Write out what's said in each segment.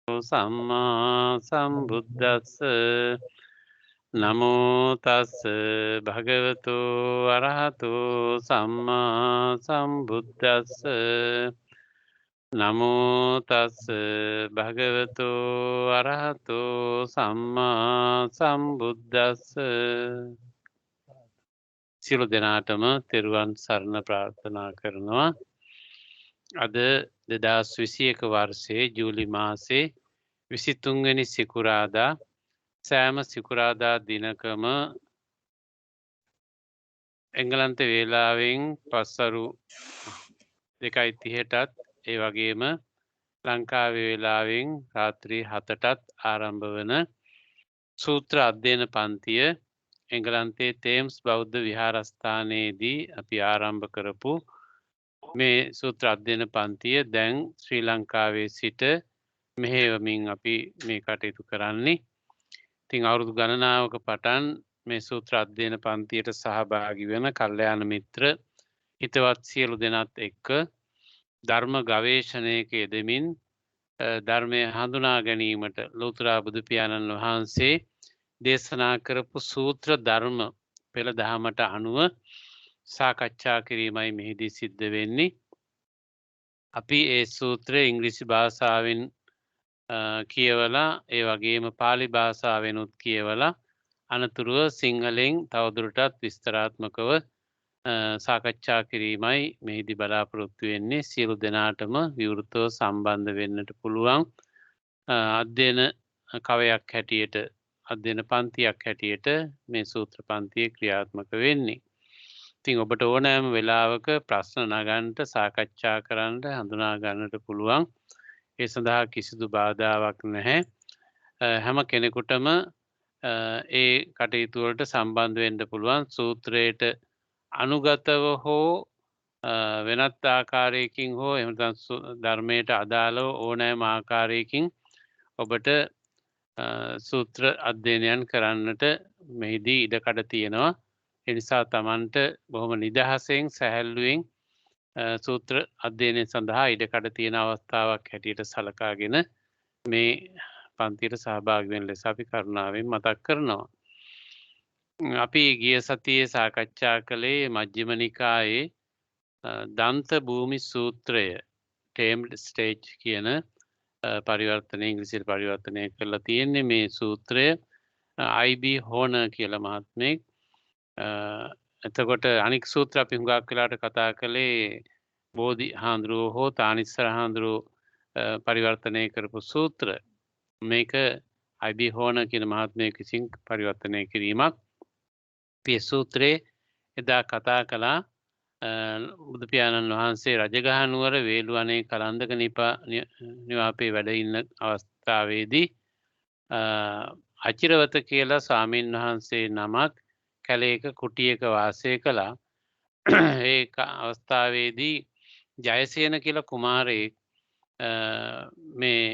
සම්මා සම්බුද්දස්ස නමෝ තස්ස භගවතු අරහතු සම්මා සම්බුද්දස්ස නමෝ තස්ස භගවතු අරහතු සම්මා සම්බුද්දස්ස සියලු දෙනාටම තෙරුවන් සරණ ප්‍රාර්ථනා කරනවා. අද 2021 වර්ෂයේ ජූලි මාසේ 23 වෙනි සිකුරාදා සෑම සිකුරාදා දිනකම එංගලන්ත වේලාවෙන් පස්වරු 2:30ටත් ඒ වගේම ලංකාවේ වේලාවෙන් රාත්‍රී 7ටත් ආරම්භ වන සූත්‍ර අධ්‍යයන පන්තිය එංගලන්තයේ තේම්ස් බෞද්ධ විහාරස්ථානයේදී අපි ආරම්භ කරපු මේ සූත්‍ර අධ්‍යයන පන්තිය දැන් ශ්‍රී ලංකාවේ සිට මෙහෙයවමින් අපි මේ කටයුතු කරන්නේ. ඉතින් අවුරුදු ගණනාවක පටන් මේ සූත්‍ර අධ්‍යයන පන්තියට සහභාගී වෙන කල්යාණ මිත්‍ර හිතවත් සියලු දෙනාත් එක්ක ධර්ම ගවේෂණයක යෙදෙමින් ධර්මය හඳුනා ගැනීමට ලෝතර බුදු පියාණන් වහන්සේ දේශනා කරපු සූත්‍ර ධර්ම පෙළ දහමට අනුව සාකච්ඡා කිරීමයි මෙහිදී සිද්ධ වෙන්නේ. අපි ඒ සූත්‍රය ඉංග්‍රීසි භාෂාවෙන් කියවලා ඒ වගේම පාලි භාෂාවෙනුත් කියවලා අනතුරුව සිංහලෙන් තවදුරටත් විස්තරාත්මකව සාකච්ඡා කිරීමයි මෙහිදී බලාපොරොත්තු වෙන්නේ. සියලු දෙනාටම විවෘතව සම්බන්ධ වෙන්නට පුළුවන් අධ්‍යයන කවයක් හැටියට අධ්‍යයන පන්තියක් හැටියට මේ සූත්‍ර පන්තිය ක්‍රියාත්මක වෙන්නේ. ඉතින් ඔබට ඕනෑම වෙලාවක ප්‍රශ්න නගන්නට සාකච්ඡා කරන්න හඳුනා ගන්නට පුළුවන්. ඒ සඳහා කිසිදු බාධාවක් නැහැ. හැම කෙනෙකුටම ඒ කටයුතු වලට සම්බන්ධ වෙන්න පුළුවන්. සූත්‍රයට අනුගතව හෝ වෙනත් ආකාරයකින් හෝ එහෙම නැත්නම් ධර්මයට අදාළව ඕනෑම ආකාරයකින් ඔබට සූත්‍ර අධ්‍යයනයන් කරන්නට මෙහිදී ඉඩකඩ තියෙනවා. ඒ නිසා Tamanට බොහොම නිදහසෙන් සැහැල්ලුවෙන් සූත්‍ර අධ්‍යයනය සඳහා ඉඩකඩ තියෙන අවස්ථාවක් හැටියට සලකාගෙන මේ පන්තියට සහභාගී වෙන ලෙස අපි කරුණාවෙන් මතක් කරනවා. අපි ගිය සතියේ සාකච්ඡා කළේ මජ්ක්‍ධිම නිකායේ දන්ත භූමි සූත්‍රය tamed stage කියන පරිවර්තනය ඉංග්‍රීසියට පරිවර්තනය කරලා තියෙන්නේ. මේ සූත්‍රය I.B. හෝනර් කියලා මහත්මයෙක් එතකොට අනික් සූත්‍ර අපි හුඟක් වෙලාට කතා කළේ බෝධි හාමුදුරුවෝ හෝ තානිස්සර හාමුදුරුවෝ පරිවර්තනය කරපු සූත්‍ර. මේක I.B. හෝනර් කියන මහත්මයෙක් විසින් පරිවර්තනය කිරීමක්. මේ සූත්‍රයේ එදා කතා කළා බුදු පියාණන් වහන්සේ රජගහ නුවර වේළුවනේ කලන්දක නිවාපේ වැඩ ඉන්න අවස්ථාවේදී අචිරවත කියලා ස්වාමීන් වහන්සේ නමක් කැලේක කුටියක වාසය කළා. ඒ අවස්ථාවේදී ජයසේන කියලා කුමාරයෙක් මේ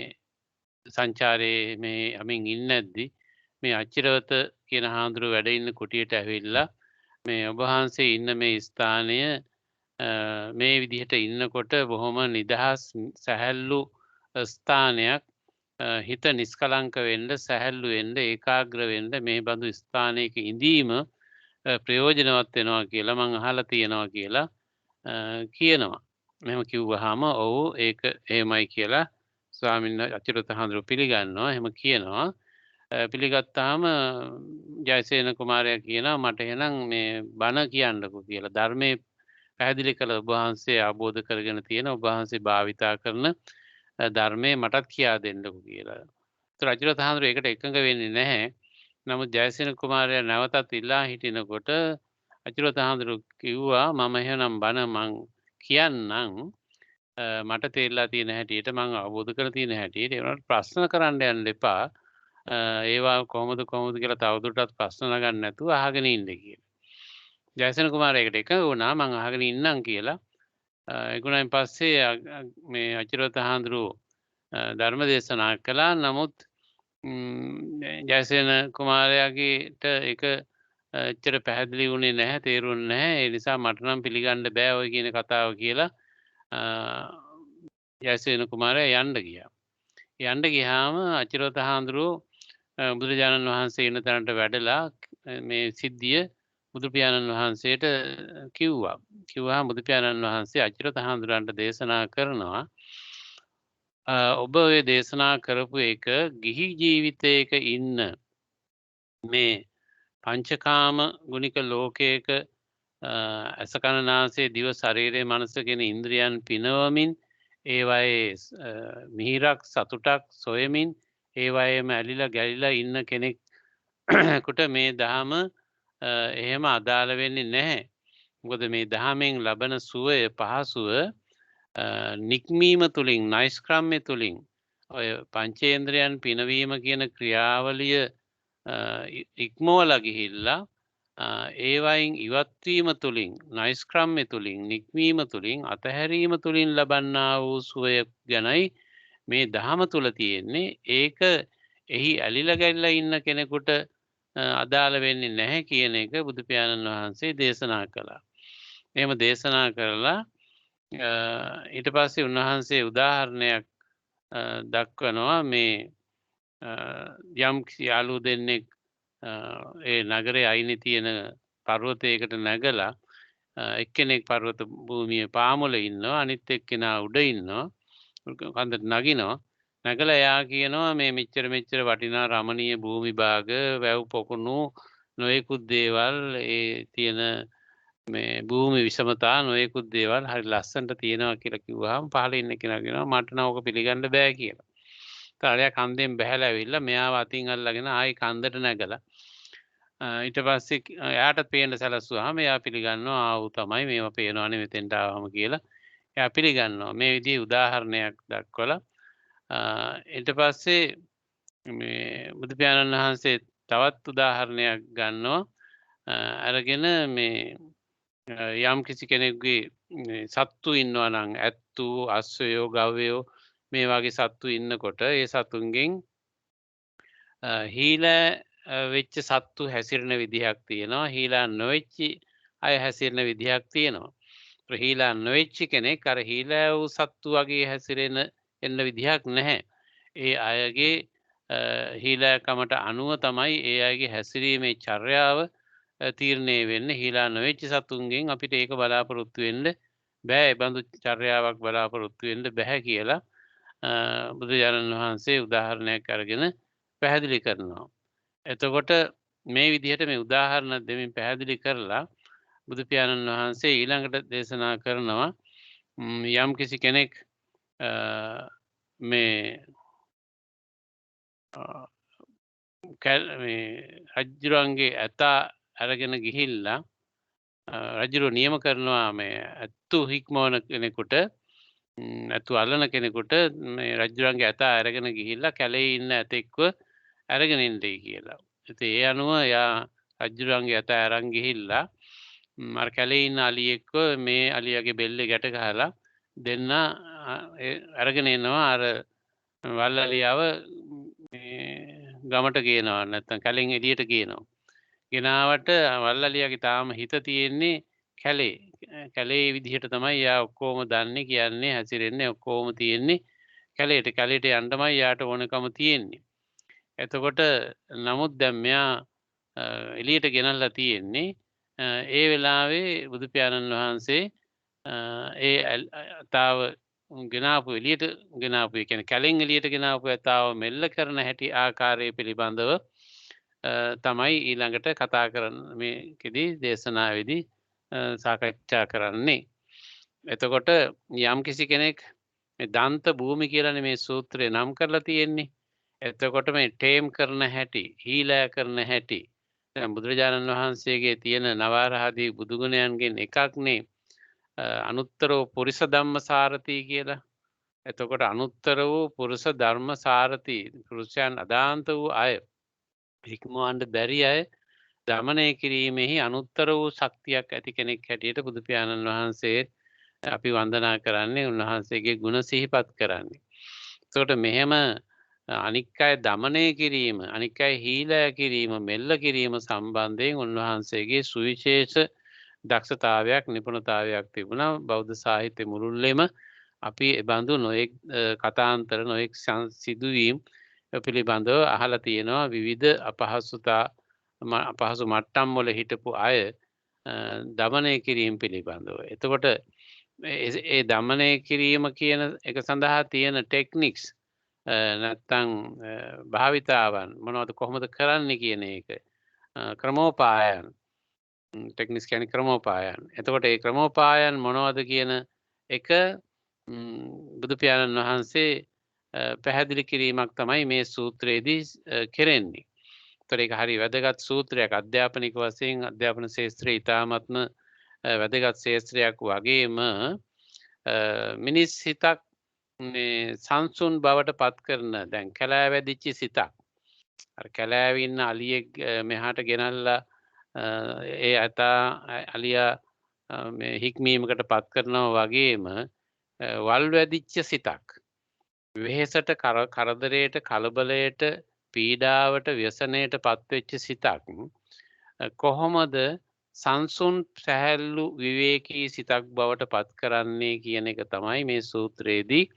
සංචාරයේ මේ අමින් ඉන්නේ නැද්දි මේ අචිරවත කියන හාමුදුරුවෝ වැඩ ඉන්න කුටියට ඇවිල්ලා මේ ඔබ වහන්සේ ඉන්න මේ ස්ථානය මේ විදිහට ඉන්නකොට බොහොම නිදහස් සැහැල්ලු ස්ථානයක්. හිත නිස්කලංක වෙන්න සැහැල්ලු වෙන්න ඒකාග්‍ර වෙන්න මේ බඳු ස්ථානයක ඉඳීම ප්‍රයෝජනවත් වෙනවා කියලා මම අහලා තියෙනවා කියලා කියනවා. මෙහෙම කිව්වහම ඔව් ඒක එහෙමයි කියලා ස්වාමීන් වහන්සේ අචිරත හඳුරු පිළිගන්නවා. එහෙම කියනවා. පිළිගත්තාම ජයසේන කුමාරයා කියනවා මට එහෙනම් මේ බණ කියන්නකෝ කියලා. ධර්මයේ පැහැදිලි කළ ඔබ වහන්සේ අවබෝධ කරගෙන තියෙන ඔබ වහන්සේ භාවිතා කරන ධර්මයේ මටත් කියා දෙන්නකෝ කියලා. ඒතර අචිරත හඳුරු ඒකට එකඟ වෙන්නේ නැහැ. නමුත් ජයසේන කුමාරයා නැවතත් ඉල්ලා හිටිනකොට අචිරත හාමුදුරු කිව්වා මම එහෙනම් බණ මං කියන්නම් මට තේරලා තියෙන හැටියට මං අවබෝධ කරලා තියෙන හැටියට ඒ වුණාට ප්‍රශ්න කරන්න යන්න එපා. ඒවා කොහොමද කියලා තවදුරටත් ප්‍රශ්න නගන්න නැතුව අහගෙන ඉන්න කියලා. ජයසේන කුමාරයාට එකඟ වුණා මං අහගෙන ඉන්නම් කියලා. ඒගොල්ලන් පස්සේ මේ අචිරත හාමුදුරු ධර්ම දේශනා කළා. නමුත් ජයසේන කුමාරයාගේට ඒක එච්චර පැහැදිලි වුණේ නැහැ, තේරුන්නේ නැහැ. ඒ නිසා මට නම් පිළිගන්න බෑ ඔය කියන කතාව කියලා ජයසේන කුමාරයා යන්න ගියා. යන්න ගියාම අචිරවත හාමුදුරුවෝ බුදුරජාණන් වහන්සේ ඉන්න තැනට වැඩලා මේ සිද්ධිය බුදු පියාණන් වහන්සේට කිව්වා. කිව්වහම බුදු පියාණන් වහන්සේ අචිරවත හාමුදුරන්ට දේශනා කරනවා ඔබ ඔය දේශනා කරපු එක ගිහි ජීවිතයක ඉන්න මේ පංචකාම ගුණික ලෝකයක ඇස කන නාසය දිව ශරීරය මනස කියන ඉන්ද්‍රියන් පිනවමින් ඒවායේ මිහිරක් සතුටක් සොයමින් ඒවායේම ඇලිලා ගැලිලා ඉන්න කෙනෙකුට මේ දහම එහෙම අදාළ වෙන්නේ නැහැ. මොකද මේ දහමෙන් ලබන සුවය පහසුව නික්මීම තුලින් නෛෂ්ක්‍රම්‍ය තුලින් ඔය පංචේන්ද්‍රයන් පිනවීම කියන ක්‍රියාවලිය ඉක්මවලා ගිහිල්ලා ඒවයින් ඉවත්වීම තුලින් නෛෂ්ක්‍රම්‍ය තුලින් නික්මීම තුලින් අතහැරීම තුලින් ලබන්නා වූ සුවය ගැනයි මේ දහම තුල තියෙන්නේ. ඒක එහි ඇලිලා ගැලිලා ඉන්න කෙනෙකුට අදාළ වෙන්නේ නැහැ කියන එක බුදු පියාණන් වහන්සේ දේශනා කළා. එහෙම දේශනා කරලා ඊට පස්සේ උන්වහන්සේ උදාහරණයක් දක්වනවා මේ යම් යාළු දෙන්නෙක් ඒ නගරේ අයිනේ තියෙන පර්වතයකට නැගලා එක්කෙනෙක් පර්වත භූමියේ පාමුල ඉන්නවා අනිත් එක්කෙනා උඩ ඉන්නවා කන්දට නගිනවා නැගලා එයා කියනවා මේ මෙච්චර වටිනා රමණීය භූමි භාග වැව් පොකුණු නොයෙකුත් දේවල් ඒ තියෙන මේ භූමි විෂමතා නොයෙකුත් දේවල් හරි ලස්සනට තියෙනවා කියලා කිව්වහම පහළ ඉන්න කෙනා කියනවා මට නම් ඕක පිළිගන්න බෑ කියලා. ඊට කන්දෙන් බැහැලා ඇවිල්ලා මෙයාව අතින් අල්ලගෙන ආයි කන්දට නැගලා ඊට පස්සේ එයාට පේන්න සැලසුවාම එයා පිළිගන්නවා ආ ඌ තමයි මේවා පේනවනේ මෙතෙන්ට ආවම කියලා. එයා පිළිගන්නවා. මේ විදිහේ උදාහරණයක් දක්වලා ඊට පස්සේ මේ බුදු පියාණන් වහන්සේ තවත් උදාහරණයක් ගන්නවා. අරගෙන මේ යම් කිසි කෙනෙකුගේ සත්තු ඉන්නවා නම් ඇත්තු අස්සයෝ ගවයෝ මේ වගේ සත්තු ඉන්නකොට ඒ සතුන්ගෙන් හීලා වෙච්ච සත්තු හැසිරෙන විදිහක් තියෙනවා. හීලා නොවෙච්ච අය හැසිරෙන විදිහක් තියෙනවා. හීලා නොවෙච්ච කෙනෙක් අර හීලා වූ සත්තු වගේ හැසිරෙන එන්න විදිහක් නැහැ. ඒ අයගේ හීලාකමට අනුව තමයි ඒ අයගේ හැසිරීමේ චර්යාව තීරණය වෙන්නේ. හීලා නොවෙච්ච සතුන්ගෙන් අපිට ඒක බලාපොරොත්තු වෙන්න බෑ. ඒ බඳු චර්යාවක් බලාපොරොත්තු වෙන්න බෑ කියලා බුදුරජාණන් වහන්සේ උදාහරණයක් අරගෙන පැහැදිලි කරනවා. එතකොට මේ විදිහට මේ උදාහරණ දෙමින් පැහැදිලි කරලා බුදු පියාණන් වහන්සේ ඊළඟට දේශනා කරනවා යම් කිසි කෙනෙක් මේ රජුරන්ගේ ඇතා අරගෙන ගිහිල්ලා රජුරෝ නියම කරනවා මේ ඇත්තු හික්මවන කෙනෙකුට ඇත්තු අල්ලන කෙනෙකුට මේ රජුරන්ගේ ඇතා අරගෙන ගිහිල්ලා කැලේ ඉන්න ඇතෙක්ව අරගෙන ඉන්නයි කියලා. ඉතින් ඒ අනුව යා රජුරන්ගේ ඇතා අරන් ගිහිල්ලා අර කැලේ ඉන්න අලියෙක්ව මේ අලියාගේ බෙල්ලේ ගැට ගහලා දෙන්න අරගෙන එනවා අර වල්ලලියාව ගමට ගේනවා නැත්නම් කැලෙන් එළියට ගේනවා. ගෙනාවට වල්ලලියාගේ තාම හිත තියෙන්නේ කැලේ. කැලේ විදිහට තමයි යා ඔක්කොම දන්නේ කියන්නේ හැසිරෙන්නේ ඔක්කොම තියෙන්නේ කැලේට. කැලේට යන්නමයි යාට ඕනකම තියෙන්නේ. එතකොට නමුත් දැන් මෙයා එළියට ගෙනල්ලා තියෙන්නේ ඒ වෙලාවේ බුදු පියාණන් වහන්සේ ඒ තාව ගෙනාපු එළියට ගෙනාපු ඒ කියන්නේ කැලෙන් එළියට ගෙනාපු තාව මෙල්ල කරන හැටි ආකාරය පිළිබඳව තමයි ඊළඟට කතා කරන මේකෙදි දේශනාවේදී සාකච්ඡා කරන්නේ. එතකොට යම් කිසි කෙනෙක් මේ දන්ත භූමි කියලානේ මේ සූත්‍රය නම් කරලා තියෙන්නේ. එතකොට මේ ටේම් කරන හැටි, හීලෑ කරන හැටි දැන් බුදුරජාණන් වහන්සේගේ තියෙන නවාරහදී බුදුගුණයන්ගෙන් එකක්නේ අනුත්තර වූ පුරිස ධම්ම සාරති කියලා. එතකොට අනුත්තර වූ පුරුෂ ධර්ම සාරති පුරුෂයන් අදාන්ත වූ අය ඉක්මවන්න බැරි අය දමනය කිරීමෙහි අනුත්තර වූ ශක්තියක් ඇති කෙනෙක් හැටියට බුදු පියාණන් වහන්සේ අපි වන්දනා කරන්නේ උන්වහන්සේගේ ගුණ සිහිපත් කරන්නේ. එතකොට මෙහෙම අනික් අය දමනය කිරීම, අනික් අය හීලෑ කිරීම, මෙල්ල කිරීම සම්බන්ධයෙන් උන්වහන්සේගේ සුවිශේෂ දක්ෂතාවයක්, නිපුණතාවයක් තිබුණා. බෞද්ධ සාහිත්‍ය මුළුල්ලේම අපි බඳු නොයෙක් කතාන්තර නොයෙක් සිදුවීම් පිළිබඳව අහලා තියෙනවා විවිධ අපහසු මට්ටම් වල හිටපු අය දමනය කිරීම පිළිබඳව. එතකොට ඒ දමනය කිරීම කියන එක සඳහා තියෙන ටෙක්නික්ස් නැත්තම් භාවිතාවන් මොනවද කොහොමද කරන්න කියන එක ක්‍රමෝපායන් ටෙක්නික්ස් කියන්නේ ක්‍රමෝපායන්. එතකොට ඒ ක්‍රමෝපායන් මොනවද කියන එක බුදු පියාණන් වහන්සේ පැහැදිලි කිරීමක් තමයි මේ සූත්‍රයේදී කෙරෙන්නේ. ඒතර ඒක හරි වැදගත් සූත්‍රයක් අධ්‍යාපනික වශයෙන් අධ්‍යාපන ශාස්ත්‍රයේ ඉතාමත්ම වැදගත් ශාස්ත්‍රයක් වගේම මිනිස් හිතක් මේ සංසුන් බවට පත් කරන දැන් කැලෑවැදිච්ච සිතක්. අර කැලෑවේ ඉන්න අලියෙක් මෙහාට ගෙනල්ලා ඒ අලියා මේ හික්මීමකට පත් කරනවා වගේම වල් වැදිච්ච සිතක්. වෙහෙසට කරදරයට කලබලයට පීඩාවට ව්‍යසනයට පත්වෙච්ච සිතක් කොහොමද සංසුන් සැහැල්ලු විවේකී සිතක් බවට පත් කරන්නේ කියන එක තමයි මේ සූත්‍රයේදී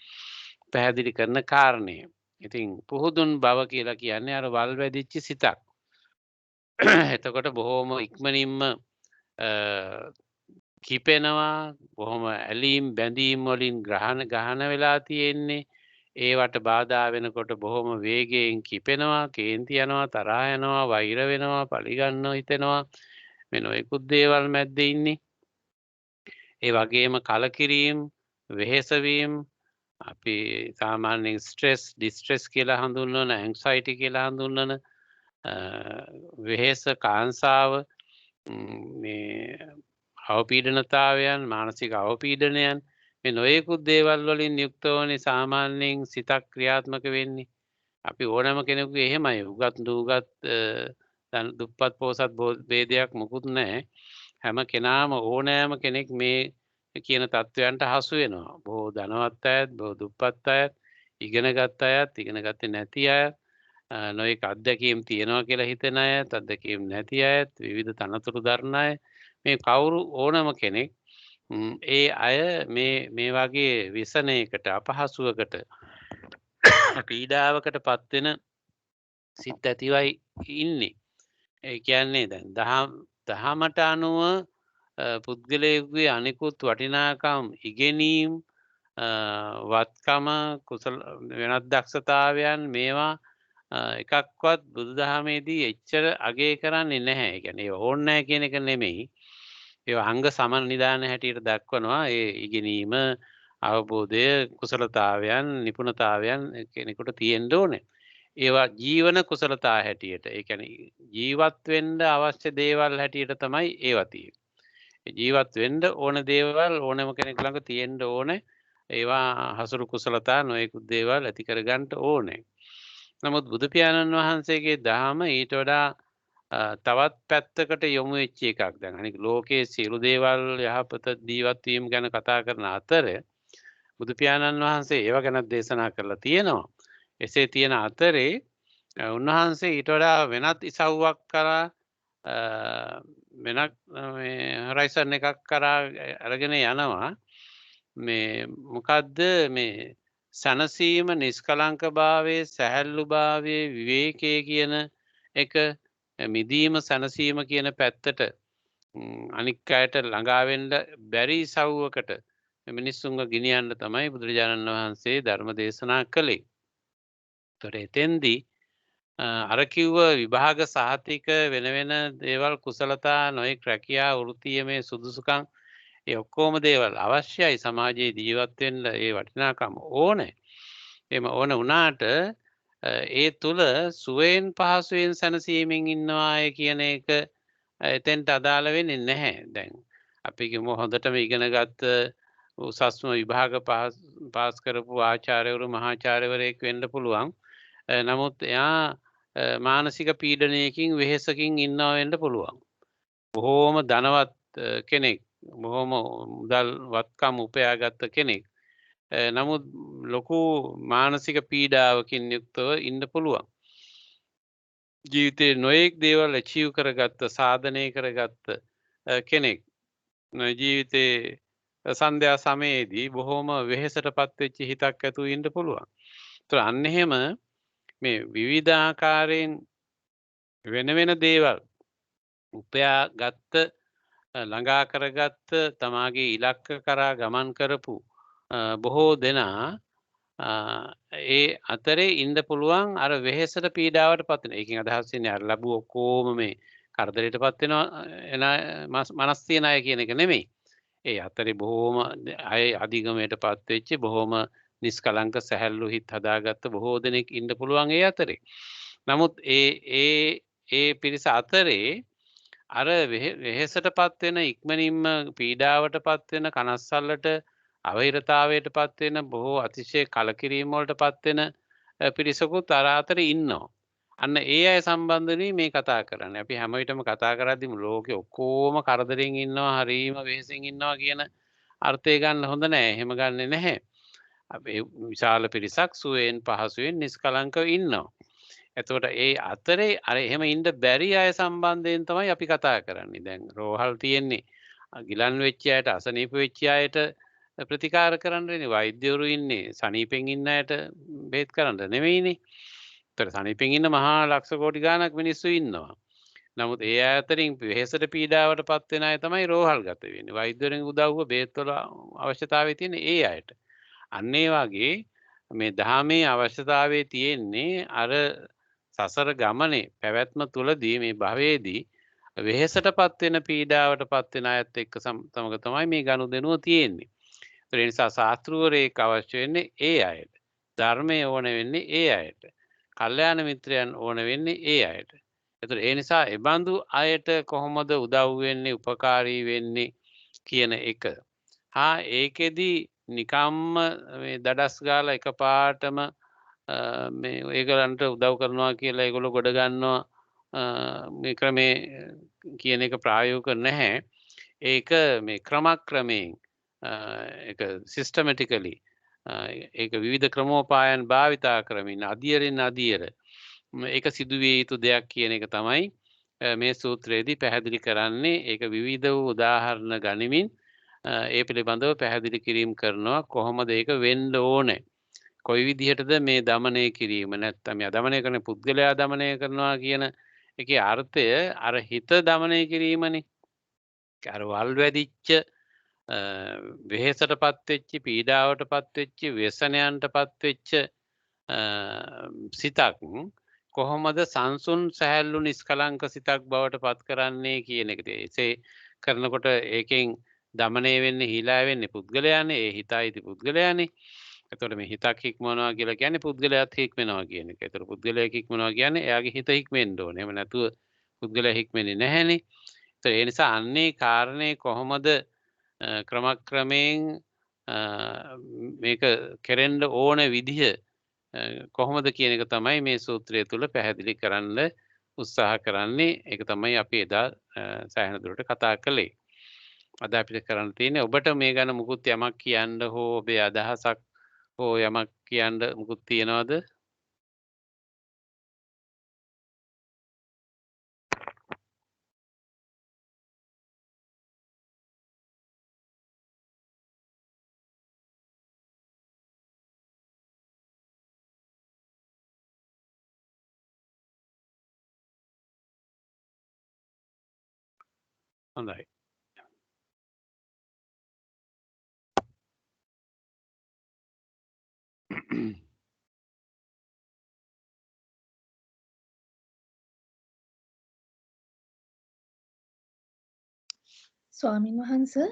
පැහැදිලි කරන කාරණය. ඉතින් පුහුදුන් බව කියලා කියන්නේ අර වල් වැදිච්ච සිතක්. එතකොට බොහොම ඉක්මනින්ම කිපෙනවා බොහොම ඇලීම් බැඳීම් වලින් ගහන වෙලා තියෙන්නේ. ඒවට බාධා වෙනකොට බොහොම වේගයෙන් කිපෙනවා, කේන්ති යනවා, තරහා යනවා, වෛර වෙනවා, පරිගන්නව හිතෙනවා. මේ නොයෙකුත් දේවල් මැද්දේ ඉන්නේ. ඒ වගේම කලකිරීම, වෙහෙස වීම, අපි සාමාන්‍යයෙන් ස්ට්‍රෙස්, ඩිස්ට්‍රෙස් කියලා හඳුන්වන, ඇන්සයිටි කියලා හඳුන්වන වෙහෙස, කාංසාව මේ අවපීඩනතාවයන්, මානසික අවපීඩනයන් මේ නොයෙකුත් දේවල් වලින් යුක්ත වනේ සාමාන්‍යයෙන් සිතක් ක්‍රියාත්මක වෙන්නේ. අපි ඕනෑම කෙනෙකුගේ එහෙමයි. උගත් නුගත් දුප්පත් පොහොසත් ભેදයක් මොකුත් නැහැ. හැම කෙනාම ඕනෑම කෙනෙක් මේ කියන තත්වයන්ට හසු වෙනවා. බොහෝ ධනවත් අයත්, බොහෝ දුප්පත් අයත්, ඉගෙනගත් අයත්, ඉගෙන ගත්තේ නැති අයත්, නොයෙක් අත්දැකීම් තියනවා කියලා හිතන අයත්, අත්දැකීම් නැති අයත්, විවිධ තනතුරු දරන අය මේ කවුරු ඕනම කෙනෙක් ඒ අය මේ වගේ විසනයකට අපහසුවකට පීඩාවකට පත්වෙන සිත් ඇතිවයි ඉන්නේ. ඒ කියන්නේ දැන් දහමට අනුව පුද්ගලයෙකුගේ අනිකුත් වටිනාකම් ඉගෙනීම් වත්කම කුසල වෙනත් දක්ෂතාවයන් මේවා එකක්වත් බුදුදහමේදී එච්චර අගය කරන්නේ නැහැ. ඒ කියන්නේ ඕනේ නැහැ කියන එක නෙමෙයි. ඒ අංග සමනිදාන හැටියට දක්වනවා. ඒ ඉගෙනීම අවබෝධය කුසලතාවයන් නිපුණතාවයන් කෙනෙකුට තියෙන්න ඕනේ. ඒවා ජීවන කුසලතා හැටියට ඒ කියන්නේ ජීවත් වෙන්න අවශ්‍ය දේවල් හැටියට තමයි ඒවා තියෙන්නේ. ජීවත් වෙන්න ඕන දේවල් ඕනම කෙනෙක් ළඟ තියෙන්න ඕනේ. ඒවා හසුරු කුසලතා නොයෙකුත් දේවල් ඇති කරගන්න ඕනේ. නමුත් බුදු පියාණන් වහන්සේගේ දහම ඊට වඩා තවත් පැත්තකට යොමු වෙච්ච එකක්. දැන් අනික ලෝකයේ සියලු දේවල් යහපත ජීවත් වීම ගැන කතා කරන අතර බුදු පියාණන් වහන්සේ ඒව ගැන දේශනා කරලා තියෙනවා. එසේ තියෙන අතරේ උන්වහන්සේ ඊට වඩා වෙනත් ඉසව්වක් කරා වෙනත් හොරයිසන් එකක් කරා අරගෙන යනවා. මේ මොකද්ද මේ සනසීම, නිස්කලංකභාවයේ, සැහැල්ලුභාවයේ, විවේකයේ කියන එක මිදීම සනසීම කියන පැත්තට අනික් අයට ළඟා වෙන්න බැරි ඉසව්වකට මිනිස්සුන්ව ගෙනියන්න තමයි බුදුරජාණන් වහන්සේ ධර්ම දේශනා කළේ. ඒතර එතෙන්දී අර කිව්ව විභාග සහතික වෙන වෙන දේවල් කුසලතා නොයෙක් රැකියා වෘත්තීයමේ සුදුසුකම් ඒ ඔක්කොම දේවල් අවශ්‍යයි සමාජයේ ජීවත් වෙන්න ඒ වටිනාකම ඕනේ. එහෙම ඕන වුණාට ඒ තුල සුවයෙන් පහසුවෙන් සැනසීමෙන් ඉන්නවාය කියන එක එතෙන්ට අදාළ වෙන්නේ නැහැ. දැන් අපි කිව්ව හොඳටම ඉගෙනගත්ත උසස්ම විභාග පාස් කරපු ආචාර්යවරු මහාචාර්යවරයෙක් වෙන්න පුළුවන්. නමුත් එයා මානසික පීඩනයකින් වෙහෙසකින් ඉන්නවා වෙන්න පුළුවන්. බොහෝම ධනවත් කෙනෙක්, බොහොම මුදල් වත්කම් උපයාගත්ත කෙනෙක්. නමුත් ලොකු මානසික පීඩාවකින් යුක්තව ඉන්න පුළුවන්. ජීවිතේ නොයෙක් දේවල් අචීව් කරගත්ත, සාධනය කරගත්ත කෙනෙක්. ජීවිතේ සන්ධ්‍යා සමයේදී බොහොම වෙහෙසටපත් වෙච්ච හිතක් ඇතුව ඉන්න පුළුවන්. ඒතර අන්න එහෙම මේ විවිධාකාරයෙන් වෙන වෙන දේවල් උපයා ගත්ත ළඟා කරගත්ත තමාගේ ඉලක්ක කරා ගමන් කරපු බොහෝ දෙනා ඒ අතරේ ඉන්න පුළුවන් අර වෙහෙසට පීඩාවට පත් වෙන. ඒකෙන් අදහස් වෙන්නේ අර ලැබුව ඔක්කොම මේ කරදරයටපත් වෙනවා එන මනස් තියන අය කියන එක නෙමෙයි. ඒ අතරේ බොහෝම අය අධිගමයටපත් වෙච්ච බොහොම නිස්කලංක සැහැල්ලු හිත් හදාගත්ත බොහෝ දෙනෙක් ඉන්න පුළුවන් ඒ අතරේ. නමුත් ඒ පිරිස අතරේ අර වෙහෙසටපත් වෙන ඉක්මනින්ම පීඩාවටපත් වෙන කනස්සල්ලට අවහිරතාවයටපත් වෙන බොහෝ අතිශය කලකිරීම වලටපත් වෙන පිරිසකුත් අර අතරේ ඉන්නවා. අන්න ඒ අය සම්බන්ධනේ මේ කතා කරන්නේ. අපි හැම විටම කතා කරද්දිම ලෝකේ ඔක්කොම කරදරෙන් ඉන්නවා, හරීම වෙහෙසෙන් ඉන්නවා කියන අර්ථය ගන්න හොඳ නෑ. එහෙම ගන්නෙ නැහැ. අපි විශාල පිරිසක් සුවයෙන් පහසුවෙන් නිස්කලංකව ඉන්නවා. එතකොට ඒ අතරේ අර එහෙම ඉන්න බැරි අය සම්බන්ධයෙන් තමයි අපි කතා කරන්නේ. දැන් රෝහල් තියෙන්නේ ගිලන් වෙච්ච අයට, අසනීප වෙච්ච අයට ප්‍රතිකාර කරන්නනේ. වෛද්‍යවරු ඉන්නේ සනීපෙන් ඉන්න අයට බෙහෙත් කරන්න නෙමෙයිනේ. ඒතර සනීපෙන් ඉන්න මහා ලක්ෂ කෝටි ගාණක් මිනිස්සු ඉන්නවා. නමුත් ඒ අය අතරින් වෙහෙසට පීඩාවටපත් වෙන අය තමයි රෝහල් ගත වෙන්නේ. වෛද්‍යවරුන් උදව්ව බෙහෙත් වල අවශ්‍යතාවය තියෙන ඒ අයට. අන්න ඒ වගේ මේ දහමේ අවශ්‍යතාවය තියෙන්නේ අර සසර ගමනේ පැවැත්ම තුලදී මේ භවයේදී වෙහෙසටපත් වෙන පීඩාවටපත් වෙන අයත් එක්ක සමග තමයි මේ ගනුදෙනුව තියෙන්නේ. ඒ නිසා ශාස්ත්‍රවරයෙක් අවශ්‍ය වෙන්නේ ඒ අයට. ධර්මය ඕන වෙන්නේ ඒ අයට. කල්යාණ මිත්‍රයන් ඕන වෙන්නේ ඒ අයට. ඒතර ඒ නිසා ඒ බඳු අයට කොහොමද උදව් වෙන්නේ, උපකාරී වෙන්නේ කියන එක. ඒකෙදි නිකම්ම මේ දඩස් ගාලා එකපාරටම මේ ඒගොල්ලන්ට උදව් කරනවා කියලා ඒගොල්ලෝ ගොඩ ගන්නවා මේ ක්‍රමේ කියන එක ප්‍රායෝගික නැහැ. ඒක මේ ක්‍රමක්‍රමයෙන් ඒක සිස්ටමැටිකලි ඒක විවිධ ක්‍රමෝපායන් භාවිතා කරමින් අධියරින් අධියර ඒක සිදුවිය යුතු දෙයක් කියන එක තමයි මේ සූත්‍රයේදී පැහැදිලි කරන්නේ. ඒක විවිධ වූ උදාහරණ ගනිමින් ඒ පිළිබඳව පැහැදිලි කිරීම කරනවා කොහොමද ඒක වෙන්න ඕනේ. කොයි විදිහටද මේ දමනය කිරීම නැත්තම් මේ දමනය කරන පුද්ගලයා දමනය කරනවා කියන එකේ අර්ථය අර හිත දමනය කිරීමනේ. අර වල් වැදිච්ච වෙහෙසටපත් වෙච්ච පීඩාවටපත් වෙච්ච ව්‍යසනයන්ටපත් වෙච්ච සිතක් කොහොමද සංසුන් සැහැල්ලු නිස්කලංක සිතක් බවට පත් කරන්නේ කියන එක. එසේ කරනකොට ඒකෙන් දමනය වෙන්නේ හිලා වෙන්නේ පුද්ගලයානේ. ඒ හිතයිති පුද්ගලයානේ. එතකොට මේ හිතක් හික්මනවා කියලා කියන්නේ පුද්ගලයාත් හික්මනවා කියන එක. ඒතර පුද්ගලයා හික්මනවා කියන්නේ එයාගේ හිත හික්මෙන්න ඕනේ. එහෙම නැතුව පුද්ගලයා හික්මෙන්නේ නැහැනේ. ඒතර ඒ නිසා අන්නේ කාරණේ කොහොමද ක්‍රමක්‍රමයෙන් මේක කෙරෙන්න ඕන විදිහ කොහොමද කියන එක තමයි මේ සූත්‍රය තුල පැහැදිලි කරන්න උත්සාහ කරන්නේ. ඒක තමයි අපි එදා සෑහෙන දුරට කතා කළේ. අද අපිට කරන්න තියෙන්නේ ඔබට මේ ගැන මුකුත් යමක් කියන්න හෝ ඔබේ අදහසක් හෝ යමක් කියන්න මුකුත් තියනවද? හොඳයි. ස්වාමීන් වහන්සේ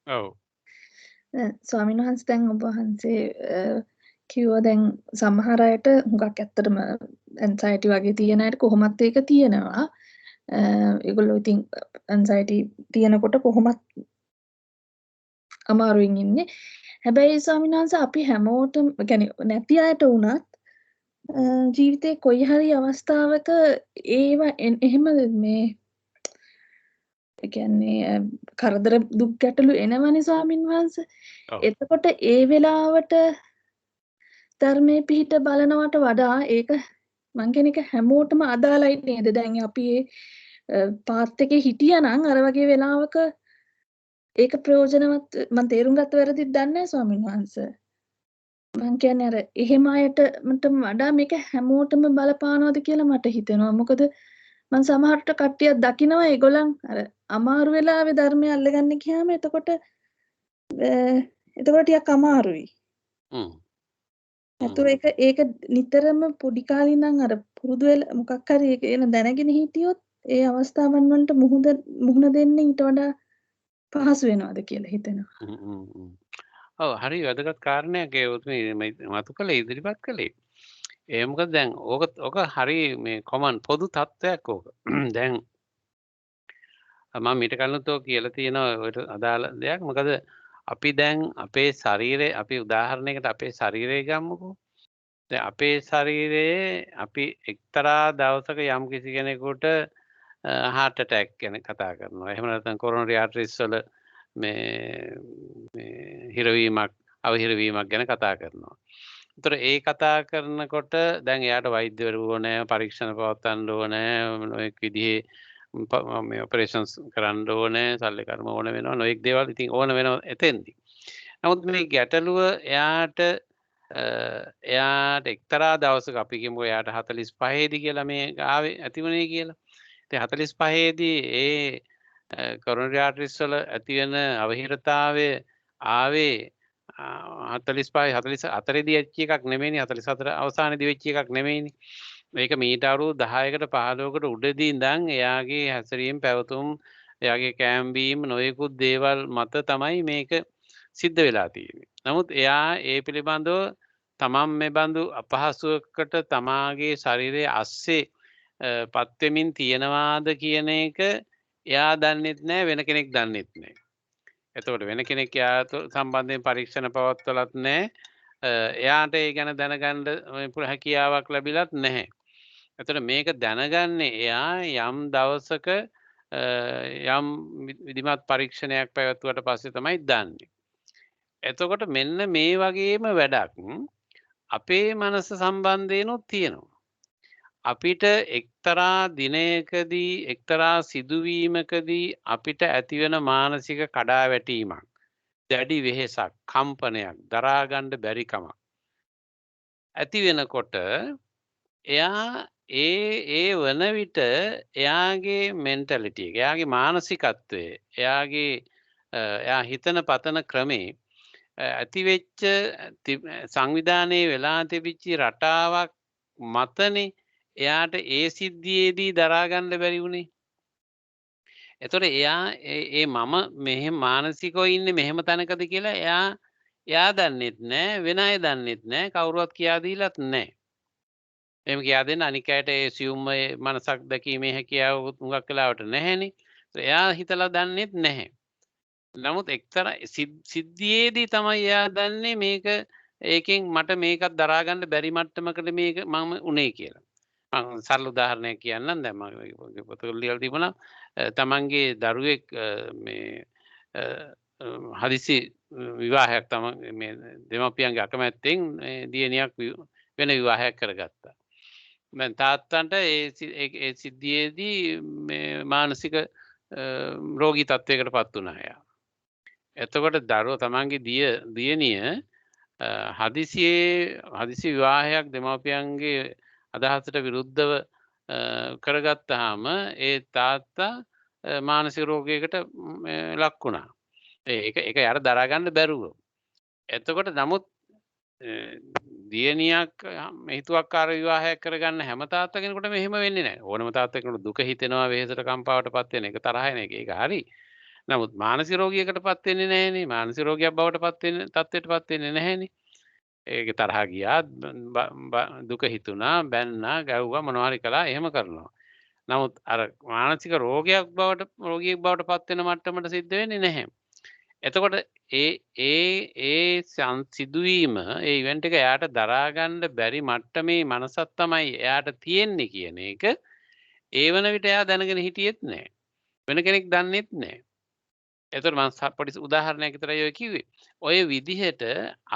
ඔව්. ස්වාමීන් වහන්සේ දැන් ඔබ වහන්සේ කිව්වා දැන් සමහර අයට හුඟක් ඇත්තටම ඇන්සයිටි වගේ තියෙන අයට කොහොමත් ඒක තියෙනවා. ඒගොල්ලෝ ඉතින් ඇන්සයිටි තියෙනකොට කොහොමත් අමාරුවෙන් ඉන්නේ. හැබැයි ස්වාමීන් වහන්සේ අපි හැමෝටම يعني නැති අයට වුණත් ජීවිතේ කොයි හරි අවස්ථාවක ඒව එහෙම මේ කියන්නේ කරදර දුක් ගැටලු එනවනේ ස්වාමින් වහන්සේ. එතකොට ඒ වෙලාවට ධර්මයේ පිහිට බලනවට වඩා ඒක මං කියන එක හැමෝටම අදාළයි නේද? දැන් අපි මේ පාත් එකේ හිටියානම් අර වගේ වෙලාවක ඒක ප්‍රයෝජනවත් මම තේරුම් ගත්ත වැරදිද දන්නේ නැහැ ස්වාමීන් වහන්සේ. මං කියන්නේ අර එහෙම අයටට වඩා මේක හැමෝටම බලපානවද කියලා මට හිතෙනවා. මොකද මං සමහරට කට්ටියක් දකිනවා ඒගොල්ලන් අර අමාරු වෙලාවේ ධර්මය අල්ලගන්න ගියාම එතකොට ටිකක් අමාරුයි. නැතුව ඒක නිතරම පොඩි කාලේ ඉඳන් අර පුරුදු වෙලා මොකක් හරි ඒක එන දැනගෙන හිටියොත් ඒ අවස්ථාවන් වලට මුහුණ දෙන්න ඊට වඩා පහසු වෙනවද කියලා හිතෙනවා. ඔව් හරි වැදගත් කාරණයක් ඒ උතුමේ මතු කළේ ඉදිරිපත් කළේ. ඒ මොකද දැන් ඕක හරි මේ කොමන් පොදු තත්ත්වයක් ඕක. දැන් මම ඊට කලිනුත් ඔය කියලා තියෙනවා ඔයට අදාළ දෙයක්. මොකද අපි දැන් අපේ ශරීරය අපි උදාහරණයකට අපේ ශරීරය ගමුකෝ. දැන් අපේ ශරීරයේ අපි එක්තරා දවසක යම් කිසි කෙනෙකුට heart attack ගැන කතා කරනවා. එහෙම නැත්නම් coronary arteries වල මේ හිරවීමක් අවහිරවීමක් ගැන කතා කරනවා. ඒතර ඒ කතා කරනකොට දැන් එයාට වෛද්‍යවරු ඕනේ, පරීක්ෂණ පවත්වන්න ඕනේ, නොඑක් විදිහේ මේ ඔපරේෂන්ස් කරන්න ඕනේ, සල්ලි කර්ම ඕන වෙනවා, නොඑක් දේවල් ඉතින් ඕන වෙනවා එතෙන්දී. නමුත් මේ ගැටලුව එයාට එක්තරා දවසක අපි කියමු එයාට 45 දී කියලා මේ ආවේ ඇතිවුණේ කියලා. ඉතින් 45 දී ඒ coronary arteries වල ඇති වෙන අවහිරතාවය ආවේ 45 44 දී වෙච්ච එකක් නෙමෙයිනේ 44 අවසානයේදී වෙච්ච එකක් නෙමෙයිනේ. මේක මීට අවුරුදු 10කට 15කට උඩදී ඉඳන් එයාගේ හැසිරීම පැවතුම් එයාගේ කෑම්බීම් නොයෙකුත් දේවල් මත තමයි මේක සිද්ධ වෙලා තියෙන්නේ. නමුත් එයා ඒ පිළිබඳව තමන් මේ බඳු අපහසුවකට තමාගේ ශරීරයේ අස්සේ පත් වෙමින් තියනවාද කියන එක එයා දන්නෙත් නැහැ වෙන කෙනෙක් දන්නෙත් නැහැ. එතකොට වෙන කෙනෙක් එයාට සම්බන්ධයෙන් පරීක්ෂණ පවත්වලත් නැහැ. එයාට ඒ ගැන දැනගන්න හැකියාවක් ලැබිලත් නැහැ. එතකොට මේක දැනගන්නේ එයා යම් දවසක යම් විධිමත් පරීක්ෂණයක් පැවැත්වුවට පස්සේ තමයි දන්නේ. එතකොට මෙන්න මේ වගේම වැඩක් අපේ මනස සම්බන්ධයෙන්ුත් තියෙනවා. අපිට එක්තරා දිනයකදී එක්තරා සිදුවීමකදී අපිට ඇතිවෙන මානසික කඩාවැටීමක්, දැඩි වෙහෙසක්, කම්පනයක්, දරා ගන්න බැරි කමක් ඇති වෙනකොට එයා ඒ වන විට එයාගේ මෙන්ටැලිටි එක, එයාගේ මානසිකත්වය, එයා හිතන පතන ක්‍රමේ ඇතිවෙච්ච සංවිධානයේ වෙලා තිබිච්ච රටාවක් මතනේ එයාට ඒ සිද්ධියේදී දරා ගන්න බැරි වුණේ. එතකොට එයා මම මෙහෙම මානසිකව ඉන්නේ මෙහෙම තැනකද කියලා එයා දන්නෙත් නැහැ, වෙන අය දන්නෙත් නැහැ, කවුරුවත් කියා දීලත් නැහැ. එහෙම කියා දෙන්න අනික් අයට ඒ සියුම් මනසක් දැකීමේ හැකියාව උඟක් වෙලාවට නැහැනේ. එයා හිතලා දන්නෙත් නැහැ. නමුත් එක්තරා සිද්ධියේදී තමයි එයා දන්නේ මේක ඒකෙන් මට මේකත් දරා ගන්න බැරි මට්ටමකට මේක මම උනේ කියලා. මම සරල උදාහරණයක් කියන්නම්. දැන් මම පොතේ ලියලා තිබුණා තමන්ගේ දරුවෙක් මේ හදිසි විවාහයක් තමයි මේ දෙමාපියන්ගේ අකමැත්තෙන් දියණියක් වෙන විවාහයක් කරගත්තා. දැන් තාත්තන්ට ඒ සිද්ධියේදී මේ මානසික රෝගී තත්ත්වයකට පත් වුණා එයා. එතකොට දරුවා තමන්ගේ දියණිය හදිසි විවාහයක් දෙමාපියන්ගේ අදහසට විරුද්ධව කරගත්තාම ඒ තාත්තා මානසික රෝගයකට ලක් වුණා. ඒක යාර දරා ගන්න බැරුව. එතකොට නමුත් දියණියක් හිතුවක්කාර විවාහයක් කරගන්න හැම තාත්තා කෙනෙකුටම එහෙම වෙන්නේ නැහැ. ඕනම තාත්තා කෙනෙකුට දුක හිතෙනවා, වෙහෙසට කම්පාවටපත් වෙන එක, තරහ එන එක. ඒක හරි. නමුත් මානසික රෝගියෙකුටපත් වෙන්නේ නැහනේ. මානසික රෝගියක් බවටපත් වෙන්නේ තත්ත්වයටපත් වෙන්නේ නැහනේ. ඒක තරහා ගියා, දුක හිතුණා, බැන්නා, ගැව්වා, මොනවා හරි කළා, එහෙම කරනවා. නමුත් අර මානසික රෝගියෙක් බවට පත් වෙන මට්ටමට සිද්ධ වෙන්නේ නැහැ. එතකොට ඒ සිදුවීම ඒ ඉවෙන්ට් එක එයාට දරා ගන්න බැරි මට්ටමේ මනසක් තමයි එයාට තියෙන්නේ කියන එක ඒ වන විට එයා දැනගෙන හිටියෙත් නැහැ. වෙන කෙනෙක් දන්නෙත් නැහැ. එතකොට මම පොඩි උදාහරණයක් විතරයි ඔය කිව්වේ. ඔය විදිහට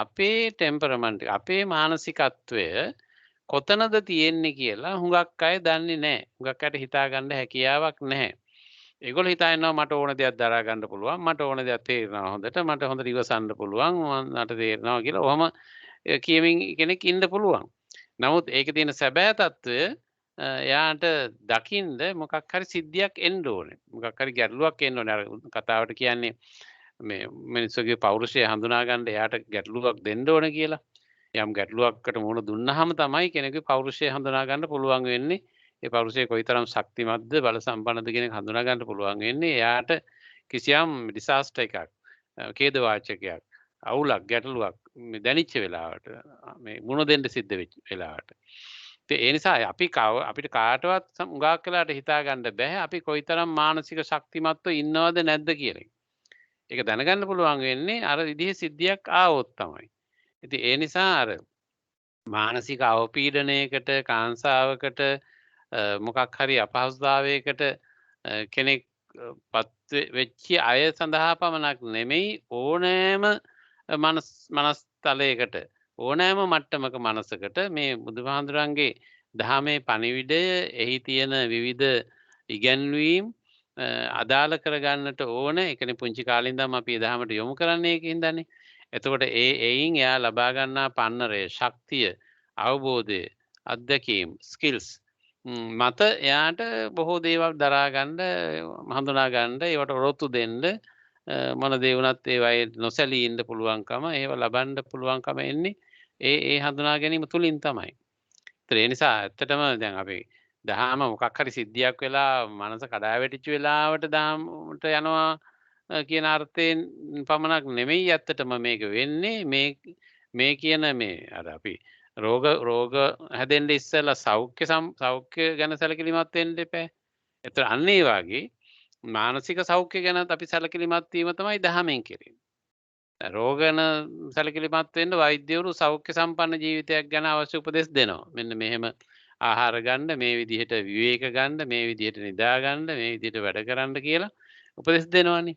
අපේ ටෙම්පරමන්ට් එක, අපේ මානසිකත්වය කොතනද තියෙන්නේ කියලා හුඟක් අය දන්නේ නැහැ. හුඟක් අයට හිතා ගන්න හැකියාවක් නැහැ. ඒගොල්ලෝ හිතා ඉන්නවා මට ඕන දෙයක් දරා ගන්න පුළුවන්, මට ඕන දෙයක් තේරෙනවා හොඳට, මට හොඳට ඉවසන්න පුළුවන්, මට තේරෙනවා කියලා ඔහම කියමින් කෙනෙක් ඉන්න පුළුවන්. නමුත් ඒකේ තියෙන සැබෑ తত্ত্বය එයාට දකින්න මොකක් හරි සිද්ධියක් එන්න ඕනේ. මොකක් හරි ගැටලුවක් එන්න ඕනේ. අර කතාවට කියන්නේ මේ මිනිස්සුගේ පෞරුෂය හඳුනා ගන්න එයාට ගැටලුවක් දෙන්න ඕනේ කියලා. යම් ගැටලුවක්කට මුහුණ දුන්නාම තමයි කෙනෙකුගේ පෞරුෂය හඳුනා ගන්න පුළුවන් වෙන්නේ. ඒ පෞරුෂය කොයිතරම් ශක්තිමත්ද බල සම්පන්නද කියන එක හඳුනා ගන්න පුළුවන් වෙන්නේ එයාට කිසියම් ඩිසාස්ටර් එකක් ඛේදවාචකයක් අවුලක් ගැටලුවක් දැනිච්ච වෙලාවට මේ මුණ දෙන්න සිද්ධ වෙච්ච වෙලාවට. ඒ නිසා අපිට කාටවත් උගාක් වෙලාට හිතා ගන්න බෑ අපි කොයිතරම් මානසික ශක්තිමත්ව ඉන්නවද නැද්ද කියන එක. ඒක දැනගන්න පුළුවන් වෙන්නේ අර විදිහේ සිද්ධියක් ආවොත් තමයි. ඉතින් ඒ නිසා අර මානසික අවපීඩනයකට කාංසාවකට මොකක් හරි අපහසුතාවයකට කෙනෙක් පත් වෙච්ච අය සඳහා පමණක් නෙමෙයි ඕනෑම මනස්තලයකට ඕනෑම මට්ටමක මනසකට මේ බුදුහාඳුරන්ගේ දහමේ පණිවිඩය එහි තියෙන විවිධ ඉගැන්වීම් අදාළ කරගන්නට ඕන. ඒ කියන්නේ පුංචි කාලේ ඉඳන්ම අපි දහමට යොමු කරන්නේ ඒකින්දනේ. එතකොට එයින් එයා ලබා ගන්නා පන්නරය, ශක්තිය, අවබෝධය, අත්දැකීම්, ස්කිල්ස් මත එයාට බොහෝ දේවල් දරා ගන්න, හඳුනා ගන්න, ඒවට ඔරොත්තු දෙන්න මොන දේ වුණත් ඒවයි නොසැලී ඉන්න පුළුවන්කම, ඒව ලබන්න පුළුවන්කම එන්නේ ඒ හඳුනා ගැනීම තුලින් තමයි. ඒ නිසා ඇත්තටම දැන් අපි දහම මොකක් හරි සිද්ධියක් වෙලා මනස කඩා වැටිච්ච වෙලාවට දහමට යනවා කියන අර්ථයෙන් පමණක් නෙමෙයි ඇත්තටම මේක වෙන්නේ මේ කියන මේ අර අපි රෝග හැදෙන්න ඉස්සෙල්ලා සෞඛ්‍ය ගැන සැලකිලිමත් වෙන්න එපා. ඒතර අන්න ඒ වගේ මානසික සෞඛ්‍ය ගැන අපි සැලකිලිමත් වීම තමයි දහමෙන් කෙරෙන්නේ. රෝග ගැන සැලකිලිමත් වෙන්න වෛද්‍යවරු සෞඛ්‍ය සම්පන්න ජීවිතයක් ගැන අවශ්‍ය උපදෙස් දෙනවා. මෙන්න මෙහෙම ආහාර ගන්න, මේ විදිහට විවේක ගන්න, මේ විදිහට නිදා ගන්න, මේ විදිහට වැඩ කරන්න කියලා උපදෙස් දෙනවනේ.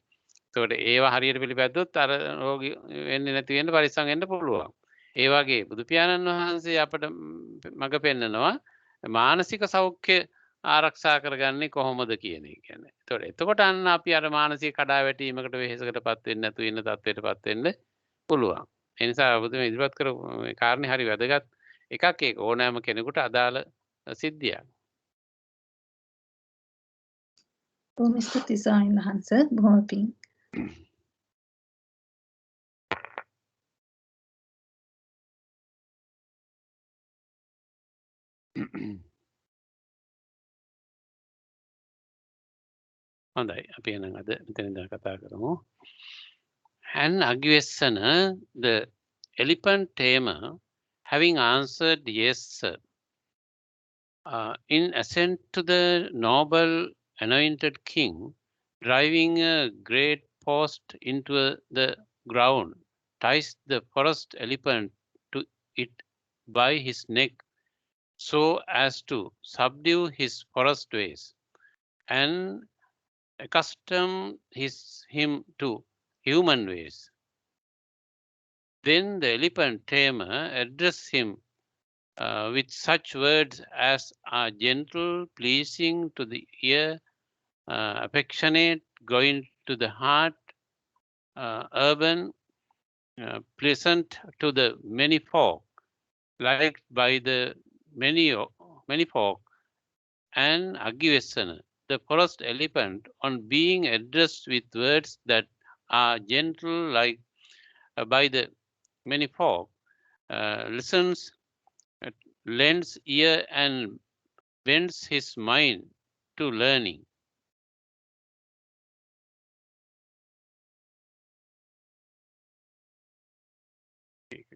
ඒකට ඒවා හරියට පිළිපැද්දොත් අර රෝගී වෙන්නේ නැති වෙන්න පරිස්සම් වෙන්න පුළුවන්. ඒ වගේ බුදු පියාණන් වහන්සේ අපට මඟ පෙන්නනවා මානසික සෞඛ්‍ය ආරක්ෂා කරගන්නේ කොහොමද කියන එක ගැන. එතකොට අන්න අපි අර මානසික කඩාවැටීමකට වෙහෙසකටපත් වෙන්නේ නැතු වෙන තත්ත්වයටපත් වෙන්න පුළුවන්. ඒ නිසා බුදුම ඉදිරිපත් කරපු මේ කාරණේ හරි වැදගත් එකක්. ඒක ඕනෑම කෙනෙකුට අදාළ සිද්ධියක්. බොහොම ස්තුතියි ස්වාමීන් වහන්සේ. බොහොම පිං. හොඳයි. අපි එහෙනම් අද මෙතන ඉඳන් කතා කරමු. And Agvessana, the elephant tamer, having answered yes, sir, in assent to the noble anointed king, driving a great post into the ground, ties the forest elephant to it by his neck so as to subdue his forest ways and accustom him to human ways. Then the elephant tamer addressed him with such words as are gentle, pleasing to the ear, affectionate, going to the heart, urban, pleasant to the many folk, liked by the many folk, and Agivesana, the forest elephant, on being addressed with words that are gentle like by the many folk, listens, lends ear and bends his mind to learning.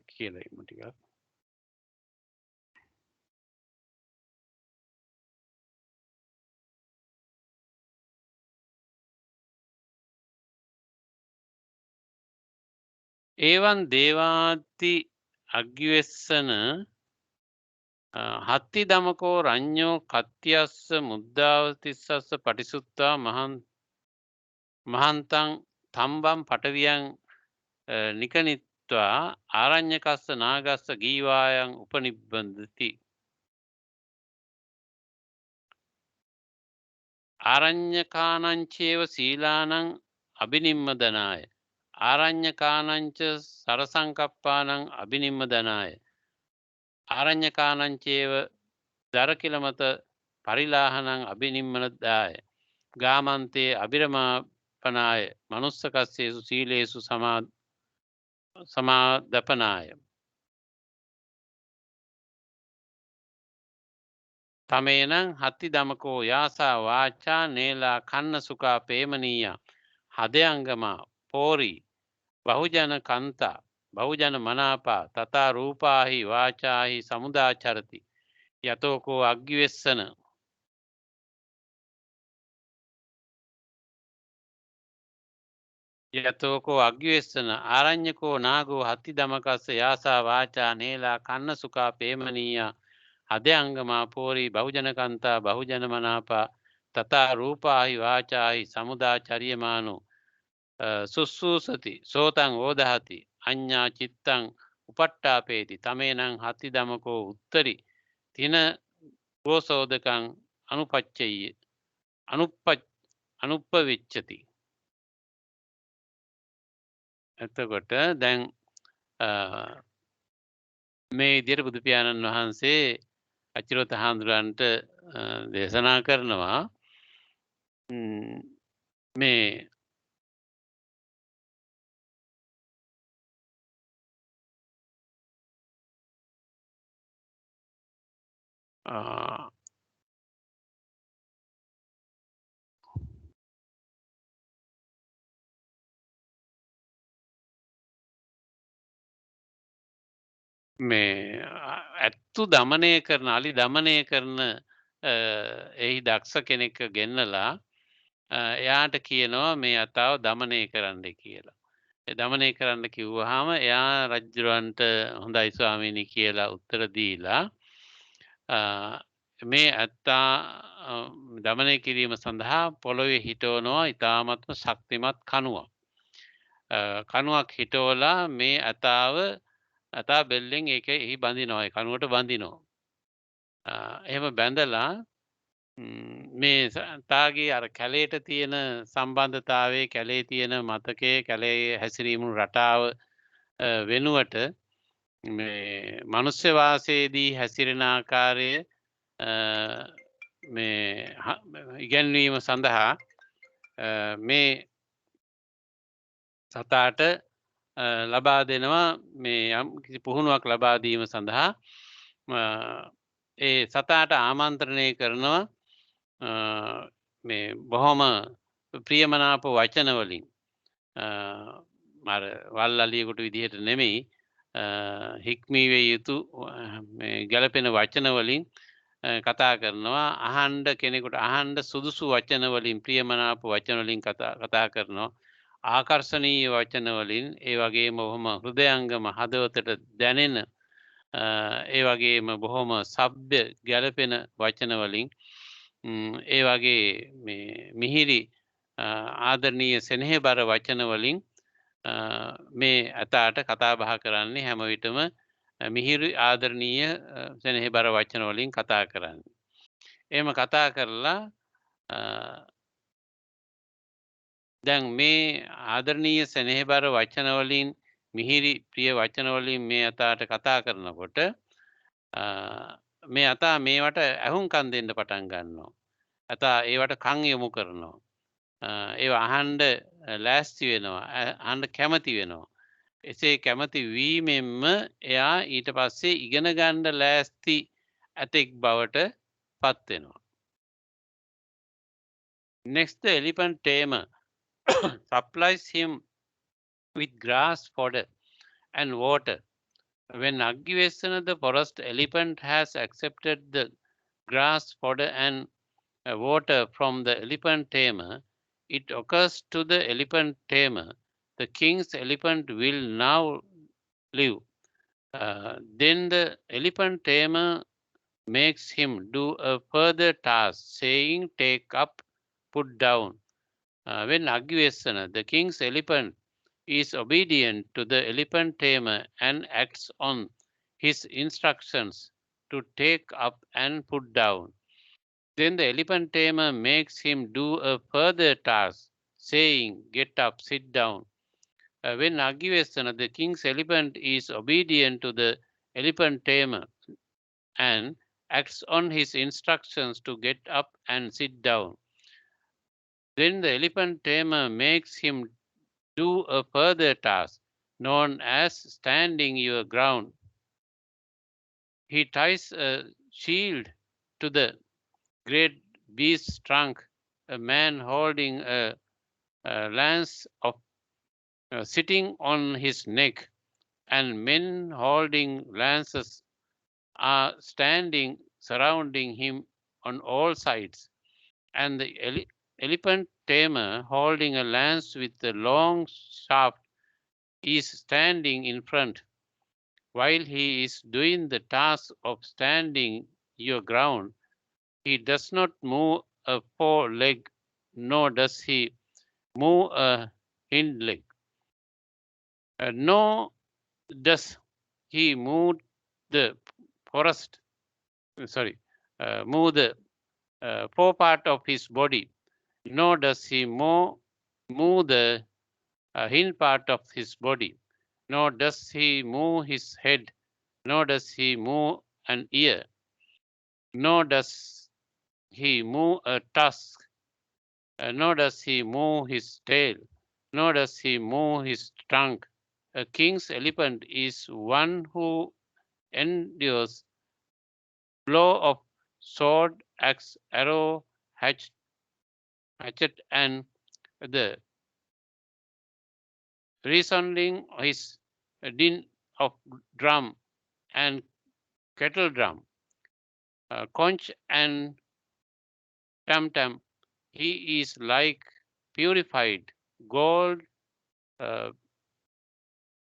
කියලා ඉමු ටිකක්. ඒවන් දේවාති අග්ගිවෙස්සන හත්ති දමකෝ රඤ්ඤෝ කත්තියස්ස මුද්දාවතිස්සස්ස පටිසුත්තා මහන්තං තම්බම් පටවියන් නිකනිත්වා ආරඤ්‍යකස්ස නාගස්ස ගීවායන් උපනිබ්බන්දති. ආරඤ්‍යකානංචේව සීලානං අබිනිම්මදනාය. ආරඤ්‍යකානංච සරසංකප්පානං අබිනිම්මදනාය. ආරඤ්‍යකානංචේව දරකිලමත පරිලාහනං අබිනිම්මනදාය. ගාමන්තේ අබිරමාපනාය මනුස්සකස්සේසු සීලේසු සමාදපනාය. තමේනං හත්ති දමකෝ යාසා වාචා නේලා කන්න සුකා පේමනීය හදයංගමා පෝරි බහුජන කන්තා බහුජන මනාපා තතා රූපාහි වාචාහි සමුදාචරති යතෝකෝ අග්ගිවෙස්සන යතෝකෝ අග්ගිවෙස්සන ආරඤ්‍යකෝ නාගෝ හත්ති දමකස්ස යාසා වාචා නේලා කන්න සුකා පේමනීය හදයංගමා පෝරි බහුජනකන්තා බහුජන මනාපා තතා රූපාහි වාචාහි සමුදාචරියමානෝ සුස්සූසති සෝතං ඕදහති අඤ්ඤා චිත්තං උපට්ඨාපේති තමේනං හත්ති දමකෝ උත්තරි තින ගෝසෝදකං අනුපච්චය අනුප්පවිච්ඡති. එතකොට දැන් මේ විදිහට බුදු පියාණන් වහන්සේ අචිරෝත හාමුදුරන්ට දේශනා කරනවා මේ මේ ඇත්තු දමනය කරන අලි දමනය කරන එහි දක්ෂ කෙනෙක් ගෙන්නලා එයාට කියනවා මේ අතාව දමනය කරන්න කියලා. දමනය කරන්න කිව්වහම එයා රජුරවන්ට හොඳයි ස්වාමීනි කියලා උත්තර දීලා මේ ඇත්තා දමනය කිරීම සඳහා පොළොවේ හිටවනවා ඉතාමත්ම ශක්තිමත් කණුවක්. කණුවක් හිටවලා මේ අතා බෙල්ලෙන් ඒක එහි බඳිනවා කණුවට බඳිනවා. එහෙම බැඳලා මේ තාගේ අර කැලේට තියෙන සම්බන්ධතාවයේ කැලේ තියෙන මතකයේ කැලේ හැසිරීමු රටාව වෙනුවට මේ මනුෂ්‍ය වාසයේදී හැසිරෙන ආකාරය මේ ඉගැන්වීම සඳහා මේ සතාට ලබා දෙනවා මේ යම් කිසි පුහුණුවක් ලබා දීම සඳහා ඒ සතාට ආමන්ත්‍රණය කරනවා මේ බොහොම ප්‍රියමනාප වචන වලින් මර වල්ලලියෙකුට විදිහට නෙමෙයි හික්මීවිය යුතු ගැළපෙන වචන වලින් කතා කරනවා අහන්න කෙනෙකුට අහන්න සුදුසු වචන වලින් ප්‍රියමනාප වචන වලින් කතා කරනවා ආකර්ශනීය වචන වලින් ඒ වගේම බොහොම හෘදයාංගම හදවතට දැනෙන ඒ වගේම බොහොම සભ્ય ගැළපෙන වචන වලින් ඒ වගේ මේ මිහිරි ආදරණීය සෙනෙහබර වචන වලින් මේ අතාට කතා බහ කරන්නේ හැම විටම මිහිරි ආදරණීය සෙනෙහබර වචන වලින් කතා කරන්නේ. එහෙම කතා කරලා දැන් මේ ආදරණීය සෙනෙහබර වචන වලින් මිහිරි ප්‍රිය වචන වලින් මේ අතාට කතා කරනකොට මේ අතා මේවට ඇහුම්කන් දෙන්න පටන් ගන්නවා. අතා ඒවට කන් යොමු කරනවා. ඒවා අහන්න ලෑස්ති වෙනවා. අහන්න කැමති වෙනවා. එසේ කැමති වීමෙන්ම එයා ඊට පස්සේ ඉගෙන ගන්න ලෑස්ති ඇතෙක් බවට පත් වෙනවා. Next, the elephant tamer supplies him with grass, fodder, and water. When Aggivesana, the forest elephant, has accepted the grass, fodder, and water from the elephant tamer, it occurs to the elephant tamer, the king's elephant will now live. Then the elephant tamer makes him do a further task, saying, take up, put down. When Aggivesana, the king's elephant, is obedient to the elephant tamer and acts on his instructions to take up and put down, Then the elephant tamer makes him do a further task, saying, "Get up, sit down." When Agivesana, the king's elephant, is obedient to the elephant tamer and acts on his instructions to get up and sit down, then the elephant tamer makes him do a further task, known as standing your ground. He ties a shield to the great beast's trunk, a man holding a lance of sitting on his neck, and men holding lances are standing surrounding him on all sides. And the elephant tamer holding a lance with a long shaft is standing in front. While he is doing the task of standing your ground, he does not move a foreleg, nor does he move a hind leg. Nor does he move the forest, move the fore part of his body, nor does he move the hind part of his body, nor does he move his head, nor does he move an ear, nor does he move a tusk, nor does he move his tail, nor does he move his trunk. A king's elephant is one who endures blow of sword, axe, arrow, hatchet, and the resounding his din of drum and kettle drum, conch and tam-tam. He is like purified gold,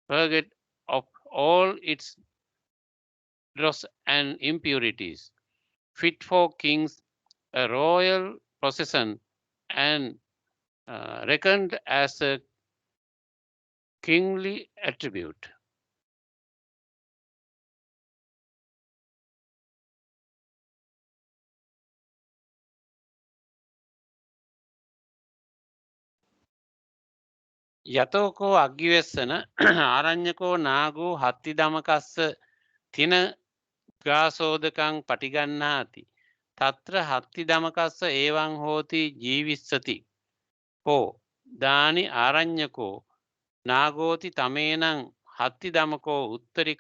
purged of all its dross and impurities, fit for kings, a royal procession, and reckoned as a kingly attribute. යතෝකෝ අග්ගිවෙස්සන ආරඤ්‍යකෝ නාගෝ හත්ති දමකස්ස තින ගාසෝදකං පටිගන්නාති තත්‍ර හත්ති දමකස්ස ඒවං හෝති ජීවිස්සති කෝ දානි ආරඤ්‍යකෝ නාගෝති තමේනං හත්ති දමකෝ උත්තරි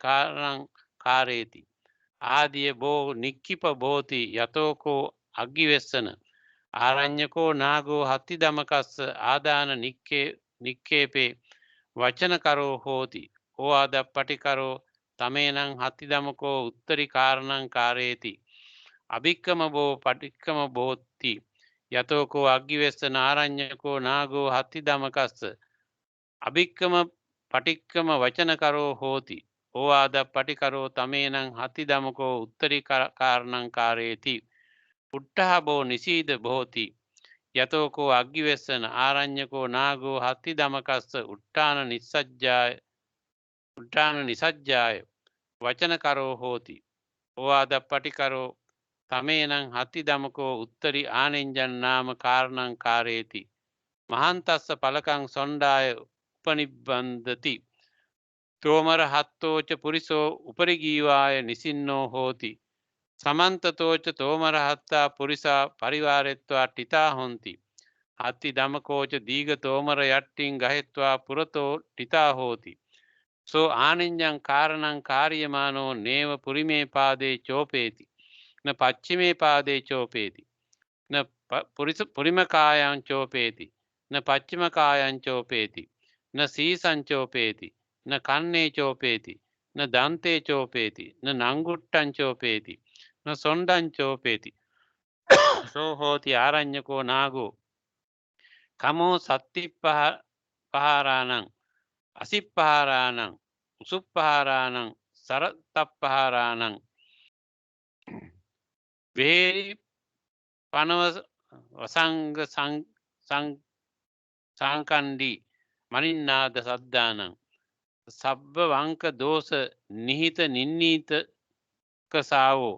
කාරේති ආදිය බෝ නික්කිප බෝති යතෝකෝ අග්ගිවෙස්සන ආරඤ්‍යකෝ නාගෝ හත්ති දමකස්ස ආදාන නික්කේපේ වචනකරෝ හෝති ඕආද පටිකරෝ තමේනං හත්ති දමකෝ උත්තරි කාරණං කාරේති අභික්කම බෝ පටික්කම බෝති යතෝකෝ අග්ගිවෙස්සන ආරඤ්‍යකෝ නාගෝ හත්ති දමකස්ස අභික්කම පටික්කම වචනකරෝ හෝති ඕආද පටිකරෝ තමේනං හත්ති දමකෝ උත්තරි කාරණං කාරේති පුට්ටහ බෝ නිසීද බෝති යතෝකෝ අග්ගිවෙස්සන ආරඤ්‍යකෝ නාගෝ හත්ති දමකස්ස උට්ටාන නිසජ්ජාය වචනකරෝ හෝති ඕආද පටිකරෝ තමේනං හත්ති දමකෝ උත්තරි ආනෙන්ජන් නාම කාරණං කාරේති මහන්තස්ස පලකං සොණ්ඩාය උපනිබ්බන්දති තෝමර හත්තෝච පුරිසෝ උපරිගීවාය නිසින්නෝ හෝති සමන්තතෝච තෝමර හත්තා පුරිසා පරිවාරෙත්වා ටිතා හොන්ති හත්ති දමකෝච දීග තෝමර යට්ටින් ගහෙත්වා පුරතෝ ටිතා හෝති සෝ ආනෙන්ජං කාරණං කාර්යමානෝ නේව පුරිමේ පාදේ චෝපේති න පච්චිමේ පාදේ චෝපේති න පුරිමකායං චෝපේති න පච්චිමකායං චෝපේති න සීසං චෝපේති න කන්නේ චෝපේති න දන්තේ චෝපේති න නංගුට්ටං චෝපේති න සොණ්ඩං චෝපේති සෝ හෝති ආරඤ්‍යකෝ නාගෝ කමෝ සත්තිප්පහාරාණං අසිප්පහාරාණං උසුප්පහාරාණං සරතප්පහාරාණං වේරි පනව වසංග සංකණ්ඩී මනින්නාද සද්ධානං සබ්බ වංක දෝෂ නිහිත නින්නීත කසාවෝ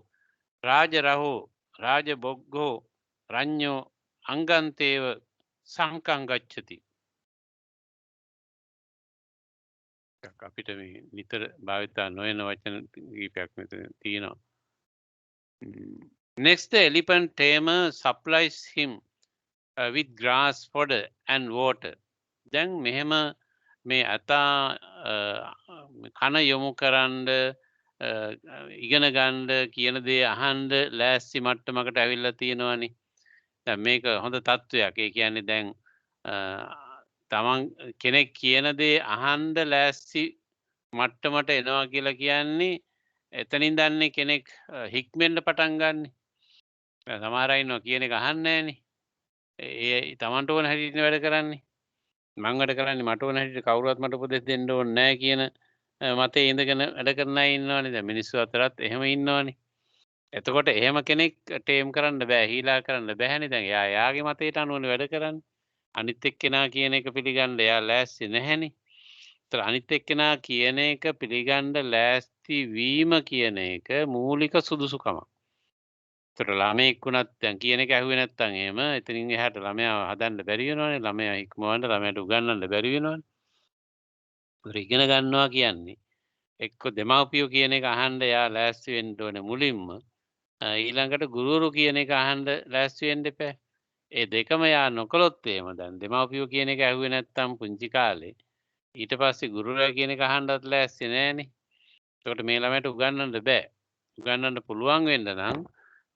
රාජරහෝ රාජබොග්ගෝ රඤ්ඤෝ අංගන්තේව සංකං ගච්ඡති. අපිට මේ නිතර භාවිතා නොවන වචන කීපයක් මෙතන තියෙනවා. Next, the elephant tamer supplies him with grass, fodder and water. දැන් මෙහෙම මේ අතා කන යොමු කරන්න ඉගෙන ගන්න කියන දේ අහන්න ලෑස්ති මට්ටමකට ඇවිල්ලා තියෙනවානේ. දැන් මේක හොඳ තත්ත්වයක්. ඒ කියන්නේ දැන් තමන් කෙනෙක් කියන දේ අහන්න ලෑස්ති මට්ටමට එනවා කියලා කියන්නේ එතනින් දන්නේ කෙනෙක් හික්මෙන්න පටන් ගන්නෙ. සමහර අය ඉන්නවා කියන එක අහන්නේ නැහනේ. ඒ තමන්ට ඕන හැටියට වැඩ කරන්නේ. මං වැඩ කරන්නේ මට ඕන හැටියට කවුරුවත් මට උපදෙස් දෙන්න ඕනේ නැහැ කියන මතේ ඉඳගෙන වැඩ කරන අය ඉන්නවනේ. දැන් මිනිස්සු අතරත් එහෙම ඉන්නවනේ. එතකොට එහෙම කෙනෙක් ටේම් කරන්න බෑ, හීලා කරන්න බෑනේ. දැන් එයා එයාගේ මතයට අනුවනේ වැඩ කරන්නේ. අනිත් එක්කෙනා කියන එක පිළිගන්න එයා ලෑස්ති නැහැනේ. ඒතර අනිත් එක්කෙනා කියන එක පිළිගන්න ලෑස්ති වීම කියන එක මූලික සුදුසුකමක්. ඒතර ළමෙක් වුණත් දැන් කියන එක ඇහුවේ නැත්නම් එහෙම එතනින් එහාට ළමයා හදන්න බැරි වෙනවනේ. ළමයා ඉක්මවන්න ළමයාට උගන්වන්න බැරි වෙනවනේ. ඒතර ඉගෙන ගන්නවා කියන්නේ එක්ක දෙමාපියෝ කියන එක අහන්න එයා ලෑස්ති වෙන්න ඕනේ මුලින්ම. ඊළඟට ගුරුවරු කියන එක අහන්න ලෑස්ති වෙන්න එපා. ඒ දෙකම යා නොකළොත් එහෙම දැන් දෙමාපියෝ කියන එක ඇහුවේ නැත්නම් පුංචි කාලේ ඊට පස්සේ ගුරුවරයා කියන එක අහන්නත් ලෑස්ති නෑනේ. එතකොට මේ ළමයට උගන්වන්න බෑ. උගන්වන්න පුළුවන් වෙන්න නම්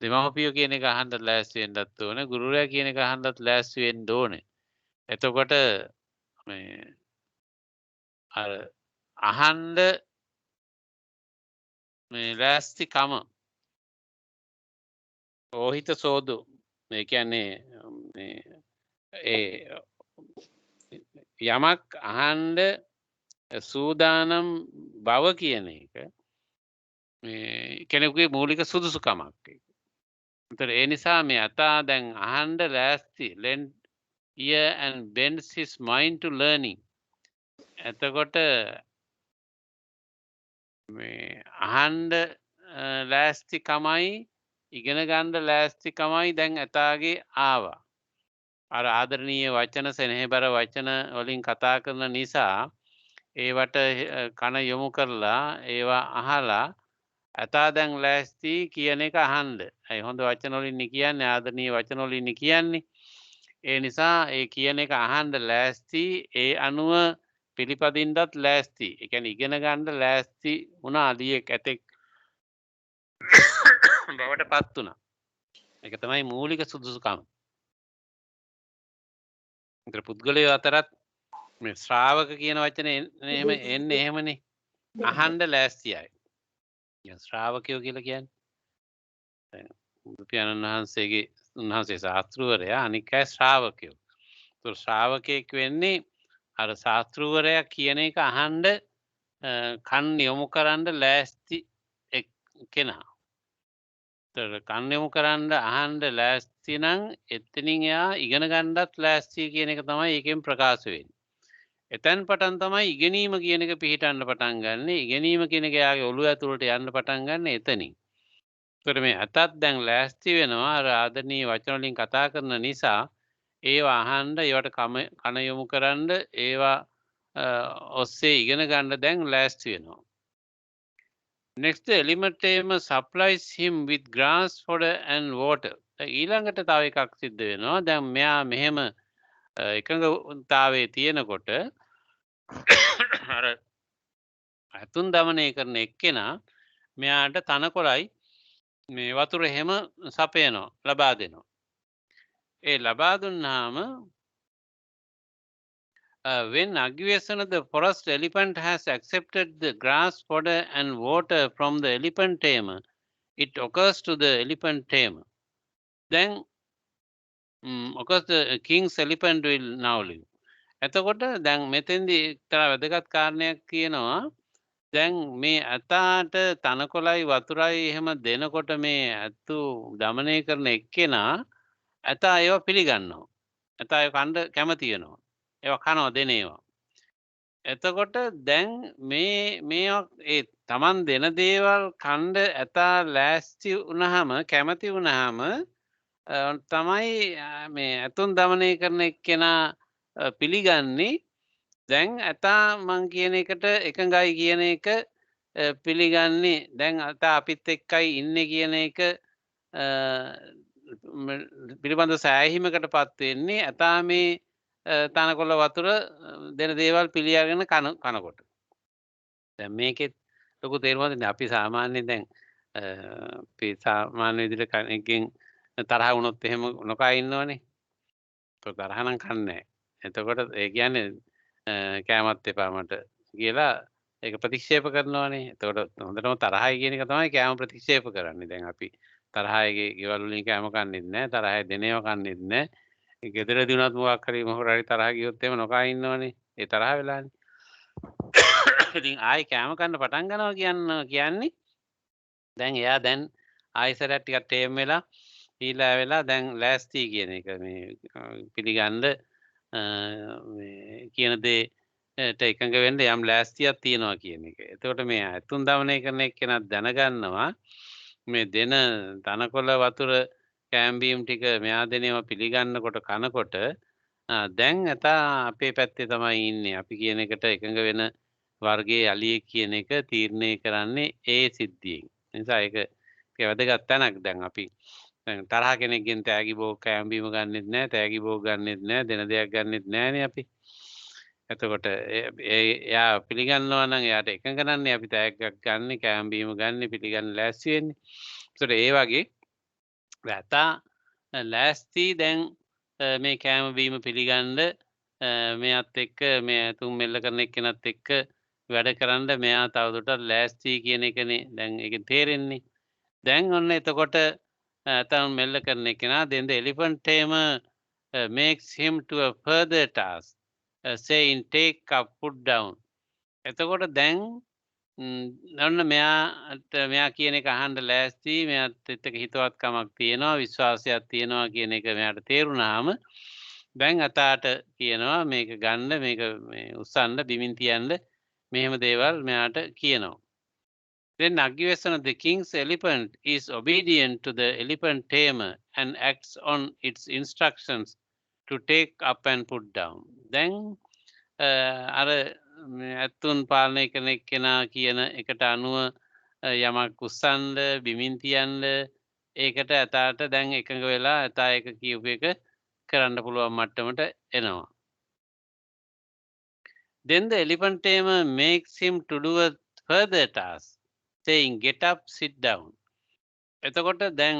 දෙමාපියෝ කියන එක අහන්න ලෑස්ති වෙන්නත් ඕනේ. ගුරුවරයා කියන එක අහන්නත් ලෑස්ති වෙන්න ඕනේ. එතකොට මේ අර අහන්න මේ ලෑස්තිකම ඕහිත සෝදු මේ කියන්නේ මේ ඒ යමක් අහන්න සූදානම් බව කියන එක මේ කෙනෙකුගේ මූලික සුදුසුකමක්. ඒතර ඒ නිසා මේ අතා දැන් අහන්න ලෑස්ති lend ear and bends his mind to learning. එතකොට මේ අහන්න ලෑස්තිකමයි ඉගෙන ගන්න ලෑස්තිකමයි දැන් ඇතාගේ ආවා. අර ආදරණීය වචන සෙනෙහබර වචන වලින් කතා කරන නිසා ඒවට කන යොමු කරලා ඒවා අහලා ඇතා දැන් ලෑස්ති කියන එක අහන්න. ඒ හොඳ වචන වලින් කියන්නේ ආදරණීය වචන වලින් කියන්නේ. ඒ නිසා ඒ කියන එක අහන්න ලෑස්ති ඒ අනුව පිළිපදින්නත් ලෑස්ති. ඒ කියන්නේ ඉගෙන ගන්න ලෑස්ති වුණා අලියෙක් ඇතෙක් බවට පත් වුණා. ඒක තමයි මූලික සුදුසුකම. ඒතර පුද්ගලයෝ අතරත් මේ ශ්‍රාවක කියන වචනේ එහෙම එන්නේ එහෙමනේ. අහන්න ලෑස්ති අය. ශ්‍රාවකයෝ කියලා කියන්නේ. දැන් බුදු පියාණන් වහන්සේගේ උන්වහන්සේ ශාස්ත්‍රවරයා අනික් අය ශ්‍රාවකයෝ. ඒතර ශ්‍රාවකෙක් වෙන්නේ අර ශාස්ත්‍රවරයා කියන එක අහන්න කන් යොමු කරන්න ලෑස්ති කෙනා. ඒතර කන් යොමු කරන්න අහන්න ලෑස්ති නම් එතනින් එයා ඉගෙන ගන්නත් ලෑස්ති කියන එක තමයි ඒකෙන් ප්‍රකාශ වෙන්නේ. එතෙන් පටන් තමයි ඉගෙනීම කියන එක පිළිටන්න පටන් ගන්න. ඉගෙනීම කියන එක යාගේ ඔළුව ඇතුළට යන්න පටන් ගන්න එතනින්. ඒතර මේ අතත් දැන් ලෑස්ති වෙනවා අර ආදරණීය වචන වලින් කතා කරන නිසා ඒවා අහන්න ඒවට කන යොමු කරන්න ඒවා ඔස්සේ ඉගෙන ගන්න දැන් ලෑස්ති වෙනවා. Next, the elephant tamer supplies him with grass, fodder and water. ඊළඟට තව එකක් සිද්ධ වෙනවා. දැන් මෙයා මෙහෙම එකඟතාවයේ තියෙනකොට අර ඇතුන් දමනය කරන එක්කෙනා මෙයාට තනකොළයි මේ වතුර එහෙම සපයනවා ලබා දෙනවා. ඒ ලබා දුන්නාම when Agvesana the forest elephant has accepted the grass, fodder and water from the elephant tamer, it occurs to the elephant tamer. Then of course the king's elephant will now live. එතකොට දැන් මෙතෙන්දී එක්තරා වැදගත් කාරණයක් කියනවා. දැන් මේ ඇතාට තනකොළයි වතුරයි එහෙම දෙනකොට මේ ඇතු දමනය කරන එක්කෙනා ඇතා ඒවා පිළිගන්නවා. ඇතා ඒවා කන්න කැමති වෙනවා. ඒවා කනවා දෙන ඒවා. එතකොට දැන් මේ ඒ තමන් දෙන දේවල් කණ්ඩ ඇතා ලෑස්ති වුණහම කැමති වුණහම තමයි මේ ඇතුන් දමනය කරන එක්කෙනා පිළිගන්නේ දැන් ඇතා මං කියන එකට එකඟයි කියන එක පිළිගන්නේ දැන් අතා අපිත් එක්කයි ඉන්න කියන එක පිළිබඳ සෑහිමකට පත්වෙන්නේ ඇතා මේ තනකොළ වතුර දෙන දේවල් පිළියගෙන කනකොට දැන් මේකෙත් ලොකු තේරුමක් තියෙනවා අපි සාමාන්‍යයෙන් දැන් අපි සාමාන්‍ය විදිහට කෙනෙක්ගෙන් තරහ වුණොත් එහෙම නොකා ඉන්නවනේ ඒක තරහ නම් කන්නේ එතකොට ඒ කියන්නේ කෑමත් එපා මට කියලා ඒක ප්‍රතික්ෂේප කරනවානේ එතකොට හොඳටම තරහයි කියන එක තමයි කෑම ප්‍රතික්ෂේප කරන්නේ දැන් අපි තරහයි ගෙවල් වලින් කෑම කන්නේත් නැහැ තරහයි දෙනේව කන්නේත් නැහැ ගෙදරදී උනත් මොකක් හරි මොහොර හරි තරහ ගියොත් එහෙම නොකා ඉන්නවනේ ඒ තරහ වෙලානේ ඉතින් ආයි කෑම කන්න පටන් ගන්නවා කියන්නේ දැන් එයා දැන් ආයිසරයක් ටිකක් ටේම් වෙලා ඊළා වෙලා දැන් ලෑස්ති කියන එක මේ පිළිගන්න කියන දේට එකඟ වෙන්න යම් ලෑස්තියක් තියෙනවා කියන එක. එතකොට මේ ඇතුන් දමනය කරන එක්කෙනා දැනගන්නවා මේ දෙන තනකොළ වතුර කෑම්බීම් ටික මෙයා දෙනේවා පිළිගන්නකොට කනකොට දැන් ඇතා අපේ පැත්තේ තමයි ඉන්නේ. අපි කියන එකට එකඟ වෙන වර්ගයේ අලියෙක් කියන එක තීරණය කරන්නේ ඒ සිද්ධියෙන්. නිසා ඒක වැදගත් තැනක් දැන් අපි තරහ කෙනෙක්ගෙන් තෑගි බෝග කෑම්බීම ගන්නෙත් නැහැ තෑගි බෝග ගන්නෙත් නැහැ දෙන දෙයක් ගන්නෙත් නැහනේ අපි. එතකොට එයා පිළිගන්නවා නම් එයාට එකඟ නන්නේ අපි තෑග්ගක් ගන්න කෑම්බීම ගන්න පිළිගන්න ලෑස්ති වෙන්නේ. ඒතකොට ඒ වගේ වැතා ලෑස්ති දැන් මේ කෑම බීම පිළිගන්න මෙයත් එක්ක මේ තුන් මෙල්ල කරන එක්කෙනත් එක්ක වැඩ කරන්න මෙයා තවදුරටත් ලෑස්ති කියන එකනේ දැන් ඒකෙන් තේරෙන්නේ. දැන් ඔන්න එතකොට ඇතම් මෙල්ල කරන එකෙනා then the elephant tamer makes him to a further task saying take up put down. එතකොට දැන් ඔන්න මෙයා කියන එක අහන්න ලෑස්ති මෙයාත් එක්ක හිතවත්කමක් තියෙනවා විශ්වාසයක් තියෙනවා කියන එක මෙයාට තේරුණාම දැන් අතාට කියනවා මේක ගන්න මේක උස්සන්න බිමින් තියන්න මෙහෙම දේවල් මෙයාට කියනවා. Then Aggivesan, the king's elephant is obedient to the elephant tamer and acts on its instructions to take up and put down. Then අර ඇත්තුන් පාලනය කරන එක්කෙනා කියන එකට අනුව යමක් උස්සන්ඩ බිමින් තියන්ඩ ඒකට ඇතාට දැන් එකඟ වෙලා ඇතා එක කියපු එක කරන්න පුළුවන් මට්ටමට එනවා. Then the elephant tamer makes him to do a further task, saying get up sit down. එතකොට දැන්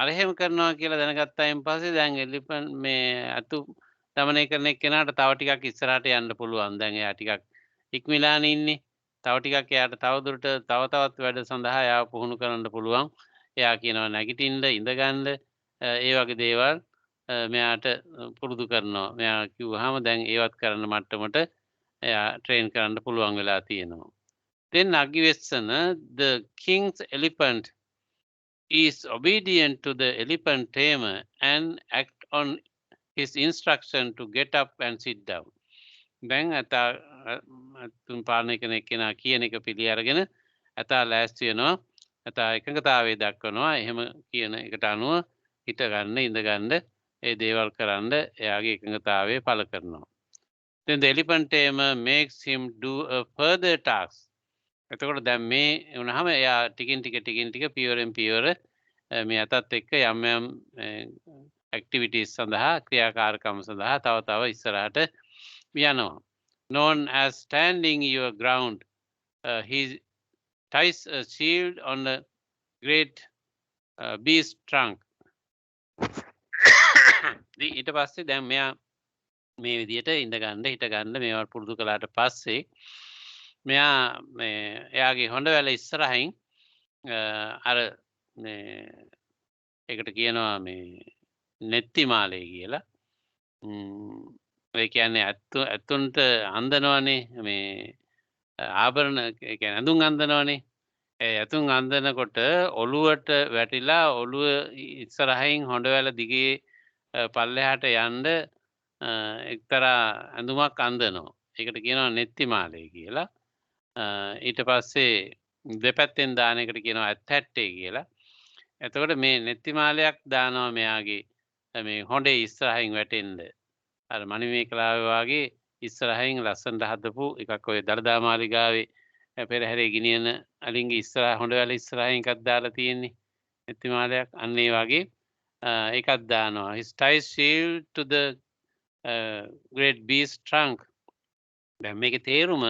අරහෙම කරනවා කියලා දැනගත්තායින් පස්සේ දැන් එලිෆන්ට් මේ අතු දමනය කරන එක්කෙනාට තව ටිකක් ඉස්සරහට යන්න පුළුවන්. දැන් එයා ටිකක් ඉක්මලානේ ඉන්නේ. තව ටිකක් එයාට තවදුරට තව තවත් වැඩ සඳහා එයාව පුහුණු කරන්න පුළුවන්. එයා කියනවා නැගිටින්න ඉඳගන්න ඒ වගේ දේවල් මෙයාට පුරුදු කරනවා. මෙයා කිව්වහම දැන් ඒවත් කරන්න මට්ටමට එයා ට්‍රේන් කරන්න පුළුවන් වෙලා තියෙනවා. Then Aggivesan, the king's elephant is obedient to the elephant tamer and act on his instruction to get up and sit down. දැන් ඇතුන් පාලනය කරන එක්කෙනා කියන එක පිළි අරගෙන ඇතා ලෑස්ති වෙනවා. ඇතා එකඟතාවය දක්වනවා. එහෙම කියන එකට අනුව හිටගන්න ඉඳගන්න ඒ දේවල් කරන්න එයාගේ එකඟතාවය පළ කරනවා. Then the elephant tamer makes him do a further task. එතකොට දැන් මේ වුණාම එයා ටිකින් ටික පියවරෙන් පියවර මේ අතත් එක්ක යම් යම් ඇක්ටිවිටීස් සඳහා ක්‍රියාකාරකම් සඳහා තව ඉස්සරහට යනවා. Known as standing your ground, he ties a shield on the great beast trunk. ඊට පස්සේ දැන් මෙයා මේ විදියට ඉඳගන්න හිටගන්න මේවා පුරුදු කළාට පස්සේ මෙයා එයාගේ හොඬ වැල ඉස්සරහින් අර ඒකට කියනවා මේ නෙත්ති මාලේ කියලා. ඒ කියන්නේ ඇතුන්ට අන්දනවනේ මේ ආභරණ ඒ කියන්නේ ඇඳුම් අන්දනවනේ. ඒ ඇතුන් අන්දනකොට ඔළුවට වැටිලා ඔළුව ඉස්සරහින් හොඬ වැල දිගේ පල්ලෙහාට යන්න එක්තරා ඇඳුමක් අන්දනවා. ඒකට කියනවා නෙත්ති මාලය කියලා. ඊට පස්සේ දෙපැත්තෙන් දාන එකට කියනවා ඇත්තැට්ටේ කියලා. එතකොට මේ නෙත්ති මාලයක් දානවා මෙයාගේ මේ හොඬේ ඉස්සරහින් වැටෙන්න. අර මණිමේකලාවේ වාගේ ඉස්සරහින් ලස්සනට හදපු එකක් ඔය දළදා මාලිගාවේ පෙරහැරේ ගෙනියන අලින්ගේ ඉස්සරහ හොඬ වැල ඉස්සරහින් එකක් දාලා තියෙන්නේ. නෙත්ති මාලයක්. අන්න ඒ වගේ එකක් දානවා. His ties shield to the great beast trunk. දැන් මේකේ තේරුම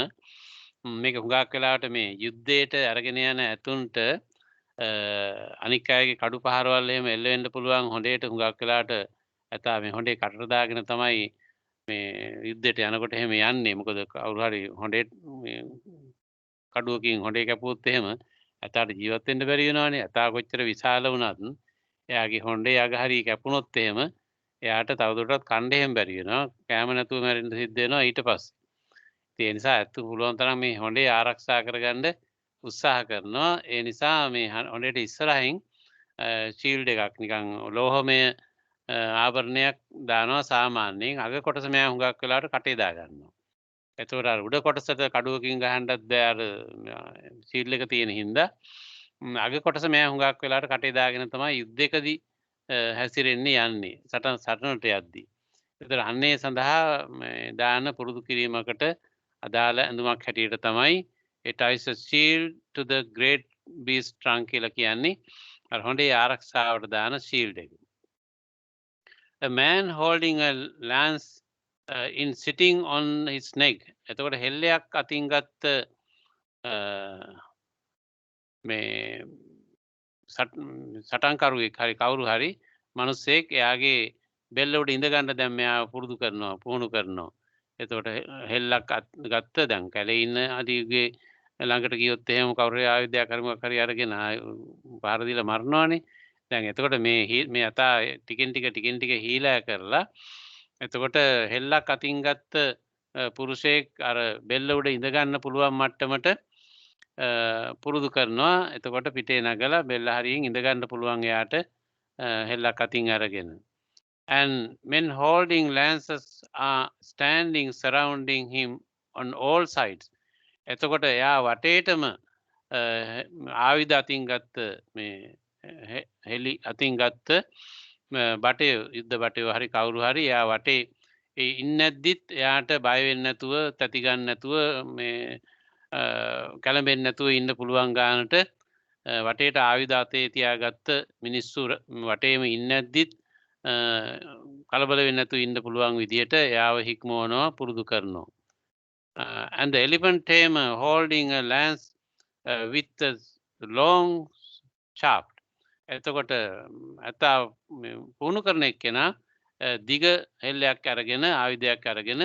මේක හුඟක් වෙලාවට මේ යුද්ධයට අරගෙන යන ඇතුන්ට අනික් අයගේ කඩු පහරවල් එහෙම එල්ල වෙන්න පුළුවන් හොඬේට හුඟක් වෙලාවට ඇතා මේ හොඬේ කටට දාගෙන තමයි මේ යුද්ධයට යනකොට එහෙම යන්නේ. මොකද කවුරු හරි හොඬේ මේ කඩුවකින් හොඬේ කැපුවොත් එහෙම ඇතාට ජීවත් වෙන්න බැරි වෙනවනේ. ඇතා කොච්චර විශාල වුණත් එයාගේ හොඬේ අග හරි කැපුණොත් එහෙම එයාට තවදුරටත් කන්න එහෙම බැරි වෙනවා. කෑම නැතුව මැරෙන්න සිද්ධ වෙනවා ඊට පස්සේ. ඒ නිසා ඇත්තු පුළුවන් තරම් මේ හොඬේ ආරක්ෂා කරගන්න උත්සාහ කරනවා. ඒ නිසා මේ හොඬේට ඉස්සරහින් ෂීල්ඩ් එකක් නිකන් ලෝහමය ආභරණයක් දානවා සාමාන්‍යයෙන්. අග කොටස මෙයා හුඟක් වෙලාවට කටේ දා ගන්නවා. එතකොට අර උඩ කොටසට කඩුවකින් ගහන්නත් බෑ අර ෂීල්ඩ් එක තියෙන හින්දා. අග කොටස මෙයා හුඟක් වෙලාවට කටේ දාගෙන තමයි යුද්ධයකදී හැසිරෙන්නේ යන්නේ. සටනට යද්දී. ඒතර අන්නේ සඳහා දාන පුරුදු කිරීමකට අදාළ ඇඳුමක් හැටියට තමයි it is a shield to the great beast trunk කියලා කියන්නේ. අර හොඬේ ආරක්ෂාවට දාන shield එක. A man holding a lance in sitting on his neck. එතකොට හෙල්ලයක් අතින් ගත්ත මේ සටන්කරුවෙක් හරි කවුරු හරි මිනිස්සෙක් එයාගේ බෙල්ල උඩ ඉඳ ගන්න දැන් මෙයා පුරුදු කරනවා පුහුණු කරනවා. එතකොට හෙල්ලක් ගත්ත දැන් කැලේ ඉන්න අදිගේ ළඟට ගියොත් එහෙම කවුරු හරි ආයුධයක් හරිමක් හරි අරගෙන පාර දීලා මරනවානේ. දැන් එතකොට මේ අතා ටිකෙන් ටික හීලා කරලා එතකොට හෙල්ලක් අතින් ගත්ත පුරුෂයෙක් අර බෙල්ල උඩ ඉඳ ගන්න පුළුවන් මට්ටමට පුරුදු කරනවා. එතකොට පිටේ නගලා බෙල්ල හරියෙන් ඉඳ ගන්න පුළුවන් එයාට හෙල්ලක් අතින් අරගෙන. And men holding lances are standing surrounding him on all sides. එතකොට එයා වටේටම ආයුධ අතින් ගත්ත මේ හෙලි අතින් ගත්ත බටේ යුද්ධ බටේ හරි කවුරු හරි එයා වටේ ඉන්නද්දිත් එයාට බය වෙන්නේ නැතුව තැති ගන්න නැතුව මේ කැළඹෙන්නේ නැතුව ඉන්න පුළුවන් ගානට වටේට ආයුධ අතේ තියාගත්ත මිනිස්සු වටේම ඉන්නද්දිත් කලබල වෙන්නේ නැතුව ඉන්න පුළුවන් විදියට එයාව හික්මවනවා පුරුදු කරනවා. And the elephant tamer holding a lance with a long shaft. එතකොට ඇතා පුහුණු කරන එක්කෙනා දිග හෙල්ලයක් අරගෙන ආයුධයක් අරගෙන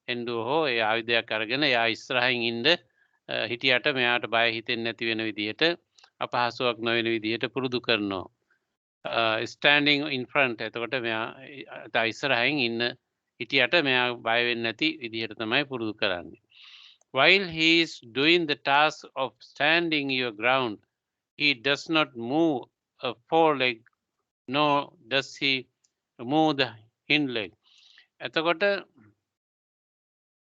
එන්ඩුව හෝ ඒ ආයුධයක් අරගෙන එයා ඉස්සරහින් ඉන්න හිටියට මෙයාට බය හිතෙන්නේ නැති වෙන විදිහට අපහසුයක් නොවන විදිහට පුරුදු කරනවා. Standing in front. එතකොට මෙයා ඉස්සරහින් ඉන්න හිටියට මෙයා බය වෙන්නේ නැති විදිහට තමයි පුරුදු කරන්නේ. While he is doing the task of standing your ground, he does not move a foreleg, nor does he move the hind leg. එතකොට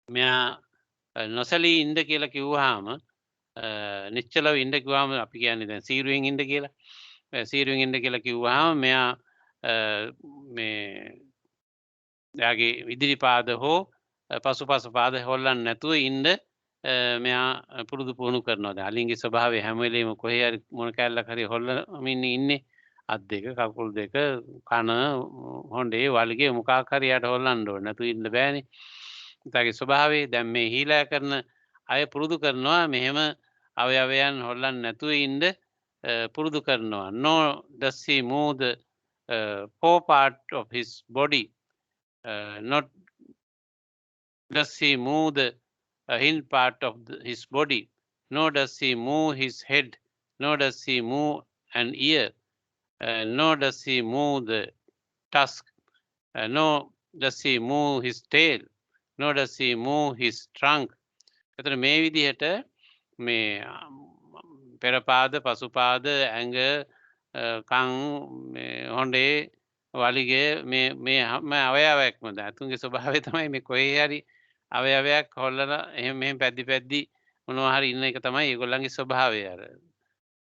මෙයා නොසලී ඉන්න කියලා කිව්වහම නිශ්චලව ඉන්න කිව්වහම අපි කියන්නේ දැන් සීරුවෙන් ඉන්න කියලා. සීරුවෙන් ඉන්න කියලා කිව්වහම මෙයා මේ එයාගේ ඉදිරි පාද හෝ පසුපස පාද හොල්ලන්නේ නැතුව ඉන්න මෙයා පුරුදු පුහුණු කරනවා. දැන් අලින්ගේ ස්වභාවය හැම වෙලෙම කොහේ හරි මොන කැලලක් හරි හොල්ලමින් ඉන්නේ. අත් දෙක කකුල් දෙක කන හොඬේ වලිගේ මොකක් හරි යට හොල්ලන්න ඕනේ. නැතු ඉන්න බෑනේ. ඒතගේ ස්වභාවය දැන් මේ හීලා කරන අය පුරුදු කරනවා මෙහෙම අවයවයන් හොල්ලන්නේ නැතුව ඉන්න පුරුදු කරනවා. No does he move the fore part of his body. Not does he move the hind part of his body. Nor does he move his head. Nor does he move an ear. Nor does he move the tusk. Nor does he move his tail. Nor does he move his trunk. එතන මේ විදිහට මේ පෙරපාද පසුපාද ඇඟ කන් හොඬේ වලිගේ මේ අවයවයක්ම ඇතුන්ගේ ස්වභාවය තමයි මේ කොහේ හරි අවයවයක් හොල්ලලා එහෙම මෙහෙම පැද්දි මොනවා හරි ඉන්න එක තමයි ඒගොල්ලන්ගේ ස්වභාවය. අර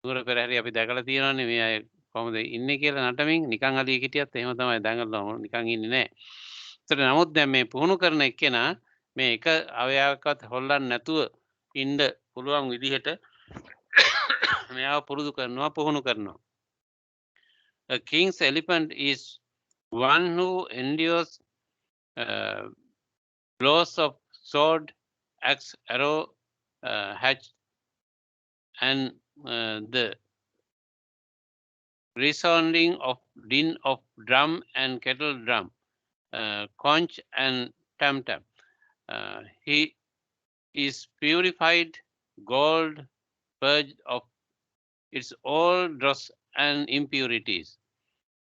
නුවර පෙරහැරේ අපි දැකලා තියෙනවානේ මේ අය කොහොමද ඉන්නේ කියලා නටමින් නිකන් අලියෙක් හිටියත් එහෙම තමයි දඟලනවා නිකන් ඉන්නේ නැහැ. ඒතර නමුත් දැන් මේ පුහුණු කරන එක්කෙනා මේ එක අවයවයක්වත් හොල්ලන්නේ නැතුව ඉන්න පුළුවන් විදිහට මෙයාව පුරුදු කරනවා පුහුණු කරනවා. A king's elephant is one who endures blows of sword, axe, arrow, hatch, and the resounding of din of drum and kettle drum, conch and tam tam. He is purified gold, purged of its all dross and impurities,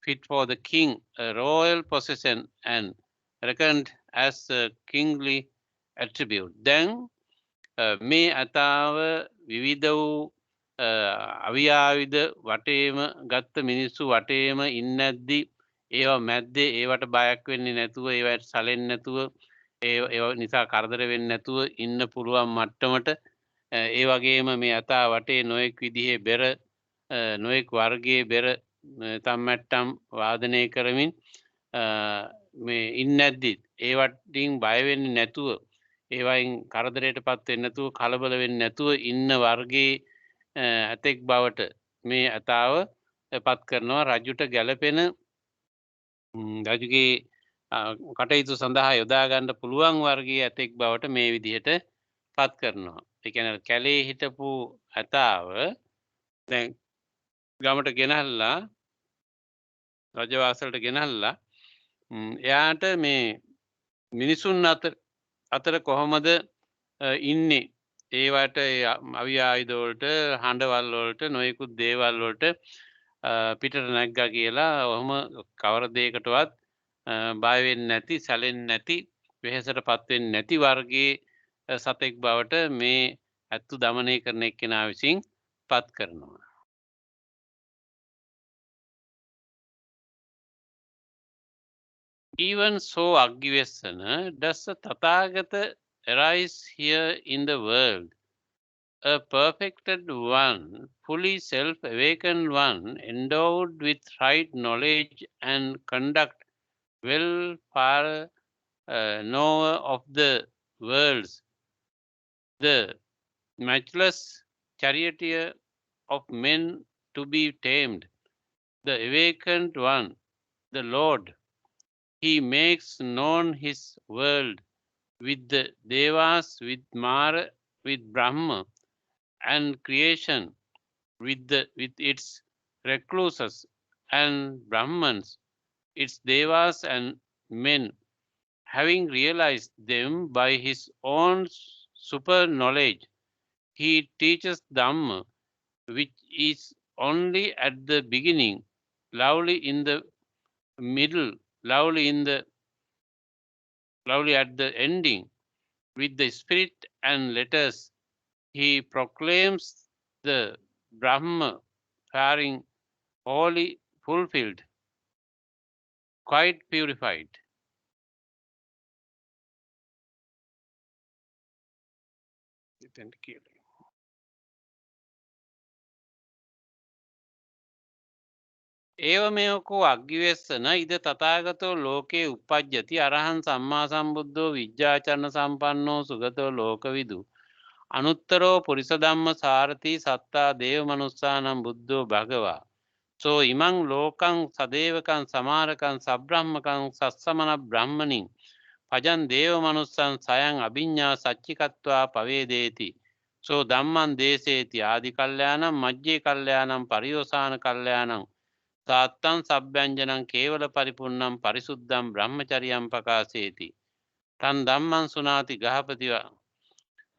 fit for the king, a royal possession and reckoned as a kingly attribute. Then මේ අතාව විවිධ වූ අවියාවිද වටේම ගත්ත මිනිස්සු වටේම ඉන්නද්දි ඒවා මැද්දේ ඒවට බයක් වෙන්නේ නැතුව ඒවට සැලෙන්නේ නැතුව ඒ නිසා කරදර වෙන්නේ නැතුව ඉන්න පුළුවන් මට්ටමට ඒ වගේම මේ අතා වටේ නොයෙක් විදිහේ බෙර නොයෙක් වර්ගයේ බෙර තම්මැට්ටම් වාදනය කරමින් මේ ඉන්නද්දි ඒවටින් බය වෙන්නේ නැතුව ඒවයින් කරදරයටපත් වෙන්නේ නැතුව කලබල වෙන්නේ නැතුව ඉන්න වර්ගයේ ඇතෙක් බවට මේ අතාව පත් කරනවා රජුට ගැළපෙන රජුගේ කටයුතු සඳහා යොදා ගන්න පුළුවන් වර්ගයේ ඇතෙක් බවට මේ විදිහට පත් කරනවා. ඒ කියන්නේ කැලේ හිටපු ඇතාව දැන් ගමට ගෙනල්ලා රජවාසලට ගෙනල්ලා එයාට මේ මිනිසුන් අතර කොහොමද ඉන්නේ ඒවට අවි ආයුධ වලට හඬවල් වලට නොයෙකුත් දේවල් වලට පිටට නැග්ගා කියලා ඔහොම කවර දෙයකටවත් බය වෙන්නේ නැති සැලෙන්නේ නැති වෙහෙසටපත් වෙන්නේ නැති වර්ගයේ සතෙක් බවට මේ ඇත්තු দমনය කරන එක්කෙනා විසින් පත් කරනවා. Even so, Aggiwessana, does the Tathagata arise here in the world, a perfected one, fully self-awakened one, endowed with right knowledge and conduct, well far knower of the worlds, the matchless charioteer of men to be tamed, the awakened one, the Lord. He makes known his world with the Devas, with Mara, with Brahma, and creation with its recluses and Brahmans, its Devas and men, having realized them by his own super knowledge. He teaches Dhamma, which is only at the beginning, lovely in the middle, lovely at the ending, with the spirit and letters. He proclaims the Brahma, faring wholly fulfilled, quite purified. ඒවමයකෝ අග්ගිවෙස්සන ඉද තථාගතෝ ලෝකේ උප්පජ්ජති අරහං සම්මා සම්බුද්ධෝ විජ්ජාචරණ සම්පන්නෝ සුගතෝ ලෝකවිදු අනුත්තරෝ පුරිස ධම්ම සාරති සත්තා දේව මනුස්සානම් බුද්ධෝ භගවා සෝ ඉමං ලෝකං සදේවකං සමාරකං සබ්‍රහ්මකං සස්සමන බ්‍රහ්මණින් පජන් දේව මනුස්සං සයං අභිඤ්ඤා සච්චිකත්වා පවේදේති සෝ ධම්මං දේසේති ආදි කල්යාණං මජ්ජේ කල්යාණං පරියෝසాన කල්යාණං සාත්තං සබ්බ්‍යංජනං කේවල පරිපූර්ණං පරිසුද්ධං බ්‍රහ්මචරියං පකාසේති තන් ධම්මං සුනාති ගහපතිවා.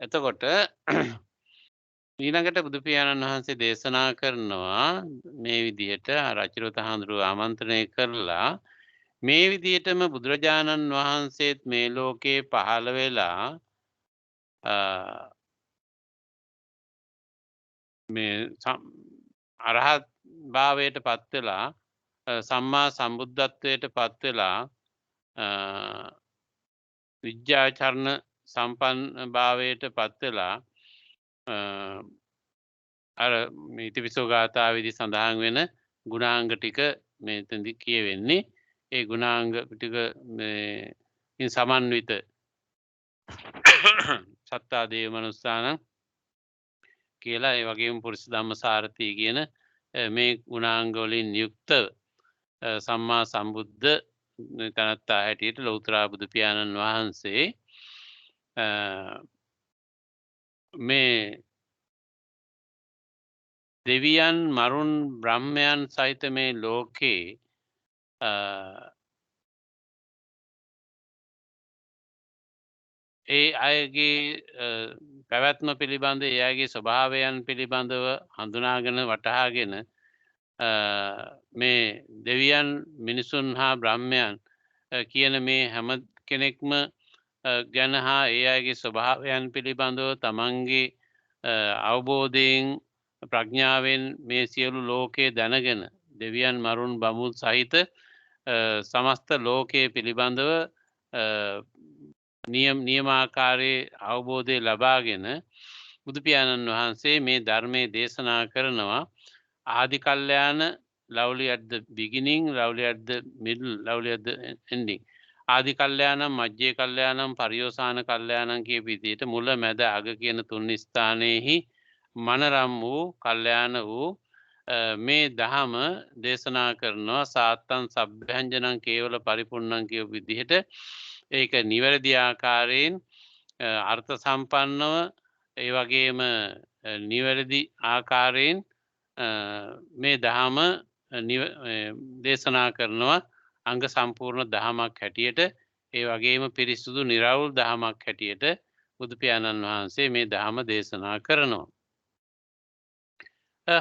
එතකොට ඊළඟට බුදු පියාණන් වහන්සේ දේශනා කරනවා මේ විදිහට රචිරත හඳුරු ආමන්ත්‍රණය කරලා මේ විදිහටම බුදුරජාණන් වහන්සේත් මේ ලෝකේ පහළ වෙලා මේ අරහත් භාවයට පත් වෙලා සම්මා සම්බුද්ධත්වයට පත් වෙලා විද්‍යාචරණ සම්පන්න භාවයට පත්වෙලා අර ඉතිපිසෝ ගාථාවේදී සඳහන් වෙන ගුණාංග ටික මෙතනදි කියවෙන්නේ. ඒ ගුණාංග ටික ඉන් සමන්විත සත්තා දේව මනුස්සානම් කියලා ඒ වගේම පුරුෂ ධම්මසාරථී කියන මේ ගුණාංග වලින් යුක්ත සම්මා සම්බුද්ධ තනත්තා හැටියට ලෞතර බුදු පියාණන් වහන්සේ මේ දෙවියන් මරුන් බ්‍රහ්මයන් සහිත මේ ලෝකේ ඒ අයගේ පැවැත්ම පිළිබඳ ඒ අයගේ ස්වභාවයන් පිළිබඳව හඳුනාගෙන වටහාගෙන මේ දෙවියන් මිනිසුන් හා බ්‍රහ්මයන් කියන මේ හැම කෙනෙක්ම ගැන හා ඒ අයගේ ස්වභාවයන් පිළිබඳව තමන්ගේ අවබෝධයෙන් ප්‍රඥාවෙන් මේ සියලු ලෝකයේ දැනගෙන දෙවියන් මරුන් බමුණු සහිත සමස්ත ලෝකයේ පිළිබඳව නියමාකාරයේ අවබෝධය ලබාගෙන බුදු පියාණන් වහන්සේ මේ ධර්මයේ දේශනා කරනවා. ආදි කල්යාණ, lovely at the beginning, lovely at the middle, lovely at the ending. ආදි කල්යාණම්, මජ්ජේ කල්යාණම්, පරියෝසాన කල්යාණම් කිය විදිහට මුල මැද අග කියන තුන් ස්ථානයේහි මනරම් වූ කල්යාණ වූ මේ දහම දේශනා කරනවා. සාත්තං සබ්භංජනං කේවල පරිපූර්ණං කිය විදිහට ඒක නිවැරදි ආකාරයෙන් අර්ථ සම්පන්නව ඒ වගේම නිවැරදි ආකාරයෙන් මේ දහම දේශනා කරනවා. අංග සම්පූර්ණ දහමක් හැටියට ඒ වගේම පිරිසුදු නිරවුල් දහමක් හැටියට බුදු පියාණන් වහන්සේ මේ දහම දේශනා කරනවා. A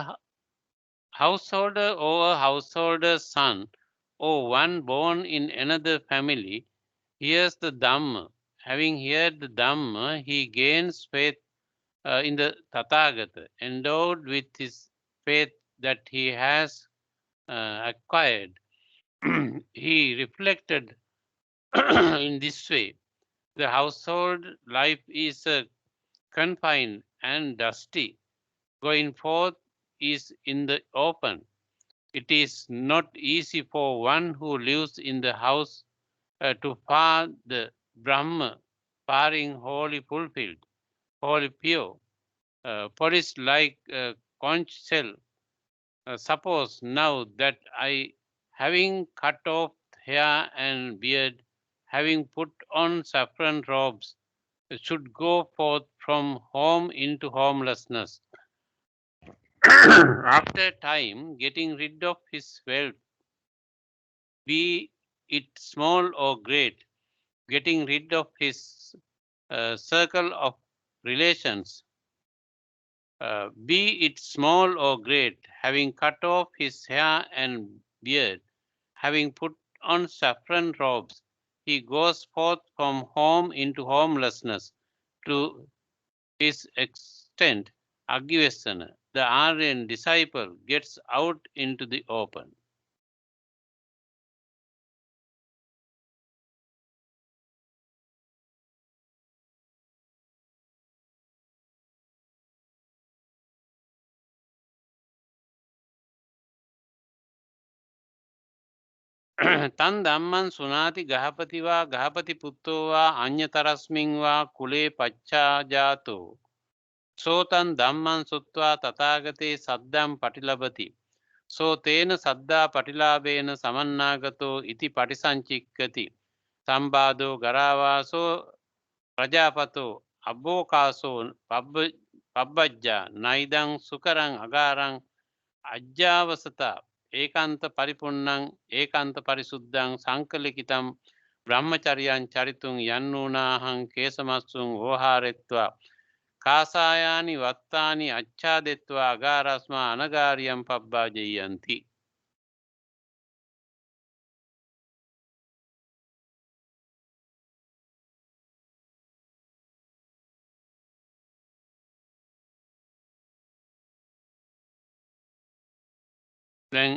householder or a householder's son or one born in another family hears the Dhamma. Having heard the Dhamma, he gains faith in the Tathagata, endowed with his faith that he has acquired. He reflected in this way. The household life is confined and dusty. Going forth is in the open. It is not easy for one who lives in the house to far the Brahma, faring wholly fulfilled, wholly pure. For it's like a conch shell. Suppose now that I, having cut off hair and beard, having put on saffron robes, should go forth from home into homelessness. After time, getting rid of his wealth, be it small or great, getting rid of his circle of relations, be it small or great, having cut off his hair and beard, having put on saffron robes, he goes forth from home into homelessness. To his extent, Agivesana, the Aryan disciple, gets out into the open. තන් ධම්මං සුනාති ගහපති වා ගහපති පුත්තෝ වා අඤ්ඤතරස්මින් වා කුලේ පච්චාජාතෝ සෝතං ධම්මං සුත්වා තථාගතේ සද්දම් පටිලබති සෝ තේන සද්දා පටිලාභේන සමන්නාගතෝ ඉති පටිසංචික්කති සම්බාධෝ ගරාවාසෝ ප්‍රජාපතෝ අබ්බෝකාසෝ පබ්බජ්ජා නයිදං සුකරං අගාරං අජ්ජාවසතා ඒකාන්ත පරිපුන්නං ඒකාන්ත පරිසුද්ධං සංකලිකිතම් බ්‍රහ්මචර්යං චරිතුං යන්නූනාහං කේසමස්සුං ඕහාරෙත්වා කාසායානි වත්තානි අච්ඡාදෙත්වා අගාරස්මා අනගාරියම් පබ්බාජයන්ති. Then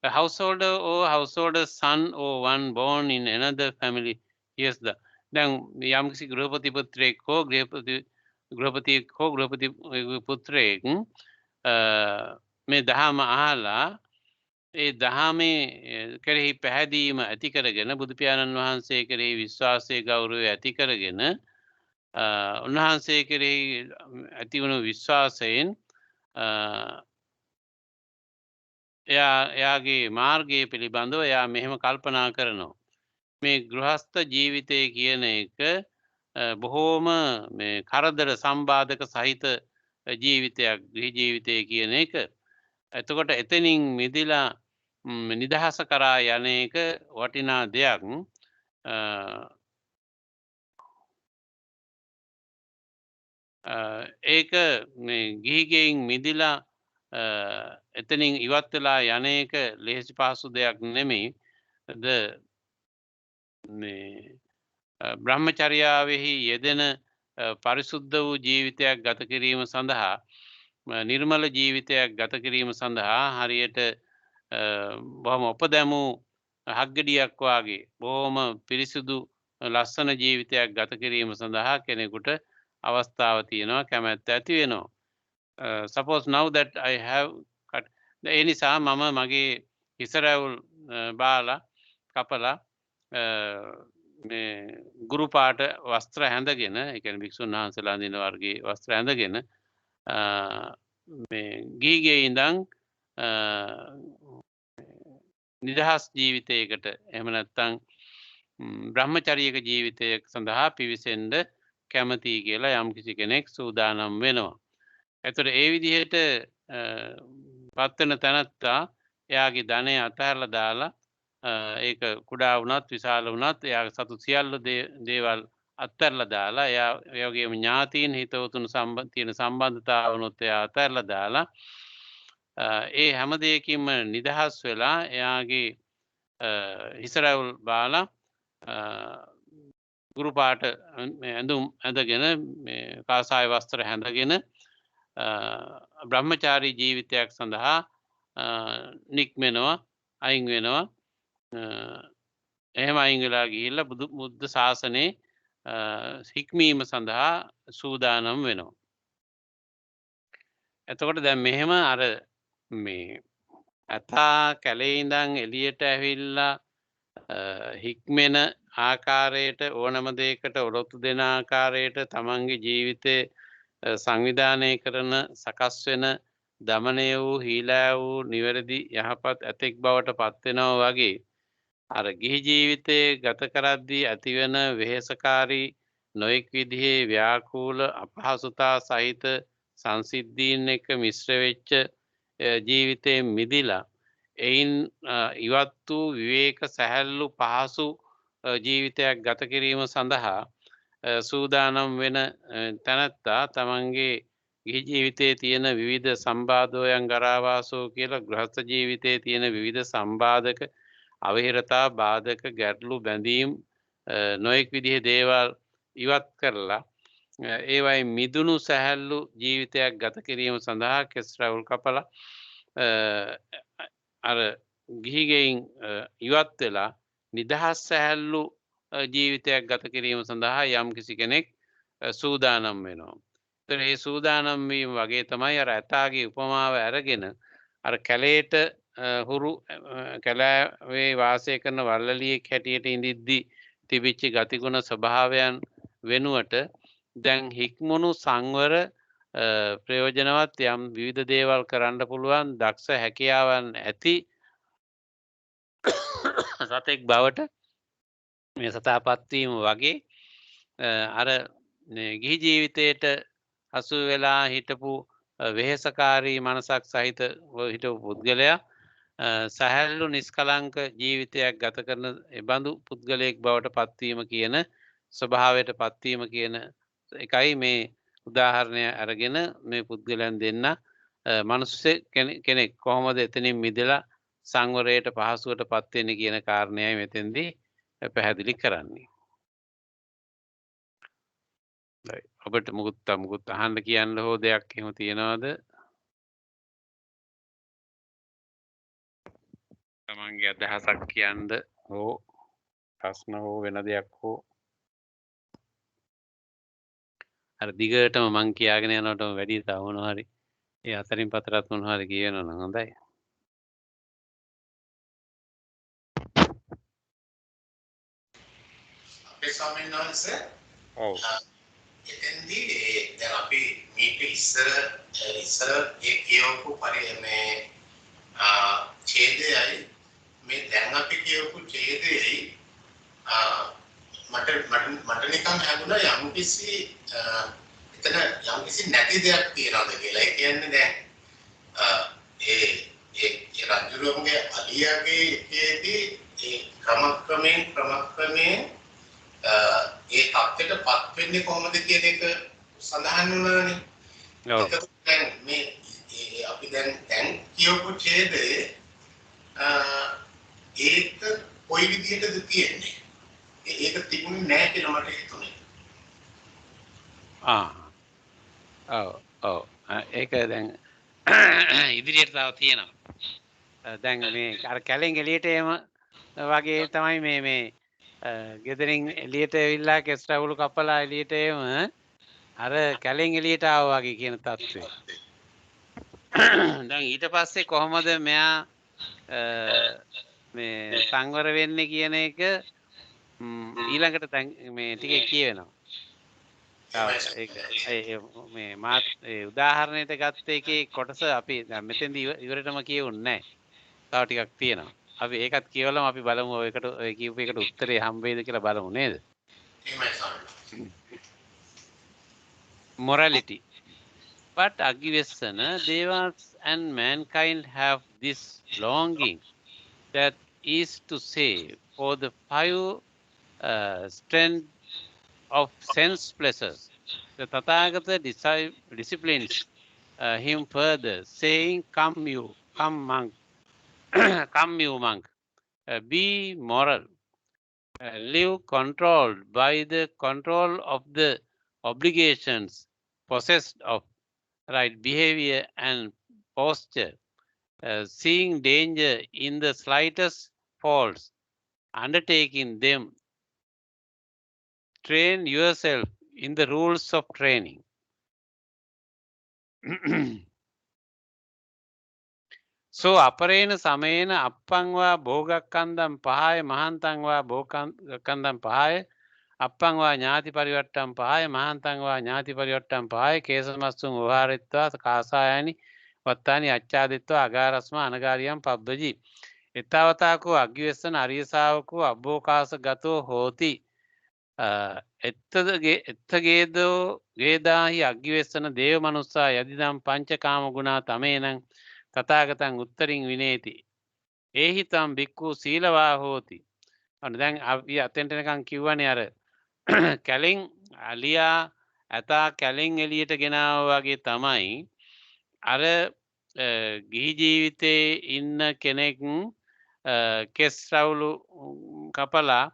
a householder or householder's son or one born in another family hears the දැන් යම්කිසි ගෘහපති පුත්‍රයෙක් හෝ ගෘහපතියෙක් හෝ ගෘහපති පුත්‍රයෙක් මේ දහම අහලා ඒ දහමේ කෙරෙහි පැහැදීම ඇති කරගෙන බුදු පියාණන් වහන්සේ කෙරෙහි විශ්වාසය ගෞරවය ඇති කරගෙන උන්වහන්සේ කෙරෙහි ඇතිවුණු විශ්වාසයෙන් එයාගේ මාර්ගය පිළිබඳව එයා මෙහෙම කල්පනා කරනවා. මේ ගෘහස්ත ජීවිතය කියන එක බොහෝම කරදර සම්බාධක සහිත ජීවිතයක් ගෘහ ජීවිතය කියන එක. එතකොට එතනින් මිදිලා නිදහස කරා යන එක වටිනා දෙයක්. ඒක ගිහිගෙයින් මිදිලා එතනින් ඉවත් වෙලා යන එක ලෙහෙසි පහසු දෙයක් නෙමෙයි. බ්‍රහ්මචර්යාවෙහි යෙදෙන පරිසුද්ධ වූ ජීවිතයක් ගත කිරීම සඳහා නිර්මල ජීවිතයක් ගත කිරීම සඳහා හරියට බොහොම උපදැමූ හක්ගෙඩියක් වාගේ බොහොම පිරිසිදු ලස්සන ජීවිතයක් ගත කිරීම සඳහා කෙනෙකුට අවස්ථාව තියෙනවා, කැමැත්ත ඇති වෙනවා. Suppose now that I have cut ඒ නිසා මම මගේ හිස රැවුල් බාලා කපලා මේ ගුරු පාට වස්ත්‍ර හැඳගෙන, ඒ කියන්නේ භික්ෂුන් වහන්සේලා අඳින වර්ගයේ වස්ත්‍ර හැඳගෙන මේ ගිහිගේ ඉඳන් නිදහස් ජීවිතයකට එහෙම නැත්නම් බ්‍රහ්මචර්යයක ජීවිතයක් සඳහා පිවිසෙන්න කැමතියි කියලා යම්කිසි කෙනෙක් සූදානම් වෙනවා. එතකොට ඒ විදිහට පත්වන තැනත්තා එයාගේ ධනය අතහැරලා දාලා ඒක කුඩා වුණත් විශාල වුණත් එයාගේ සතු සියල්ල දේවල් අත්හැරලා දාලා ඒ වගේම ඥාතීන් හිතවතුන් තියෙන සම්බන්ධතාවනොත් එයා අත්හැරලා දාලා ඒ හැම දෙයකින්ම නිදහස් වෙලා එයාගේ හිස රැවුල් බාලා ගුරු පාට ඇඳුම් ඇඳගෙන කාසාය වස්ත්‍ර හැඳගෙන බ්‍රහ්මචාරී ජීවිතයක් සඳහා නික්මෙනවා, අයින් වෙනවා. එහෙම අයින් වෙලා ගිහිල්ලා බුද්ධ ශාසනයේ හික්මීම සඳහා සූදානම් වෙනවා. එතකොට දැන් මෙහෙම අර මේ ඇතා කැලේ ඉඳන් එළියට ඇවිල්ලා හික්මෙන ආකාරයට ඕනම දෙයකට ඔරොත්තු දෙන ආකාරයට තමන්ගේ ජීවිතේ සංවිධානය කරන, සකස් වෙන, දමනය වූ, හීලා වූ නිවැරදි යහපත් ඇතෙක් බවට පත් වෙනවා වගේ අර ගිහි ජීවිතයේ ගත කරද්දී ඇතිවන වෙහෙසකාරී නොඑක් විදිහේ ව්‍යාකූල අපහසුතා සහිත සංසිද්ධීන් එක්ක මිශ්‍ර වෙච්ච ජීවිතයෙන් මිදිලා එයින් ඉවත් වූ විවේක සැහැල්ලු පහසු ජීවිතයක් ගත කිරීම සඳහා සූදානම් වෙන තැනැත්තා තමන්ගේ ගිහි ජීවිතයේ තියෙන විවිධ සම්බාධෝයන් ගරාවාසෝ කියලා ගෘහස්ත ජීවිතයේ තියෙන විවිධ සම්බාධක, අවහිරතා, බාධක, ගැටලු, බැඳීම් නොඑක් විදිහේ දේවල් ඉවත් කරලා ඒවයින් මිදුණු සැහැල්ලු ජීවිතයක් ගත කිරීම සඳහා කෙස් රැවුල් කපලා අර ගිහිගෙයින් ඉවත් වෙලා නිදහස් සැහැල්ලු ජීවිතයක් ගත කිරීම සඳහා යම්කිසි කෙනෙක් සූදානම් වෙනවා. ඒතර මේ සූදානම් වීම වගේ තමයි අර ඇතාගේ උපමාව අරගෙන අර කැලේට හුරු කැලෑවේ වාසය කරන වල්ලලියෙක් හැටියට ඉඳිද්දී තිබිච්ච ගතිගුණ ස්වභාවයන් වෙනුවට දැන් හික්මුණු සංවර ප්‍රයෝජනවත් යම් විවිධ දේවල් කරන්න පුළුවන් දක්ෂ හැකියාවන් ඇති සතෙක් බවට මේ සතාපත් වීම වගේ අර ගිහි ජීවිතයට හසු වෙලා හිටපු වෙහෙසකාරී මනසක් සහිත හිටපු පුද්ගලයා සැහැල්ලු නිස්කලංක ජීවිතයක් ගත කරන බඳු පුද්ගලයෙක් බවට පත්වීම කියන ස්වභාවයට පත්වීම කියන එකයි මේ උදාහරණය අරගෙන මේ පුද්ගලයන් දෙන්න මනුස්ස කෙනෙක් කොහොමද එතනින් මිදලා සංවරයට පහසුවට පත් වෙන්නේ කියන කාරණයයි මෙතෙන්දී පැහැදිලි කරන්නේ. ඔබට මුකුත් අහන්න කියන්න හෝ දෙයක් එහෙම තියෙනවද? තමන්ගේ අදහසක් කියන්න හෝ ප්‍රශ්න හෝ වෙන දෙයක් හෝ අර දිගටම මං කියාගෙන යනකොටම වැඩි තව මොනවා හරි ඒ අතරින් පතරත් මොනවා හරි කියනවා නම් හොඳයි. අපේ ස්වාමීන් වහන්සේ ඔව්. එතෙන්දී දැන් අපි මීට ඉස්සර ඒ කියවපු මේ ඡේදයයි මේ දැන් අපි කියවපු ඡේදයයි මට නිකන් හැඟුණා යම්කිසි එතන යම්කිසි නැති දෙයක් තියනවාද කියලා. ඒ කියන්නේ දැන් ඒ රජුරුවන්ගේ අලියාගේ එකේදී ඒ ක්‍රමක්‍රමයෙන් ඒ තත්ත්වයටපත් වෙන්නේ කොහොමද කියන එක සඳහන් වුණානේ. ඔව්. දැන් මේ අපි දැන් කියවපු ඡේදයේ ඒක කොයි විදිහටද තියෙන්නේ? ඒක තිබුණේ නැහැ කියලා මට හිතුනේ. ඔව්. ඒක දැන් ඉදිරියට තව තියෙනවා. දැන් මේ අර කැලෙන් එළියට එම වගේ තමයි මේ ගෙදරින් එළියට ඇවිල්ලා කෙස් රවුළු කපලා එළියට එම අර කැලෙන් එළියට ආවා වගේ කියන තත්ත්වය. දැන් ඊට පස්සේ කොහොමද මෙයා මේ සංවර වෙන්නේ කියන එක ඊළඟට දැන් මේ ටිකේ කියවෙනවා. මේ මාත් උදාහරණයට ගත්ත එකේ කොටස අපි දැන් මෙතෙන්දී ඉවරටම කියවුන්නේ නැහැ. තව ටිකක් තියෙනවා. අපි ඒකත් කියවලම අපි බලමු ඔයකට ඔය කියපු එකට උත්තරේ හම්බෙයිද කියලා බලමු නේද? Morality. But Agivesana, Devas and mankind have this longing, that is to say, for the 5 strength of sense pleasures. The Tathagata disciplines him further, saying, come monk, come you monk, be moral, live controlled by the control of the obligations, possessed of right behavior and posture, seeing danger in the slightest faults, undertaking them, train yourself in the rules of training. So aparena samena appangwa bhogakkandam pahaya mahantangwa bhogakkandam pahaya appangwa ඥාති පරිවට්ටම් පහය මහන්තංවා ඥාති පරිවට්ටම් පහය කේසමස්සුන් උහාරිත්වා කාසායනි වත්තානි අච්ඡාදිත්වා අගාරස්මා අනගාරියම් පබ්බජි එතවතාකෝ අග්ගිවෙස්සන අරිය ශාවකෝ අබ්බෝකාස ගතෝ හෝති එත්තගේදෝ ගේදාහි අග්ගිවෙස්සන දේව මනුස්සා යදිදම් පංචකාම ගුණා තමේනං තථාගතං උත්තරින් විනේති ඒහිතම් බික්ඛු සීලවා හෝති. අන්න දැන් අපි අතෙන්ට නිකන් කිව්වනේ අර කැලෙන් අලියා ඇතා කැලෙන් එළියට ගෙනාවා වගේ තමයි අර ගිහි ජීවිතේ ඉන්න කෙනෙක් කෙස් රවුළු කපලා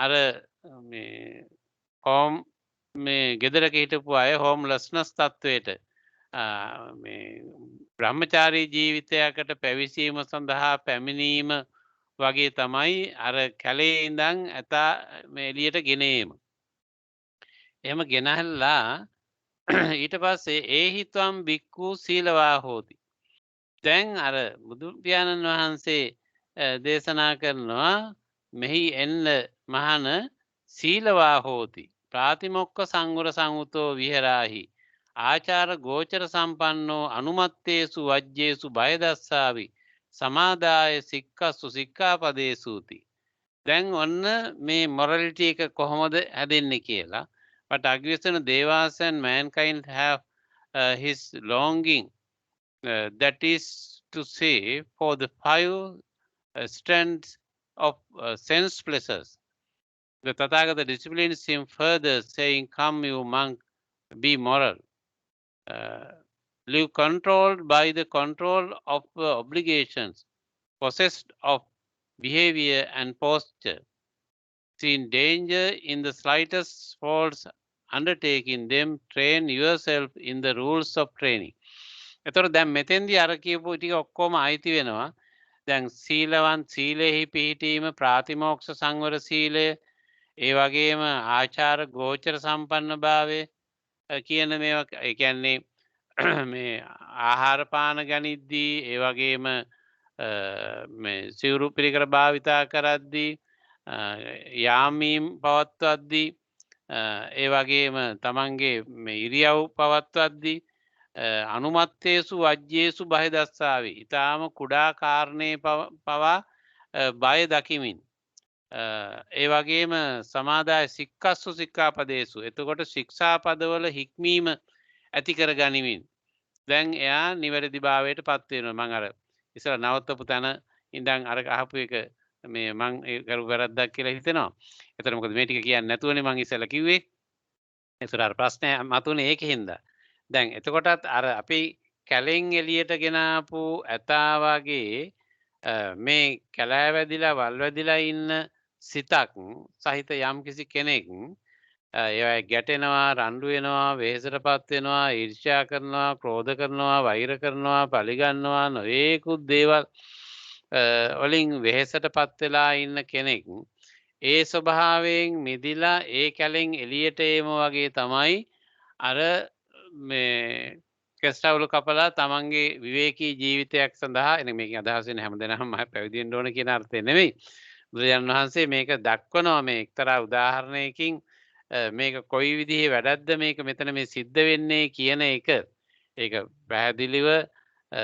අර මේ හෝම් මේ ගෙදරක හිටපු අය හෝම්ලස්නස් තත්වයට මේ බ්‍රහ්මචාරී ජීවිතයකට පැවිසීම සඳහා පැමිණීම වගේ තමයි අර කැලේ ඉඳන් ඇතා මේ එළියට ගෙනීම. එහෙම ගෙනහැල්ලා ඊට පස්සේ ඒහිත්වම් බික්ඛු සීලවා හෝති. දැන් අර බුදු පියාණන් වහන්සේ දේශනා කරනවා මෙහි එන්න මහන සීලවා හෝති. ප්‍රාතිමොක්ඛ සංවර සංවුතෝ විහෙරාහි ආචාර ගෝචර සම්පන්නෝ අනුමත්තේසු වජ්ජේසු බය දස්සාවි සමාදාය සික්ඛස්සු සික්ඛාපදේසුති. දැන් ඔන්න මේ මොරලිටි එක කොහොමද හැදෙන්නේ කියලා. But Agivesana Devas and mankind have his longing, that is to say, for the 5 strands of sense pleasures. The Tathagata disciplines him further, saying, come you monk, be moral. Live controlled by the control of obligations, possessed of behavior and posture, seen danger in the slightest faults, undertaking them, train yourself in the rules of training. එතකොට දැන් මෙතෙන්දී අර කියපු ටික ඔක්කොම අයිති වෙනවා. දැන් සීලවන් සීලෙහි පිහිටීම ප්‍රාතිමෝක්ෂ සංවර සීලය ඒ වගේම ආචාර ගෝචර සම්පන්නභාවය කියන මේවා ඒ කියන්නේ මේ ආහාර පාන ගනිද්දී ඒ වගේම මේ සිවුරු පිරිකර භාවිතා කරද්දී යාමීම් පවත්වද්දී ඒ වගේම තමන්ගේ මේ ඉරියව් පවත්වද්දී අනුමත්තේසු වජ්ජේසු බය දස්සාවේ ඊටාම කුඩා කාරණේ පවා බය දකිමින් ඒ වගේම සමාදාය සික්කස්සු සික්ඛාපදේසු එතකොට ශික්ෂාපදවල හික්මීම ඇති කර ගනිමින් දැන් එයා නිවැරදි භාවයට පත් වෙනවා. මම අර ඉස්සර නවත්තපු තැන ඉඳන් අර අහපු එක මේ මං ඒ කරු වැරද්දක් කියලා හිතෙනවා. ඒතර මොකද මේ ටික කියන්නේ නැතුවනේ මං ඉස්සෙල්ලා කිව්වේ. ඒතර අර ප්‍රශ්නය මතුනේ ඒකෙන්ද. දැන් එතකොටත් අර අපි කැලෙන් එළියට ගෙන ආපු ඇතා වගේ මේ කැලෑ වැදිලා වල් වැදිලා ඉන්න සිතක් සහිත යම්කිසි කෙනෙක් ඒවා ගැටෙනවා රණ්ඩු වෙනවා වෙහෙසටපත් වෙනවා ඊර්ෂ්‍යා කරනවා ක්‍රෝධ කරනවා වෛර කරනවා පරිගන්නවා නොයේකුත් දේවල් වලින් වෙහෙසටපත් වෙලා ඉන්න කෙනෙක් ඒ ස්වභාවයෙන් මිදිලා ඒ කැලෙන් එළියට ඒම වගේ තමයි අර මේ කෙස්ටවුල කපලා තමන්ගේ විවේකී ජීවිතයක් සඳහා එන මේක අදහස් වෙන හැමදෙනාම පැවිදි වෙන්න ඕන කියන අර්ථය නෙවෙයි. බුදුරජාණන් වහන්සේ මේක දක්වනවා මේ එක්තරා උදාහරණයකින් මේක කොයි විදිහේ වැඩක්ද මේක මෙතන මේ සිද්ධ වෙන්නේ කියන එක ඒක පැහැදිලිව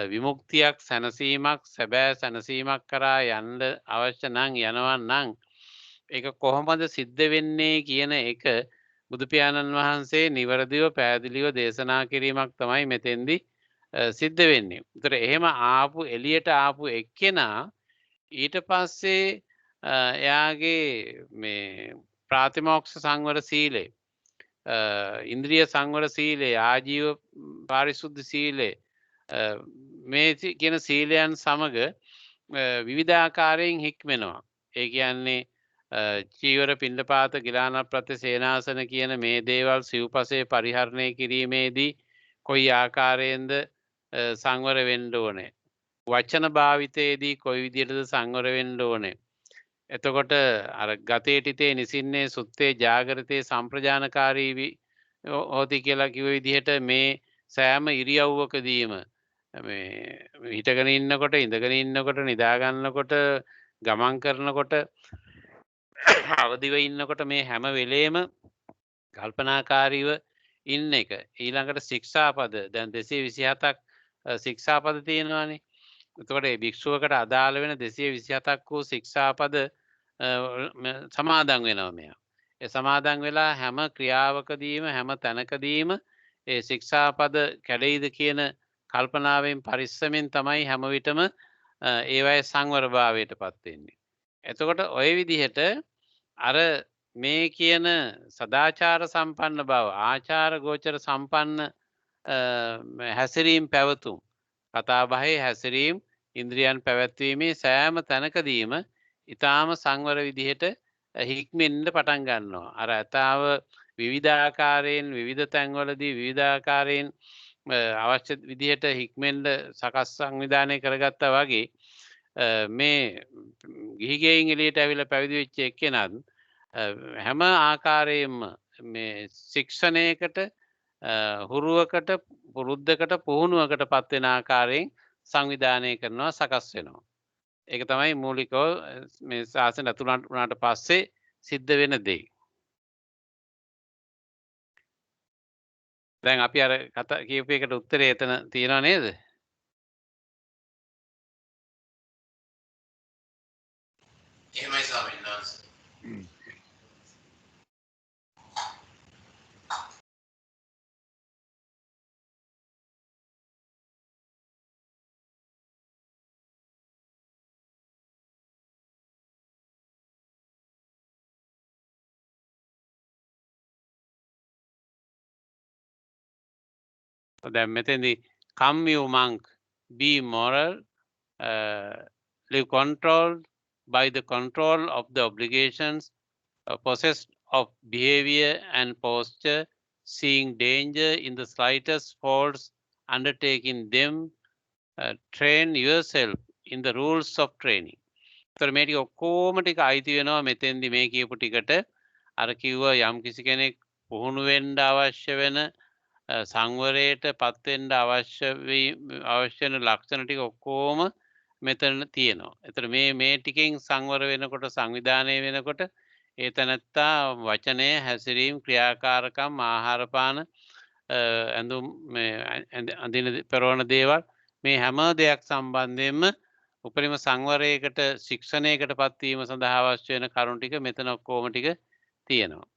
විමුක්තියක් සැනසීමක් සැබෑ සැනසීමක් කරා යන්න අවශ්‍ය නම් යනවා නම් ඒක කොහොමද සිද්ධ වෙන්නේ කියන එක බුදු පියාණන් වහන්සේ නිවැරදිව පැහැදිලිව දේශනා කිරීමක් තමයි මෙතෙන්දි සිද්ධ වෙන්නේ. ඒතර එහෙම ආපු එළියට ආපු එක්කෙනා ඊට පස්සේ එයාගේ මේ ප්‍රාතිමෝක්ෂ සංවර සීලය ඉන්ද්‍රිය සංවර සීලය ආජීව පාරිශුද්ධ සීලය මේ කියන සීලයන් සමග විවිධාකාරයෙන් හික්මෙනවා. ඒ කියන්නේ චීවර පිණ්ඩපාත ගිලාන ප්‍රත්‍ය සේනාසන කියන මේ දේවල් සිව්පසේ පරිහරණය කිරීමේදී කොයි ආකාරයෙන්ද සංවර වෙන්න ඕනේ. වචන භාවිතයේදී කොයි විදිහටද සංවර වෙන්න ඕනේ. එතකොට අර ගතේ ටිතේ නිසින්නේ සුත්තේ ජාගරිතේ සම්ප්‍රජානකාරී හොති කියලා කිව්ව විදිහට මේ සෑම ඉරියව්වකදීම මේ හිටගෙන ඉන්නකොට ඉඳගෙන ඉන්නකොට නිදා ගන්නකොට ගමන් කරනකොට අවදිව ඉන්නකොට මේ හැම වෙලේම කල්පනාකාරීව ඉන්න එක. ඊළඟට ශික්ෂාපද දැන් 227ක් ශික්ෂාපද තියෙනවානේ. එතකොට මේ භික්ෂුවකට අදාළ වෙන 227ක් වූ ශික්ෂාපද සමාදන් වෙනවා මෙයා. ඒ සමාදන් වෙලා හැම ක්‍රියාවකදීම හැම තැනකදීම ඒ ශික්ෂාපද කැඩෙයිද කියන කල්පනාවෙන් පරිස්සමෙන් තමයි හැම විටම ඒවයේ සංවරභාවයටපත් වෙන්නේ. එතකොට ওই විදිහට අර මේ කියන සදාචාර සම්පන්න බව ආචාර ගෝචර සම්පන්න හැසිරීම් පැවතුම් කතාබහේ හැසිරීම් ඉන්ද්‍රියන් පැවැත්වීමේ සෑම තැනකදීම ඊටාම සංවර විදිහට හික්මෙන්න පටන් ගන්නවා. අර ඇතාව විවිධාකාරයෙන් විවිධ තැන්වලදී විවිධාකාරයෙන් අවශ්‍ය විදිහට හික්මෙන්න සකස් සංවිධානය කරගත්තා වගේ මේ ගිහිගෙයින් එළියට ඇවිල්ලා පැවිදි වෙච්ච එක්කෙනත් හැම ආකාරයෙන්ම මේ ශික්ෂණයකට හුරුවකට පුරුද්දකට පුහුණුවකට පත් වෙන ආකාරයෙන් සංවිධානය කරනවා සකස් වෙනවා. ඒක තමයි මූලිකව මේ ශාසන අතුලන්ට උනාට පස්සේ සිද්ධ වෙන දේ. දැන් අපි අර කතා කියපු එකට උත්තරේ එතන තියනවා නේද? එහෙමයි ස්වාමීන් වහන්සේ. දැන් මෙතෙන්දී come you monk be moral live controlled by the control of the obligations possessed of behavior and posture seeing danger in the slightest faults undertaking them train yourself in the rules of training. තොර මේ ටික ඔක්කොම ටික අයිති වෙනවා මෙතෙන්දි මේ කියපු ටිකට අර කිව්වා යම් කිසි කෙනෙක් පුහුණු වෙන්න අවශ්‍ය වෙන සංවරයට පත් වෙන්න අවශ්‍ය වෙන ලක්ෂණ ටික ඔක්කොම මෙතන තියෙනවා. ඒතර මේ ටිකෙන් සංවර වෙනකොට සංවිධානය වෙනකොට ඒ තැනත්තා වචනය හැසිරීම ක්‍රියාකාරකම් ආහාර පාන ඇඳුම් මේ අඳින පෙරවන දේවල් මේ හැම දෙයක් සම්බන්ධයෙන්ම උපරිම සංවරයකට ශික්ෂණයකට පත්වීම සඳහා අවශ්‍ය වෙන කරුණු ටික මෙතන ඔක්කොම ටික තියෙනවා.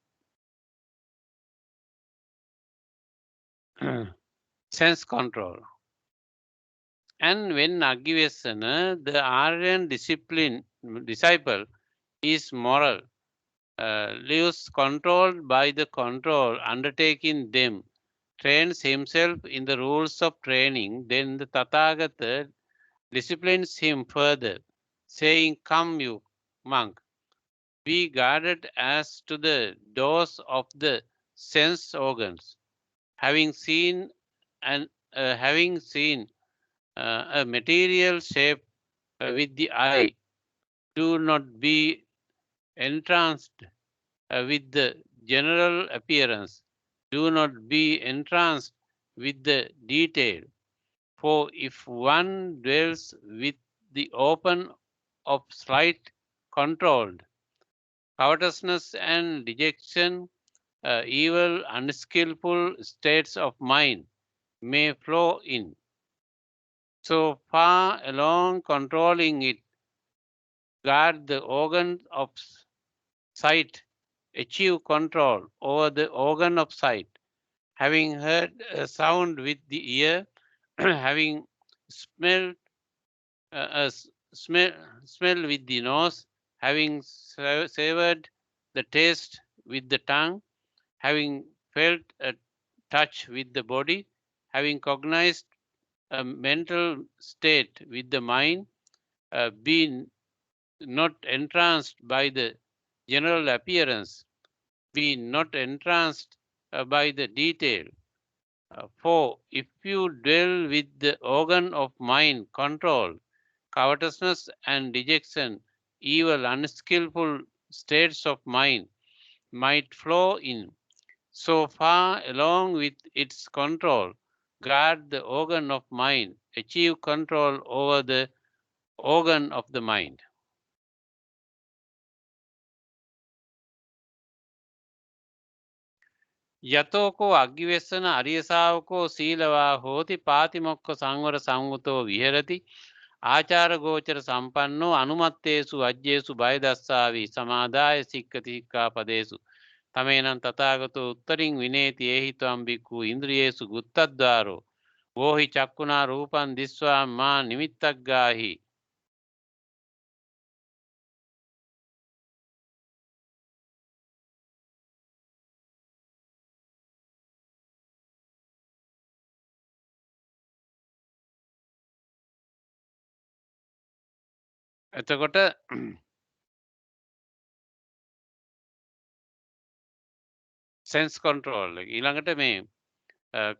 Sense control. And when Aggiwessana, the Aryan disciple is moral, lives controlled by the control undertaking them, trains himself in the rules of training, then the Tathagata disciplines him further, saying, "Come, you monk, be guarded as to the doors of the sense organs. Having seen a material shape with the eye, do not be entranced with the general appearance. Do not be entranced with the detail. For if one dwells with the open of slight controlled, covetousness and dejection, evil, unskillful states of mind may flow in. So far along controlling it, guard the organ of sight, achieve control over the organ of sight. Having heard a sound with the ear, having smelled smell with the nose, having savored the taste with the tongue, having felt a touch with the body, having cognized a mental state with the mind, being not entranced by the general appearance, being not entranced by the detail. For if you dwell with the organ of mind control, covetousness and dejection, evil, unskillful states of mind might flow in. So far along with its control, guard the organ of mind, achieve control over the organ of the mind. යතෝකෝ අග්ගිවෙස්සන අරියසාවකෝ සීලවා හෝති පාතිමොක්ක සංවර සංවතෝ විහෙරති ආචාර ගෝචර සම්පන්නෝ අනුමත්තේසු අජ්ජේසු බයදස්සාවි සමාදාය සික්ඛති සික්ඛාපදේසු තමේනං තථාගතෝ උත්තරින් විනේති ඒහිතවම් බික්ඛු ඉන්ද්‍රියේසු ගුත්තද්වාරෝ වෝහි චක්කුණා රූපං දිස්වා මා නිමිත්තක් ගාහි. එතකොට sense control එක ඊළඟට මේ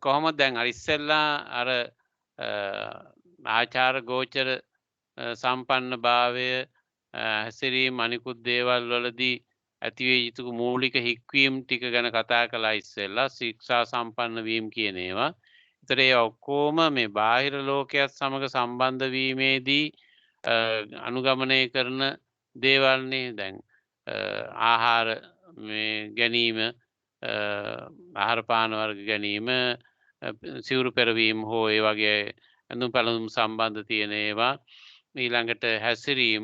කොහොමද දැන් අර ඉස්සෙල්ලා අර ආචාර ගෝචර සම්පන්න භාවය හැසිරීම අනිකුත් දේවල් වලදී ඇතිවිය යුතු මූලික හික්වීම් ටික ගැන කතා කළා ඉස්සෙල්ලා ශික්ෂා සම්පන්න වීම කියන ඒවා. ඒතර ඒ ඔක්කොම මේ බාහිර ලෝකයක් සමග සම්බන්ධ වීමේදී අනුගමනය කරන දේවල්නේ. දැන් ආහාර මේ ගැනීම, ආහාර පාන වර්ග ගැනීම, සිවුරු පෙරවීම හෝ ඒ වගේ ඇඳුම් පැළඳුම් සම්බන්ධ තියෙන ඒවා, ඊළඟට හැසිරීම්,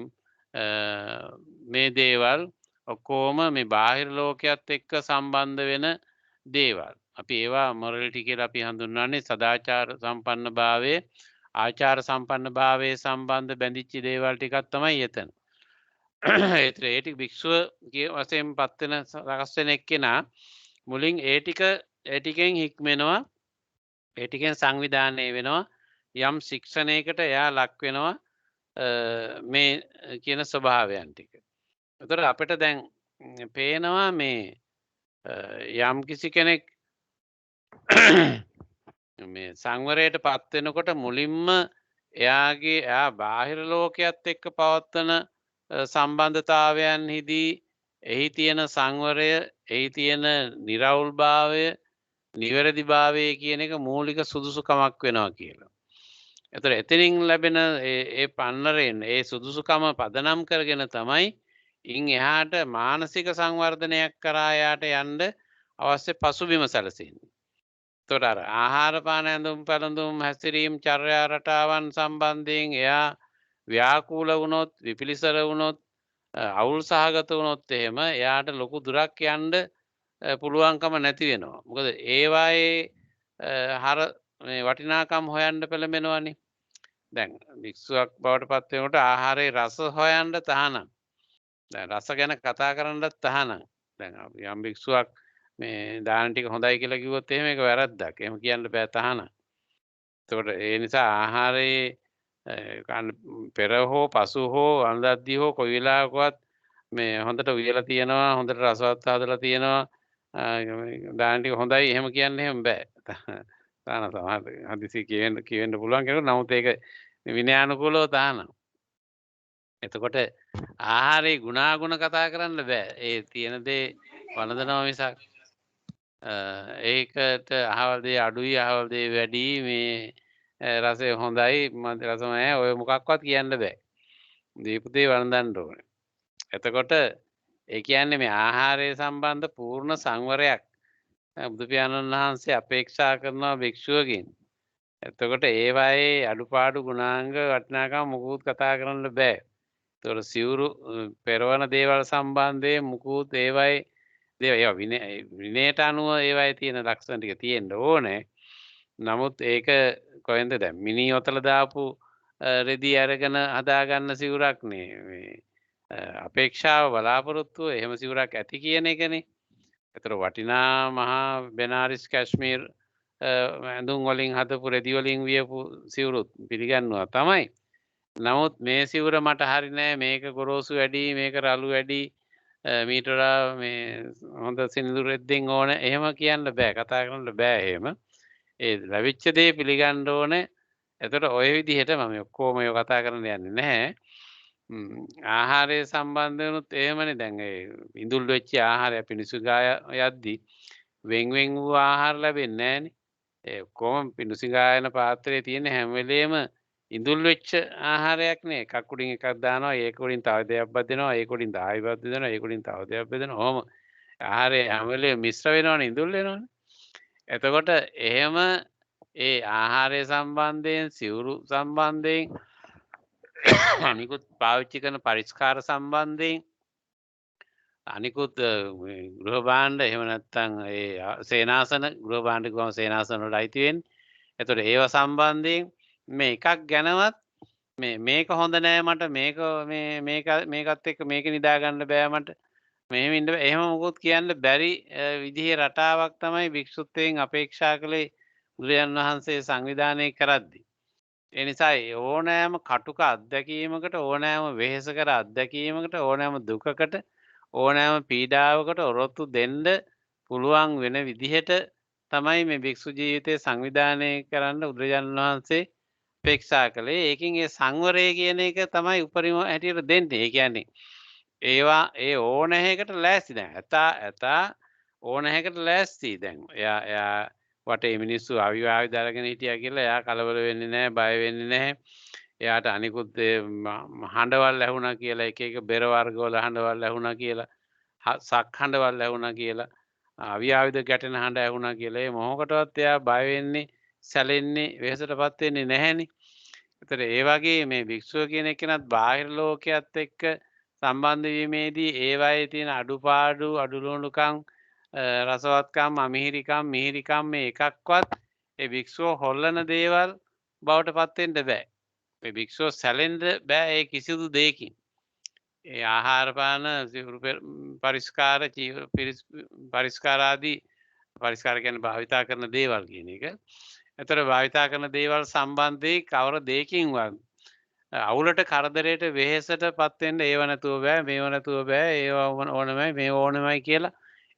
මේ දේවල් ඔක්කොම මේ බාහිර ලෝකයක් එක්ක සම්බන්ධ වෙන දේවල්. අපි ඒවා මොරලිටි කියලා අපි හඳුන්වන්නේ සදාචාර සම්පන්න භාවයේ, ආචාර සම්පන්න භාවයේ සම්බන්ධ බැඳිච්ච දේවල් ටිකක් තමයි එතන. ඒතර ඒ ටික භික්ෂුව වශයෙන් පත් වෙන සකස් වෙන එක්කෙනා මුලින් ඒ ටිකෙන් හික්මෙනවා, ඒ ටිකෙන් සංවිධානය වෙනවා, යම් ශික්ෂණයකට එයා ලක් වෙනවා මේ කියන ස්වභාවයන් ටික. එතකොට අපිට දැන් පේනවා මේ යම් කිසි කෙනෙක් මේ සංවරයට පත් වෙනකොට මුලින්ම එයා බාහිර ලෝකයක් එක්ක පවත්වන සම්බන්ධතාවයන්හිදී එහි තියෙන සංවරය, එහි තියෙන නිරවුල්භාවය, නිවැරදිභාවය කියන එක මූලික සුදුසුකමක් වෙනවා කියලා. එතකොට එතනින් ලැබෙන ඒ පන්නරයෙන් ඒ සුදුසුකම පදනම් කරගෙන තමයි ඉන් එහාට මානසික සංවර්ධනයක් කරා යාට යන්න අවශ්‍ය පසුබිම සැලසෙන්නේ. එතකොට අර ආහාර පාන ඇඳුම් පැළඳුම් හැසිරීම් චර්යා රටාවන් සම්බන්ධයෙන් එයා ව්‍යාකූල වුණොත්, විපිලිසර වුණොත්, අවුල් සහගත වුණොත් එහෙම එයාට ලොකු දුරක් යන්න පුළුවන්කම නැති වෙනවා. මොකද ඒවායේ හර මේ වටිනාකම් හොයන්න පෙළඹෙනවනේ. දැන් භික්ෂුවක් බවට පත් වෙනකොට ආහාරයේ රස හොයන්න තහනම්. දැන් රස ගැන කතා කරන්නත් තහනම්. දැන් අපි යම් භික්ෂුවක් මේ දාන ටික හොඳයි කියලා කිව්වොත් එහෙම ඒක වැරද්දක්. එහෙම කියන්න බෑ තහනම්. එතකොට ඒ නිසා ආහාරයේ පෙර හෝ පසු හෝ අනුදද්දී හෝ කොයි වෙලාවකවත් මේ හොඳට උයලා තියෙනවා, හොඳට රසවත් හදලා තියෙනවා, දාන ටික හොඳයි එහෙම කියන්න එහෙම බෑ. තාන සමහර හදිසි කියවෙන්න පුළුවන් කෙනෙකුට. නමුත් ඒක විනයානුකූලව තහනම්. එතකොට ආහාරයේ ගුණාගුණ කතා කරන්න බෑ. ඒ තියෙන දේ වළඳනවා මිසක් ඒකට අහවල් දේ අඩුයි, අහවල් දේ වැඩි, මේ රසය හොඳයි, රස නැහැ, ඔය මොකක්වත් කියන්න බෑ. දීපු දේ වළඳන්න ඕනේ. එතකොට ඒ කියන්නේ මේ ආහාරය සම්බන්ධ පූර්ණ සංවරයක් බුදු පියාණන් වහන්සේ අපේක්ෂා කරනවා භික්ෂුවකින්. එතකොට ඒවායේ අඩුපාඩු ගුණාංග වටිනාකම් මුකුත් කතා කරන්න බෑ. ඒතකොට සිවුරු පෙරවන දේවල් සම්බන්ධයෙන් මුකුත් ඒවා විනයට අනුව ඒවායේ තියෙන ලක්ෂණ ටික තියෙන්න ඕනේ. නමුත් ඒක කොහෙන්ද දැන් මිනි ඔතල දාපු රෙදි අරගෙන හදාගන්න සිවුරක් නේ මේ අපේක්ෂාව බලාපොරොත්තුව එහෙම සිවුරක් ඇති කියන එකනේ. ඒතර වටිනා මහා බෙනාරිස් කැශ්මීර් ඇඳුම් වලින් හදපු රෙදි වලින් වියපු සිවුරුත් පිළිගන්නවා තමයි. නමුත් මේ සිවුර මට හරි නෑ, මේක ගොරෝසු වැඩි, මේක රළු වැඩි, මීට වඩා මේ හොඳ සිනිඳු රෙද්දෙන් ඕන එහෙම කියන්න බෑ, කතා කරන්න බෑ එහෙම. ඒ ලැබිච්ච දේ පිළිගන්න ඕනේ. එතකොට ওই විදිහට මම ඔක්කොම ඒවා කතා කරන්න යන්නේ නැහැ. ආහාරය සම්බන්ධ වුණොත් එහෙමනේ. දැන් ඒ ඉඳුල් වෙච්ච ආහාරය පිණිසුගා යද්දී වෙන් වූ ආහාර ලැබෙන්නේ නැහනේ. ඒ ඔක්කොම පිණිසුගා යන පාත්‍රයේ තියෙන හැම වෙලේම ඉඳුල් වෙච්ච ආහාරයක් නේ. එකක් උඩින් එකක් දානවා, ඒක උඩින් තව දෙයක් බෙදෙනවා, ඒක උඩින් දායි බෙදෙනවා, ඒක උඩින් තව දෙයක් බෙදෙනවා. ඔහොම ආහාරය හැම වෙලේම මිශ්‍ර වෙනවනේ, ඉඳුල් වෙනවනේ. එතකොට එහෙම ඒ ආහාරය සම්බන්ධයෙන්, සිවුරු සම්බන්ධයෙන්, අනිකුත් පාවිච්චි කරන පරිස්කාර සම්බන්ධයෙන්, අනිකුත් ගෘහ භාණ්ඩ එහෙම නැත්නම් ඒ සේනාසන, ගෘහ භාණ්ඩ ගම සේනාසන වලට අයිති වෙන්නේ. එතකොට ඒවා සම්බන්ධයෙන් මේ එකක් ගැනවත් මේක හොඳ නෑ මට, මේකත් එක්ක මේක නිදා ගන්න බෑ මට, මෙහෙම ඉන්න බෑ, එහෙම මොකොත් කියන්න බැරි විදිහේ රටාවක් තමයි භික්ෂුත්වයෙන් අපේක්ෂා කළේ බුදුරජාණන් වහන්සේ සංවිධානය කරද්දී. ඒ නිසා ඕනෑම කටුක අත්දැකීමකට, ඕනෑම වෙහෙසකර අත්දැකීමකට, ඕනෑම දුකකට, ඕනෑම පීඩාවකට ඔරොත්තු දෙන්න පුළුවන් වෙන විදිහට තමයි මේ භික්ෂු ජීවිතය සංවිධානය කරන්න බුදුරජාණන් වහන්සේ අපේක්ෂා කළේ. ඒකින් ඒ සංවරය කියන එක තමයි උපරිම හැටියට දෙන්නේ. ඒ කියන්නේ ඒවා ඒ ඕන හැකට ලෑස්ති. දැන් ඇතා ඕන හැකට ලෑස්ති. දැන් එයා වටේ මිනිස්සු අවිවාවිද අරගෙන හිටියා කියලා එයා කලබල වෙන්නේ නැහැ, බය වෙන්නේ නැහැ. එයාට අනිකුත් හඬවල් ඇහුණා කියලා, එක එක බෙර වර්ගවල හඬවල් ඇහුණා කියලා, සක් හඬවල් ඇහුණා කියලා, අවිවාවිද ගැටෙන හඬ ඇහුණා කියලා, ඒ මොහොකටවත් එයා බය වෙන්නේ, සැලෙන්නේ, වෙහෙසටපත් වෙන්නේ නැහැනේ. ඒතර ඒ වගේ මේ භික්ෂුව කියන එකනත් බාහිර ලෝකයක් එක්ක සම්බන්ධ වීමේදී ඒවායේ තියෙන අඩුපාඩු, අඩුලුණුකම්, රසවත්කම්, අමිහිරිකම්, මිහිරිකම් මේ එකක්වත් ඒ භික්ෂුව හොල්ලන දේවල් බවට පත් වෙන්න බෑ. මේ භික්ෂුව සැලෙන්න බෑ ඒ කිසිදු දෙයකින්. ඒ ආහාර පාන, සිවුරු පරිස්කාර, පරිස්කාර ආදී, පරිස්කාර කියන්නේ භාවිතා කරන දේවල් කියන එක. එතකොට භාවිතා කරන දේවල් සම්බන්ධයෙන් කවර දෙයකින්වත් අවුලට, කරදරයට, වෙහෙසටපත් වෙන්න ඒව නැතුව බෑ, මේව නැතුව බෑ, ඒව ඕනමයි, මේ ඕනමයි කියලා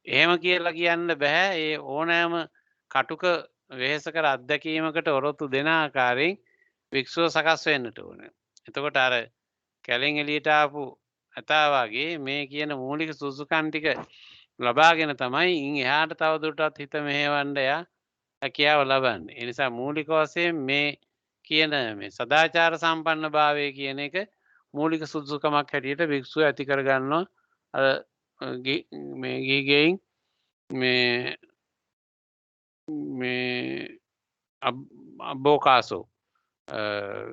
එහෙම කියලා කියන්න බෑ. ඒ ඕනෑම කටුක වෙහෙසකර අත්දැකීමකට ඔරොත්තු දෙන ආකාරයෙන් භික්ෂුව සකස් වෙන්නට ඕනේ. එතකොට අර කැලෙන් එළියට ආපු ඇතාවගේ මේ කියන මූලික සුසුකන් ටික ලබාගෙන තමයි ඉන් එහාට තවදුරටත් හිත මෙහෙවන්න එයා හැකියාව ලබන්නේ. ඒ නිසා මූලික වශයෙන් මේ කියන මේ සදාචාර සම්පන්න භාවය කියන එක මූලික සුදුසුකමක් හැටියට භික්ෂුව ඇති කරගන්නවා. අර මේ ගිහිගෙයින් මේ අබ්බෝකාසෝ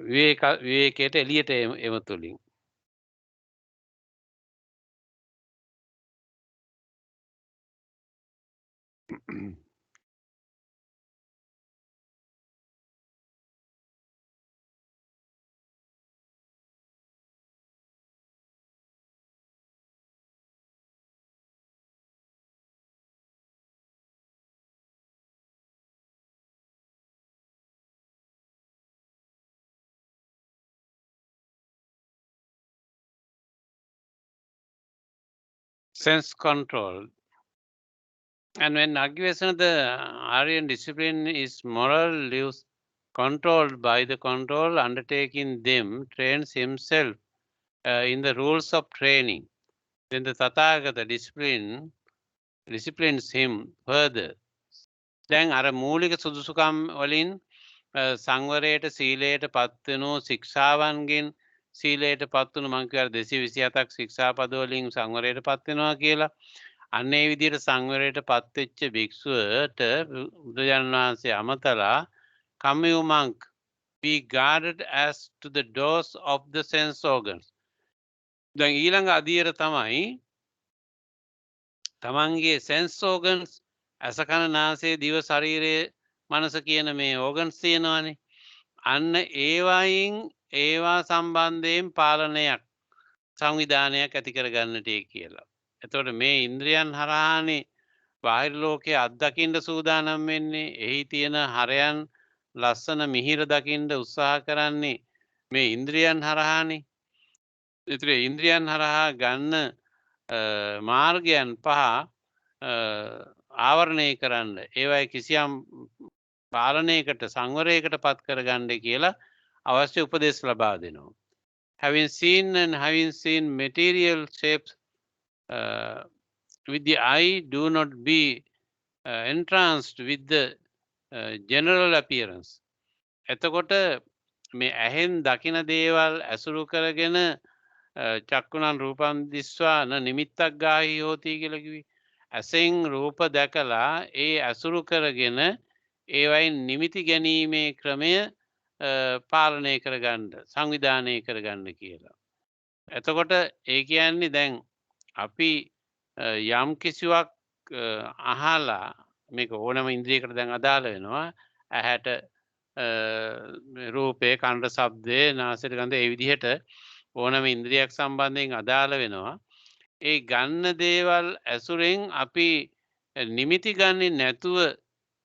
විවේකයට එළියට එම තුලින් sense control. And when Aggivesan, the Aryan discipline is moral, lives controlled by the control undertaking them, trains himself in the rules of training. Then the Tathagata disciplines him further. Then අර මූලික සුදුසුකම් වලින් සංවරයට සීලයට පත්වනු ශික්ෂාවන්ගෙන් සීලයට පත්වනු මං කිව්වා 227ක් ශික්ෂාපද වලින් සංවරයට පත් වෙනවා කියලා. අන්න ඒ විදිහට සංවරයට පත්වෙච්ච භික්ෂුවට බුදුරජාණන් වහන්සේ අමතලා come you monk be guarded as to the doors of the sense organs. දැන් ඊළඟ අදියර තමයි තමන්ගේ sense organs ඇස කන නාසය දිව ශරීරය මනස කියන මේ organs තියෙනවානේ. අන්න ඒවා සම්බන්ධයෙන් පාලනයක් සංවිධානයක් ඇති කරගන්නට කියලා. එතකොට මේ ඉන්ද්‍රියන් හරහානේ බාහිර ලෝකයේ අත්දකින්න සූදානම් වෙන්නේ. එහි තියෙන හරයන් ලස්සන මිහිර දකින්න උත්සාහ කරන්නේ මේ ඉන්ද්‍රියන් හරහානේ. ඒතර ඉන්ද්‍රියන් හරහා ගන්න මාර්ගයන් පහ ආවරණය කරන්න ඒවයි කිසියම් පාලනයකට සංවරයකට පත් කරගන්න කියලා අවශ්‍ය උපදෙස් ලබා දෙනවා. Having seen material shapes with the eye, do not be entranced with the general appearance. එතකොට මේ ඇහෙන් දකින දේවල් ඇසුරු කරගෙන චක්කුණන් රූපං දිස්වා න නිමිත්තක් ගාහි හෝති කියලා කිව්වේ. ඇසෙන් රූප දැකලා ඒ ඇසුරු කරගෙන ඒවයින් නිමිති ගැනීමේ ක්‍රමය පාලනය කරගන්න සංවිධානය කරගන්න කියලා. එතකොට ඒ කියන්නේ දැන් අපි යම් කිසිවක් අහලා මේක ඕනම ඉන්ද්‍රියකට දැන් අදාළ වෙනවා. ඇහැට රූපේ, කනට ශබ්දේ, නාසයට ගඳ ඒ විදිහට ඕනම ඉන්ද්‍රියක් සම්බන්ධයෙන් අදාළ වෙනවා. ඒ ගන්න දේවල් ඇසුරෙන් අපි නිමිති ගන්නේ නැතුව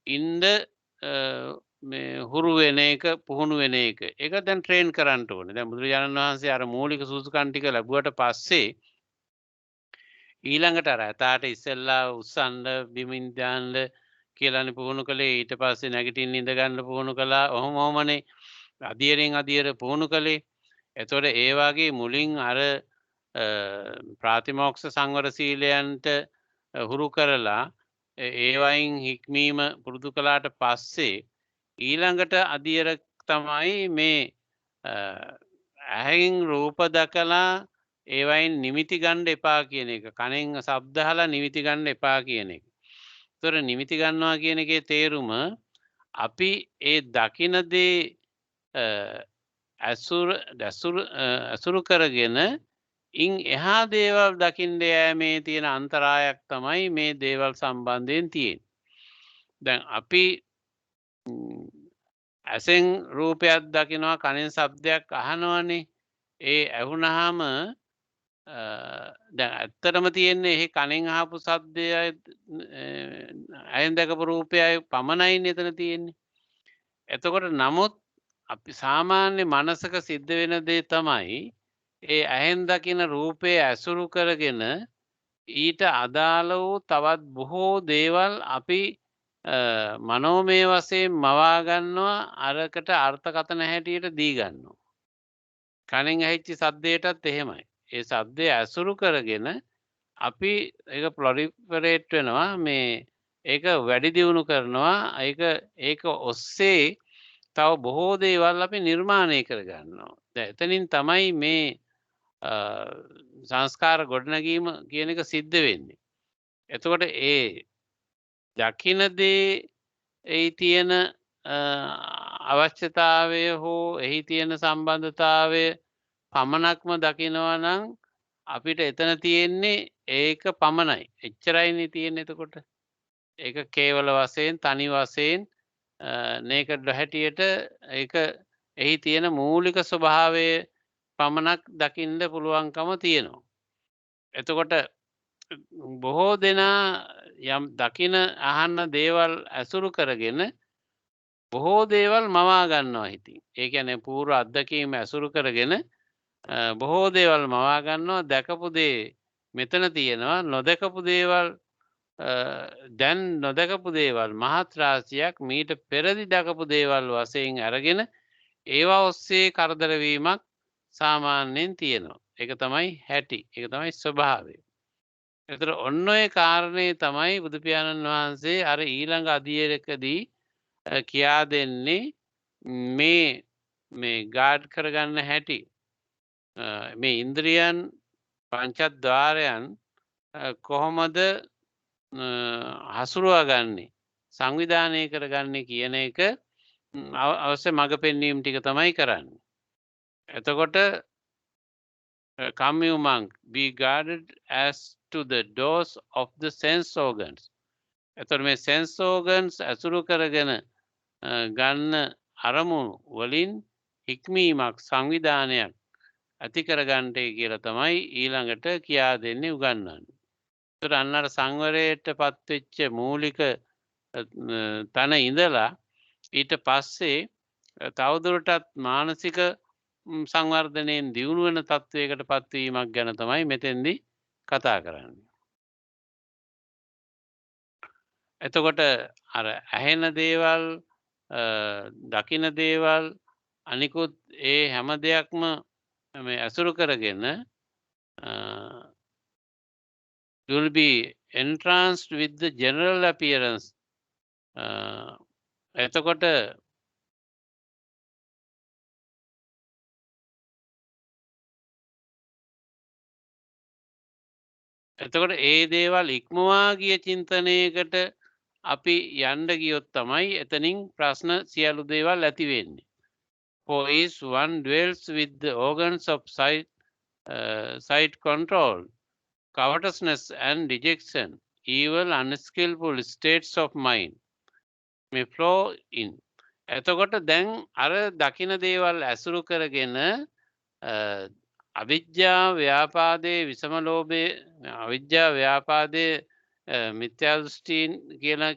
ඉන්න මේ හුරු වෙන එක පුහුණු වෙන එක. ඒක දැන් ට්‍රේන් කරන්න ඕනේ. දැන් බුදුරජාණන් වහන්සේ අර මූලික සුසුකම් ටික ලැබුවට පස්සේ ඊළඟට අර ඇතාට ඉස්සෙල්ලා උස්සන්න බිමින් දාන්න කියලානේ පුහුණු කළේ. ඊට පස්සේ නැගිටින්න ඉඳ ගන්න පුහුණු කළා. ඔහොමනේ අදියරෙන් අදියර පුහුණු කළේ. එතකොට ඒ වගේ මුලින් අර ප්‍රාතිමෝක්ෂ සංවර සීලයන්ට හුරු කරලා ඒවයින් හික්මීම පුරුදු කළාට පස්සේ ඊළඟට අදියර තමයි මේ ඇහෙන් රූප දැකලා ඒවයින් නිමිති ගන්න එපා කියන එක. කනෙන් ශබ්ද අහලා නිමිති ගන්න එපා කියන එක. ඒතර නිමිති ගන්නවා කියන එකේ තේරුම අපි ඒ දකින දේ අසුරු කරගෙන ඉන් එහා දේවල් දකින්න යෑමේ තියෙන අන්තරායක් තමයි මේ දේවල් සම්බන්ධයෙන් තියෙන්නේ. දැන් අපි ඇසෙන් රූපයක් දකිනවා, කනෙන් ශබ්දයක් අහනවනේ. ඒ ඇහුනහම දැන් ඇත්තටම තියෙන්නේ එහි කනෙන් අහපු ශබ්දයයි ඇහෙන් දැකපු රූපයයි පමණයි එතන තියෙන්නේ. එතකොට නමුත් අපි සාමාන්‍ය මනසක සිද්ධ වෙන දේ තමයි ඒ ඇහෙන් දකින රූපය ඇසුරු කරගෙන ඊට අදාළ වූ තවත් බොහෝ දේවල් අපි මනෝමය වශයෙන් මවා ගන්නවා, අරකට අර්ථකථන හැටියට දී ගන්නවා. කනෙන් ඇහිච්ච සද්දයටත් එහෙමයි. ඒ සද්දය ඇසුරු කරගෙන අපි ඒක ප්‍රොලිෆරේට් වෙනවා මේ ඒක වැඩි දියුණු කරනවා ඒක ඔස්සේ තව බොහෝ දේවල් අපි නිර්මාණය කරගන්නවා. දැන් එතනින් තමයි මේ සංස්කාර ගොඩනැගීම කියන එක සිද්ධ වෙන්නේ. එතකොට ඒ දකින දේ එහි තියෙන අවශ්‍යතාවය හෝ එහි තියෙන සම්බන්ධතාවය පමණක්ම දකිනවා නම් අපිට එතන තියෙන්නේ ඒක පමණයි. එච්චරයිනේ තියෙන්නේ එතකොට. ඒක කේවල වශයෙන් තනි වශයෙන් නේකඩ් හැටියට ඒක එහි තියෙන මූලික ස්වභාවය පමණක් දකින්න පුළුවන්කම තියෙනවා. එතකොට බොහෝ දෙනා යම් දකින අහන්න දේවල් ඇසුරු කරගෙන බොහෝ දේවල් මවා ගන්නවා හිතින්. ඒ කියන්නේ පූර්ව අත්දැකීම ඇසුරු කරගෙන බොහෝ දේවල් මවා ගන්නවා. දැකපු දේ මෙතන තියෙනවා. නොදකපු දේවල් දැන් නොදකපු දේවල් මහත් රාශියක් මීට පෙරදි දකපු දේවල් වශයෙන් අරගෙන ඒවා ඔස්සේ කරදර වීමක් සාමාන්‍යයෙන් තියෙනවා. ඒක තමයි හැටි. ඒක තමයි ස්වභාවය. ඒතර ඔන්න ඔය කාරණේ තමයි බුදු පියාණන් වහන්සේ අර ඊළඟ අධ්‍යයනකදී කියා දෙන්නේ මේ ගාඩ් කරගන්න හැටි. මේ ඉන්ද්‍රියන් පංචද්වාරයන් කොහොමද හසුරුවාගන්නේ සංවිධානය කරගන්නේ කියන එක අවශ්‍ය මඟ පෙන්වීම ටික තමයි කරන්නේ. එතකොට come you monk, be guarded as to the doors of the sense organs. එතකොට මේ sense organs ඇසුරු කරගෙන ගන්න අරමුණු වලින් හික්මීමක් සංවිධානයක් ඇති කරගන්නටයි කියලා තමයි ඊළඟට කියා දෙන්නේ උගන්වන්නේ. ඒතර අන්නර සංවරයට පත්වෙච්ච මූලික තන ඉඳලා ඊට පස්සේ තවදුරටත් මානසික සංවර්ධනයෙන් දියුණු වෙන තත්වයකට පත්වීමක් ගැන තමයි මෙතෙන්දී කතා කරන්නේ. එතකොට අර ඇහෙන දේවල් දකින දේවල් අනිකුත් ඒ හැම දෙයක්ම මේ ඇසුරු කරගෙන you will be entranced with the general appearance. එතකොට ඒ දේවල් ඉක්මවා ගිය චින්තනයකට අපි යන්න ගියොත් තමයි එතනින් ප්‍රශ්න සියලු දේවල් ඇති වෙන්නේ. For each one dwells with the organs of sight control, covetousness and dejection, evil unskillful states of mind may flow in. එතකොට දැන් අර දකින දේවල් ඇසුරු කරගෙන අවිද්‍යා ව්‍යාපාදේ විසම ලෝභය අවිද්‍යා ව්‍යාපාදේ මිත්‍යා දෘෂ්ටීන්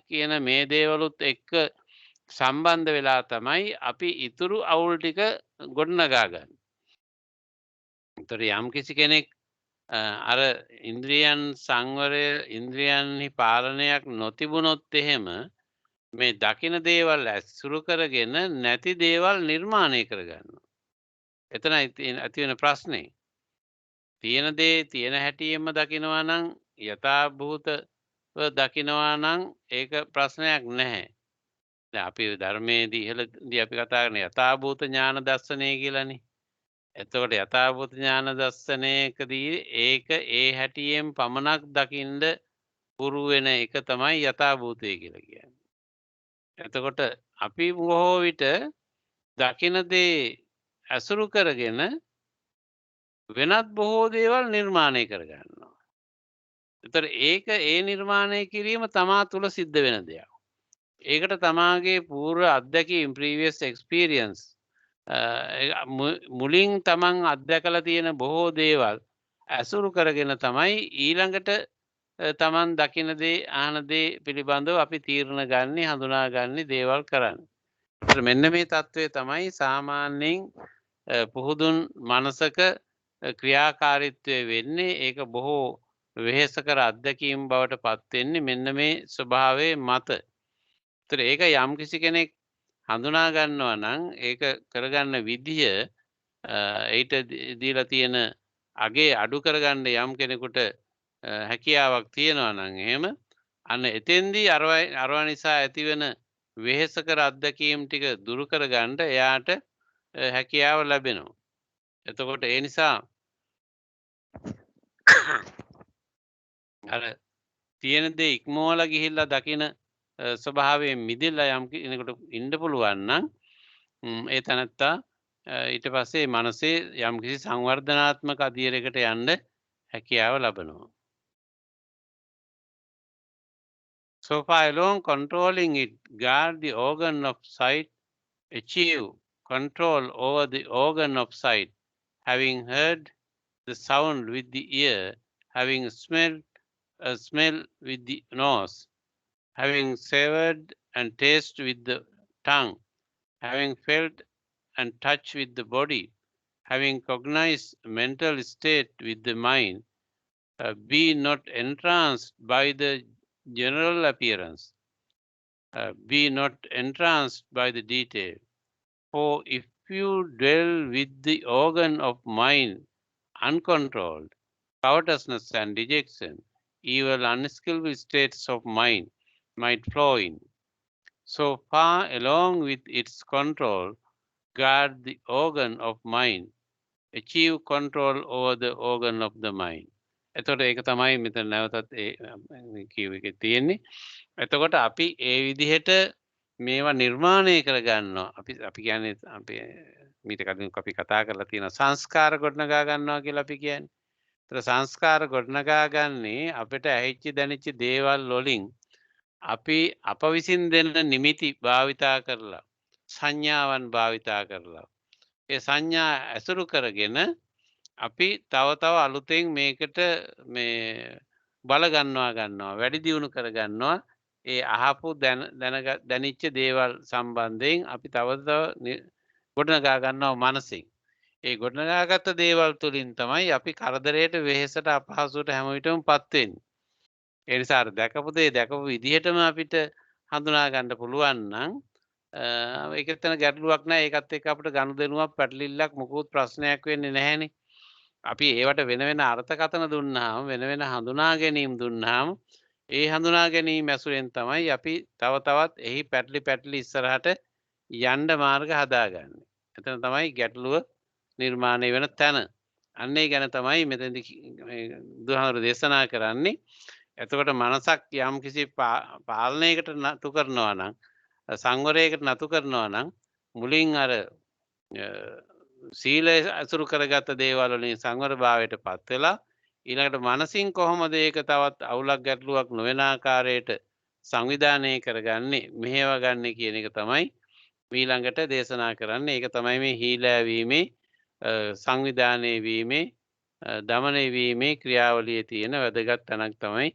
කියන මේ දේවලුත් එක්ක සම්බන්ධ වෙලා තමයි අපි ඉතුරු අවුල් ටික ගොඩනගා ගන්න. ඒතර යම් කිසි කෙනෙක් අර ඉන්ද්‍රියන් සංවරය ඉන්ද්‍රියන්හි පාලනයක් නොතිබුණොත් එහෙම මේ දකින දේවල් ඇසුරු කරගෙන නැති දේවල් නිර්මාණය කරගන්නවා. එතන ඇති වෙන ප්‍රශ්නේ. තියෙන දේ තියෙන හැටියෙම දකිනවා නම් යථාභූතව දකිනවා නම් ඒක ප්‍රශ්නයක් නැහැ. දැන් අපි ධර්මයේදී ඉහළදී අපි කතා කරන යථාභූත ඥාන දර්ශනය කියලානේ. එතකොට යථාභූත ඥාන දර්ශනයකදී ඒක ඒ හැටියෙන් පමණක් දකින්න පුරු වෙන එක තමයි යථාභූතය කියලා කියන්නේ. එතකොට අපි බොහෝ විට දකින දේ ඇසුරු කරගෙන වෙනත් බොහෝ දේවල් නිර්මාණය කරගන්නවා. ඒතර ඒක ඒ නිර්මාණය කිරීම තමා තුළ සිද්ධ වෙන දෙයක්. ඒකට තමාගේ පූර්ව අත්දැකීම් previous experience මුලින් තමන් අත්දැකලා තියෙන බොහෝ දේවල් ඇසුරු කරගෙන තමයි ඊළඟට තමන් දකින දේ අහන දේ පිළිබඳව අපි තීරණ ගන්නේ හඳුනාගන්නේ දේවල් කරන්නේ. ඒතර මෙන්න මේ தત્ත්වය තමයි සාමාන්‍යයෙන් පුහුදුන් මනසක ක්‍රියාකාරීත්වය වෙන්නේ. ඒක බොහෝ වෙහෙසකර අත්දැකීම් බවට පත් වෙන්නේ මෙන්න මේ ස්වභාවයේ මත. ඒතර ඒක යම් කිසි කෙනෙක් හඳුනා ගන්නවා නම් ඒක කරගන්න විදිය ඊට දීලා තියෙන අගේ අඩු කරගන්න යම් කෙනෙකුට හැකියාවක් තියෙනවා නම් එහෙම අන්න එතෙන්දී අරවා නිසා ඇතිවෙන වෙහෙසකර අත්දැකීම් ටික දුරු කරගන්න එයාට හැකියාව ලැබෙනවා. එතකොට ඒ නිසා අර තියෙන දේ ඉක්මවලා ගිහිල්ලා දකින ස්වභාවයෙන් මිදෙලා යම් කෙනෙකුට ඉන්න පුළුවන් නම් ඒ තැනත්තා ඊට පස්සේ මනසේ යම්කිසි සංවර්ධනාත්මක අධීරයකට යන්න හැකියාව ලබනවා. So far alone controlling it, guard the organ of sight, achieve control over the organ of sight, having heard the sound with the ear, having smelled a smell with the nose, having savored and tasted with the tongue, having felt and touched with the body, having cognized mental state with the mind, be not entranced by the general appearance, be not entranced by the detail. For if you dwell with the organ of mind uncontrolled, covetousness and dejection, evil unskillful states of mind might flow in. So far along with its control, guard the organ of mind, achieve control over the organ of the mind. එතකොට ඒක තමයි මෙතන නැවතත් කියව එක තියෙන්නේ. එතකොට අපි ඒ විදිහට මේවා නිර්මාණය කරගන්නවා. අපි කියන්නේ අපි මීට කලින් අපි කතා කරලා තියෙන සංස්කාර ගොඩනගා ගන්නවා කියලා අපි කියන්නේ. ඒතර සංස්කාර ගොඩනගා ගන්නේ අපිට ඇහිච්ච දැනෙච්ච දේවල් වලින් අපි අප විසින් දෙන නිමිති භාවිතා කරලා සංඥාවන් භාවිතා කරලා ඒ සංඥා ඇසුරු කරගෙන අපි තව අලුතෙන් මේකට මේ බල ගන්නවා වැඩි දියුණු කර ගන්නවා ඒ අහපු දැනිච්ච දේවල් සම්බන්ධයෙන් අපි තව ගොඩනගා ගන්නවා මනසින්. ඒ ගොඩනගාගත්ත දේවල් තුලින් තමයි අපි කරදරයට වෙහෙසට අපහසුවට හැම විටම පත් වෙන්නේ. ඒ නිසා අර දැකපු දේ දැකපු විදිහටම අපිට හඳුනා ගන්න පුළුවන් නම් ඒක එතන ගැටලුවක් නැහැ. ඒකත් එක්ක අපිට ගනුදෙනුවක් පැටලිල්ලක් මොකුත් ප්‍රශ්නයක් වෙන්නේ නැහැනේ. අපි ඒවට වෙන වෙන අර්ථකථන දුන්නාම වෙන වෙන හඳුනා ගැනීම දුන්නාම ඒ හඳුනා ගැනීම ඇසුරෙන් තමයි අපි තව තවත් එහි පැටලි ඉස්සරහට යන්න මාර්ග හදාගන්නේ. එතන තමයි ගැටලුව නිර්මාණය වෙන තැන. අන්න ඒ ගැන තමයි මෙතනදී බුදුහාමුදුරු දේශනා කරන්නේ. එතකොට මනසක් යම් කිසි පාලනයකට නතු කරනවා නම් සංවරයකට නතු කරනවා නම් මුලින් අර සීලය අසුරු කරගත්ත දේවල් වලින් සංවර භාවයට පත් වෙලා ඊළඟට මනසින් කොහොමද ඒක තවත් අවුලක් ගැටලුවක් නොවන ආකාරයට සංවිධානය කරගන්නේ මෙහෙව ගන්න කියන එක තමයි ඊළඟට දේශනා කරන්නේ. ඒක තමයි මේ හීලෑවීමේ සංවිධානය වීමේ දමනය වීමේ ක්‍රියාවලියේ තියෙන වැදගත් තැනක් තමයි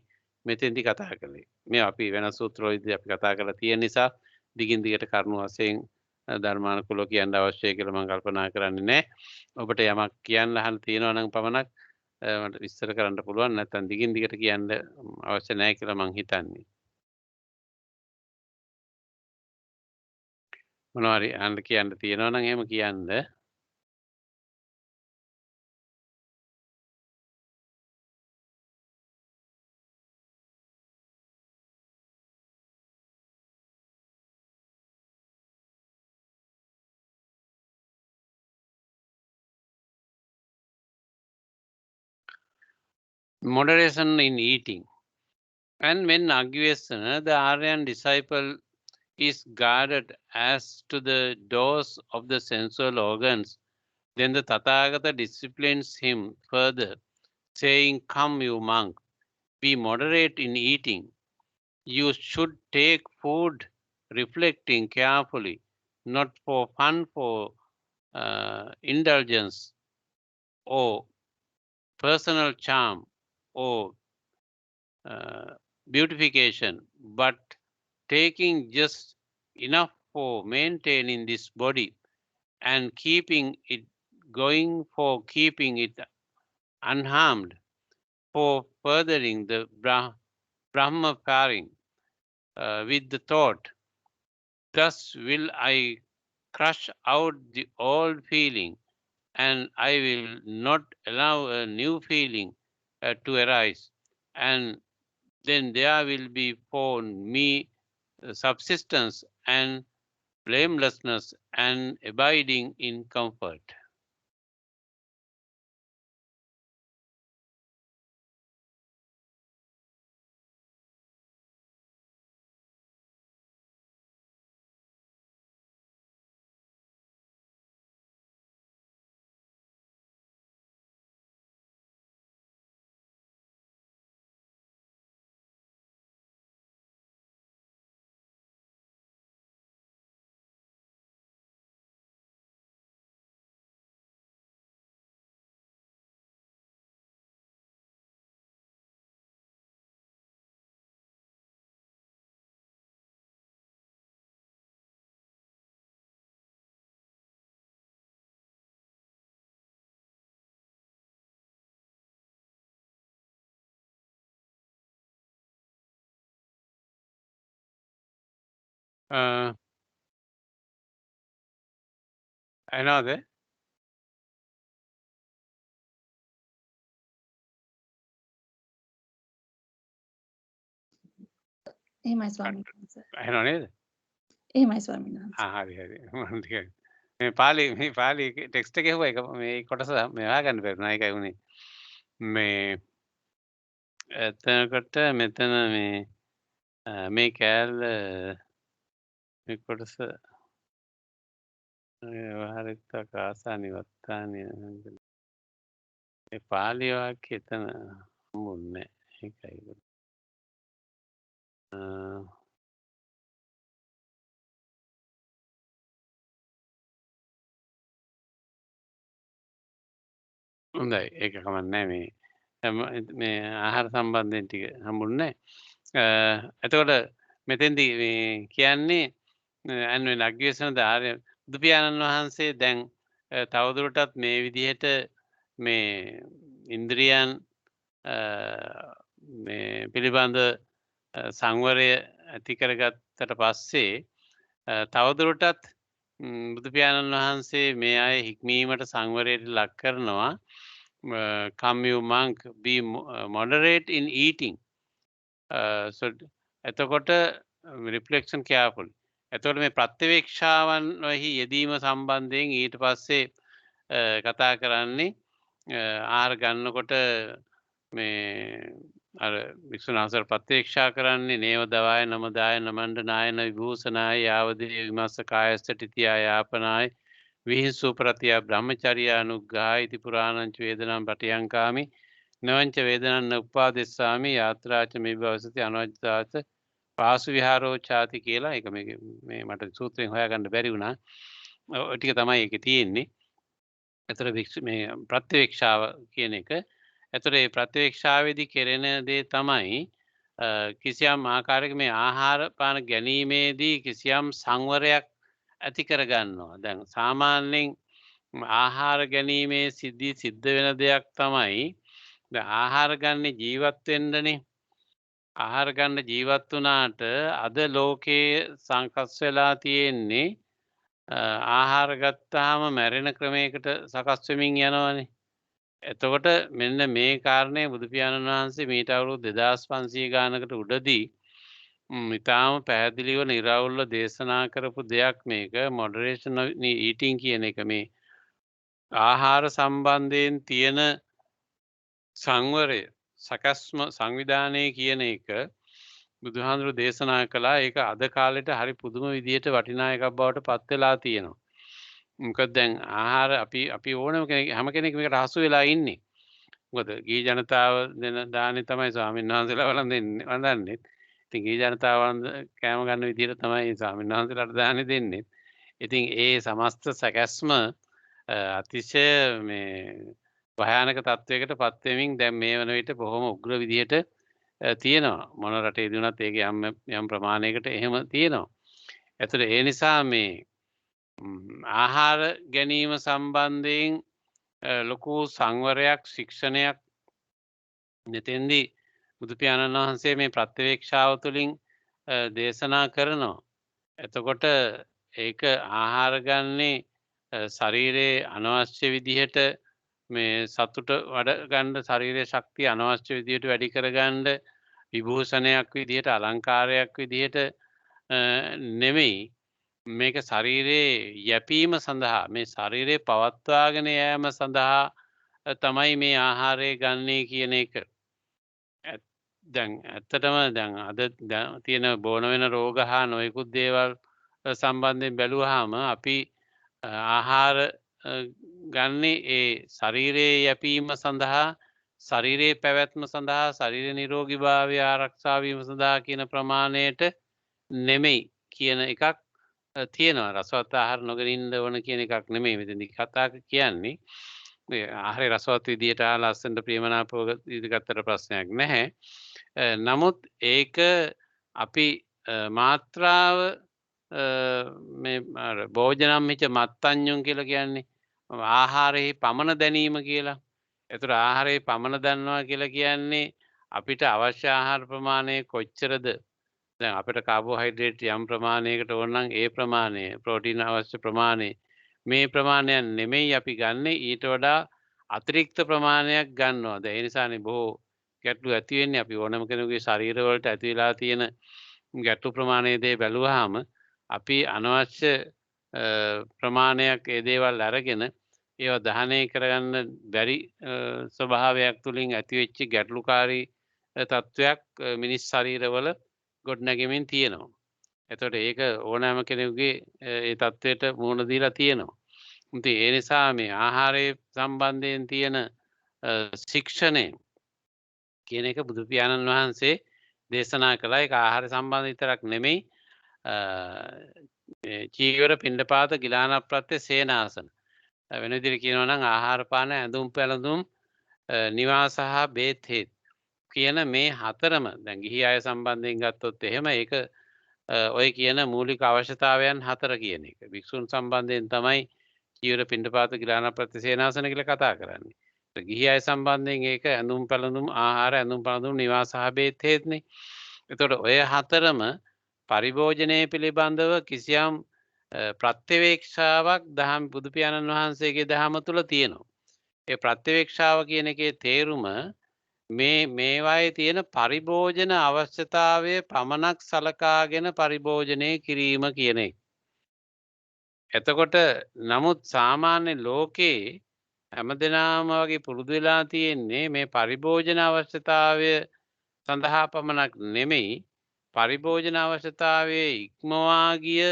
මෙතෙන්දි කතා කළේ. මේ අපි වෙන සූත්‍රවලදී අපි කතා කරලා තියෙන නිසා දිගින් දිගට කරුණු වශයෙන් ධර්මානුකූලව කියන්න අවශ්‍යයි කියලා මම කල්පනා කරන්නේ නැහැ. ඔබට යමක් කියන්න අහන්න තියෙනවා නම් පමණක් මට විස්තර කරන්න පුළුවන්. නැත්නම් දිගින් දිගට කියන්න අවශ්‍ය නැහැ කියලා මම හිතන්නේ. මොනවා හරි අහන්න කියන්න තියෙනවා නම් එහෙම කියන්න. Moderation in eating. And when Agvesana, the Aryan disciple, is guarded as to the doors of the sensual organs, then the Tathagata disciplines him further, saying, "Come, you monk, be moderate in eating. You should take food reflecting carefully, not for fun, for indulgence, or personal charm, or beautification, but taking just enough for maintaining this body and keeping it going, for keeping it unharmed, for furthering the Brahma pairing with the thought, thus will I crush out the old feeling and I will not allow a new feeling to arise, and then there will be for me subsistence and blamelessness and abiding in comfort. Another එහෙමයි ස්වාමීන් වහන්සේ. ඇහෙනව නේද? එහෙමයි ස්වාමීන් වහන්සේ. හරි හරි. මම ටිකක් මේ පාලි ටෙක්ස්ට් එක හෙව්වා ඒක මේ කොටස මේ හොයාගන්න බැරි වුණා. ඒකයි උනේ. මේ එතකොට මෙතන මේ කෑල්ල මේ කොටස වහරිත්ත කාසානි වත්තානි ඒ පාලි වාක්‍ය එතන හම්බුන්නේ නැහැ. ඒකයි. හොඳයි ඒක කමක් නැහැ මේ ආහාර සම්බන්ධයෙන් ටික හම්බුන්නේ නැහැ. එතකොට මෙතෙන්දී මේ කියන්නේ අන්වෙන් අග්ගේසනද ආර්ය බුදු පියාණන් වහන්සේ දැන් තවදුරටත් මේ විදිහට මේ ඉන්ද්‍රියන් මේ පිළිබඳ සංවරය ඇති කරගත්තට පස්සේ තවදුරටත් බුදු පියාණන් වහන්සේ මේ අය හික්මීමට සංවරයට ලක් කරනවා. Come you monk, be moderate in eating. So එතකොට reflection careful. එතකොට මේ ප්‍රත්‍යවේක්ෂාවන් වහි යෙදීම සම්බන්ධයෙන් ඊට පස්සේ කතා කරන්නේ ආහාර ගන්නකොට මේ අර වික්ෂුන් වහන්සේ ප්‍රත්‍යක්ෂා කරන්නේ නේව දවාය නමදාය නමණ්ඩ නායන විභූෂනාය යාවදේ විමස්ස කායස්තටිතියා යාපනාය විහිංසු ප්‍රතිය බ්‍රහ්මචර්යා අනුග්ගාය ඉති පුරාණංච වේදනම් පටියංකාමි නවංච වේදනං උප්පාදෙස්සාමි යාත්‍රාච මේ භවසති අනවජ්ජාච පාසු විහාරෝ ඡාති කියලා ඒක මේ මට සූත්‍රයෙන් හොයාගන්න බැරි වුණා. ඔය ටික තමයි ඒකේ තියෙන්නේ. ඒතර මේ ප්‍රත්‍යක්ෂාව කියන එක. ඒතර මේ ප්‍රත්‍යක්ෂාවේදී කෙරෙන දේ තමයි කිසියම් ආකාරයක මේ ආහාර පාන ගැනීමේදී කිසියම් සංවරයක් ඇති කරගන්නවා. දැන් සාමාන්‍යයෙන් ආහාර ගැනීමේ සිද්ධ වෙන දෙයක් තමයි දැන් ආහාර ගන්න ජීවත් වෙන්නනේ. ආහාර ගන්න ජීවත් වුණාට අද ලෝකයේ සංකස් වෙලා තියෙන්නේ ආහාර ගත්තාම මැරෙන ක්‍රමයකට සකස් වෙමින් යනවනේ. එතකොට මෙන්න මේ කාරණේ බුදු පියාණන් වහන්සේ මීට අවුරුදු 2500 ගානකට උඩදී ඉතාම පැහැදිලිව නිරවුල්ව දේශනා කරපු දෙයක් මේක මොඩරේෂන් ඊටින් කියන එක මේ ආහාර සම්බන්ධයෙන් තියෙන සංවරය සකස්ම සංවිධානය කියන එක බුදුහාඳුරු දේශනා කළා. ඒක අද කාලෙට හරි පුදුම විදිහට වටිනා එකක් බවට පත් වෙලා තියෙනවා. මොකද දැන් ආහාර අපි ඕනම කෙනෙක් හැම කෙනෙක් මේකට හසු වෙලා ඉන්නේ. මොකද ගිහි ජනතාව දෙන දානේ තමයි ස්වාමීන් වහන්සේලා වළඳන්නේ. ඉතින් ගිහි ජනතාව කෑම ගන්න විදිහට තමයි ස්වාමීන් වහන්සේලාට දානේ දෙන්නේ. ඉතින් ඒ සමස්ත සැකැස්ම අතිශය මේ භයානක තත්වයකට පත් වෙමින් දැන් මේ වන විට බොහොම උග්‍ර විදිහට තියෙනවා. මොන රටේදී වුණත් ඒක යම් ප්‍රමාණයකට එහෙම තියෙනවා. ඒතර ඒ නිසා මේ ආහාර ගැනීම සම්බන්ධයෙන් ලොකු සංවරයක් ශික්ෂණයක් මෙතෙන්දී බුදු පියාණන් වහන්සේ මේ ප්‍රත්‍යවේක්ෂාව තුළින් දේශනා කරනවා. එතකොට ඒක ආහාර ගන්නේ ශරීරයේ අනවශ්‍ය විදිහට මේ සතුට වඩ ගන්න ශරීරයේ ශක්තිය අනවශ්‍ය විදිහට වැඩි කරගන්න විභූෂණයක් විදිහට අලංකාරයක් විදිහට නෙමෙයි මේක ශරීරයේ යැපීම සඳහා මේ ශරීරයේ පවත්වාගෙන යාම සඳහා තමයි මේ ආහාරය ගන්නේ කියන එක. දැන් ඇත්තටම දැන් අද තියෙන බෝන වෙන රෝග හා නොයෙකුත් දේවල් සම්බන්ධයෙන් බැලුවාම අපි ආහාර ගන්නේ ඒ ශරීරයේ යැපීම සඳහා ශරීරයේ පැවැත්ම සඳහා ශරීර නිරෝගීභාවය ආරක්ෂා වීම සඳහා කියන ප්‍රමාණයට නෙමෙයි කියන එකක් තියෙනවා. රසවත් ආහාර නොගෙන ඉන්න ඕන කියන එකක් නෙමෙයි මෙතනදී කතා කියන්නේ. මේ ආහාරය රසවත් විදියට ලස්සනට ප්‍රියමනාපව ඉදිරියට ප්‍රශ්නයක් නැහැ. නමුත් ඒක අපි මාත්‍රාව මේ භෝජනම්මිච මත්තඤ්ඤුන් කියලා කියන්නේ ආහාරයේ පමණ දැනීම කියලා. ඒතර ආහාරයේ පමණ දන්නවා කියලා කියන්නේ අපිට අවශ්‍ය ආහාර ප්‍රමාණය කොච්චරද? දැන් අපිට කාබෝහයිඩ්‍රේට් යම් ප්‍රමාණයකට ඕන නම් ඒ ප්‍රමාණය, ප්‍රෝටීන් අවශ්‍ය ප්‍රමාණය මේ ප්‍රමාණයක් නෙමෙයි අපි ගන්නෙ ඊට වඩා අතිරික්ත ප්‍රමාණයක් ගන්නවා. ඒ නිසානේ බොහෝ ගැටලු ඇති වෙන්නේ අපි ඕනම කෙනෙකුගේ ශරීර වලට ඇති වෙලා තියෙන ගැටලු ප්‍රමාණයේ දේ බැලුවාම අපි අනවශ්‍ය ප්‍රමාණයක් ඒ දේවල් අරගෙන ඒවා දහනය කරගන්න බැරි ස්වභාවයක් තුලින් ඇතිවෙච්ච ගැටලුකාරී තත්වයක් මිනිස් ශරීරවල ගොඩනැගෙමින් තියෙනවා. එතකොට ඒක ඕනෑම කෙනෙකුගේ ඒ තත්වයට මුහුණ දීලා තියෙනවා. ඉතින් ඒ නිසා මේ ආහාරයේ සම්බන්ධයෙන් තියෙන ශික්ෂණය කියන එක බුදු පියාණන් වහන්සේ දේශනා කළා. ඒක ආහාර සම්බන්ධ විතරක් නෙමෙයි චීවර පිණ්ඩපාත ගිලානප්‍රත්‍ය සේනාසන වෙන විදිහට කියනවා නම් ආහාර පාන ඇඳුම් පැළඳුම් නිවාස හා බේත් හේත් කියන මේ හතරම දැන් ගිහි අය සම්බන්ධයෙන් ගත්තොත් එහෙම ඒක ඔය කියන මූලික අවශ්‍යතාවයන් හතර කියන එක. භික්ෂුන් සම්බන්ධයෙන් තමයි චීවර පිණ්ඩපාත ගිලානප්‍රත්‍ය සේනාසන කියලා කතා කරන්නේ. ගිහි අය සම්බන්ධයෙන් ඒක ඇඳුම් පැළඳුම් ආහාර ඇඳුම් පැළඳුම් නිවාස හා බේත් හේත්නේ. එතකොට ඔය හතරම පරිභෝජනය පිළිබඳව කිසියම් ප්‍රත්‍යවේක්ෂාවක් දහම් බුදු පියාණන් වහන්සේගේ දහම තුල තියෙනවා. ඒ ප්‍රත්‍යවේක්ෂාව කියන එකේ තේරුම මේවායේ තියෙන පරිභෝජන අවශ්‍යතාවය පමණක් සලකාගෙන පරිභෝජනය කිරීම කියන එක. එතකොට නමුත් සාමාන්‍ය ලෝකේ හැමදෙනාම වගේ පුරුදු වෙලා තියෙන්නේ මේ පරිභෝජන අවශ්‍යතාවය සඳහා පමණක් නෙමෙයි පරිභෝජන අවශ්‍යතාවයේ ඉක්මවා ගිය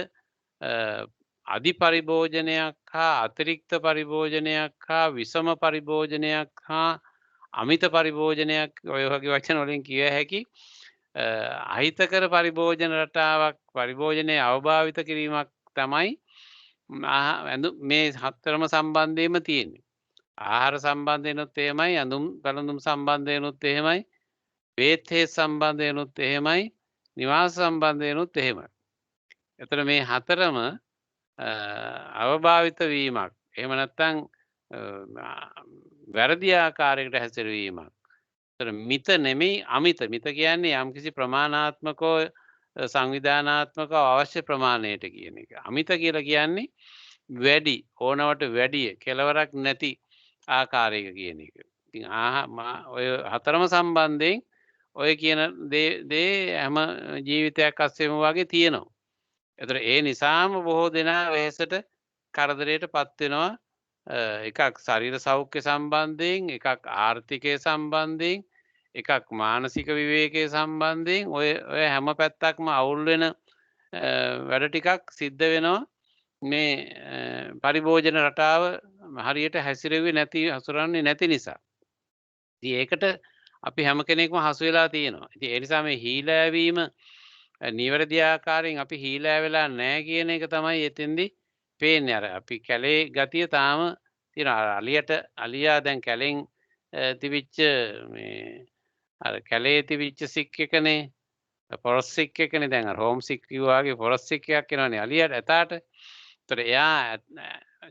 අධි පරිභෝජනයක් හා අතිරික්ත පරිභෝජනයක් හා විසම පරිභෝජනයක් හා අමිත පරිභෝජනයක් ඔය වගේ වචන වලින් කිය හැකි අහිතකර පරිභෝජන රටාවක් පරිභෝජනයේ අවභාවිත කිරීමක් තමයි මේ හතරම සම්බන්ධයෙන්ම තියෙන්නේ. ආහාර සම්බන්ධයෙන්ුත් එහෙමයි, ඇඳුම් පැළඳුම් සම්බන්ධයෙන්ුත් එහෙමයි, බේත් හේත් සම්බන්ධයෙන්ුත් එහෙමයි, නිවාස සම්බන්ධයෙන්ුත් එහෙමයි. එතන මේ හතරම අවභාවිත වීමක්. එහෙම නැත්නම් වැරදි ආකාරයකට හැසිරවීමක්. ඒතර මිත නෙමෙයි අමිත. මිත කියන්නේ යම්කිසි ප්‍රමාණාත්මකව සංවිධානාත්මකව අවශ්‍ය ප්‍රමාණයට කියන එක. අමිත කියලා කියන්නේ වැඩි ඕනවට වැඩිය කෙලවරක් නැති ආකාරයක කියන එක. ඉතින් ඔය හතරම සම්බන්ධයෙන් ඔය කියන දේ හැම ජීවිතයක් අස්සෙම වගේ තියෙනවා. ඒතර ඒ නිසාම බොහෝ දෙනා වෙහෙසට කරදරයටපත් වෙනවා. එකක් ශරීර සෞඛ්‍ය සම්බන්ධයෙන්, එකක් ආර්ථිකය සම්බන්ධයෙන්, එකක් මානසික විවේකයේ සම්බන්ධයෙන් ඔය හැම පැත්තක්ම අවුල් වෙන වැඩ ටිකක් සිද්ධ වෙනවා මේ පරිභෝජන රටාව හරියට හසුරන්නේ නැති නිසා. ඉතින් ඒකට අපි හැම කෙනෙක්ම හසු වෙලා තියෙනවා. ඉතින් ඒ නිසා මේ හීලෑවීම නිවැරදි ආකාරයෙන් අපි හීලෑ වෙලා නැහැ කියන එක තමයි එතෙන්දී පේන්නේ. අර අපි කැලේ ගතිය තාම තියෙනවා. අලියා දැන් කැලෙන් තිබිච්ච මේ අර කැලේ තිබිච්ච සික් එකනේ ෆොරස් සික් එකනේ දැන් අර හෝම් සික් වගේ ෆොරස් සික් එකක් එනවනේ අලියට ඇතාට. ඒතර එයා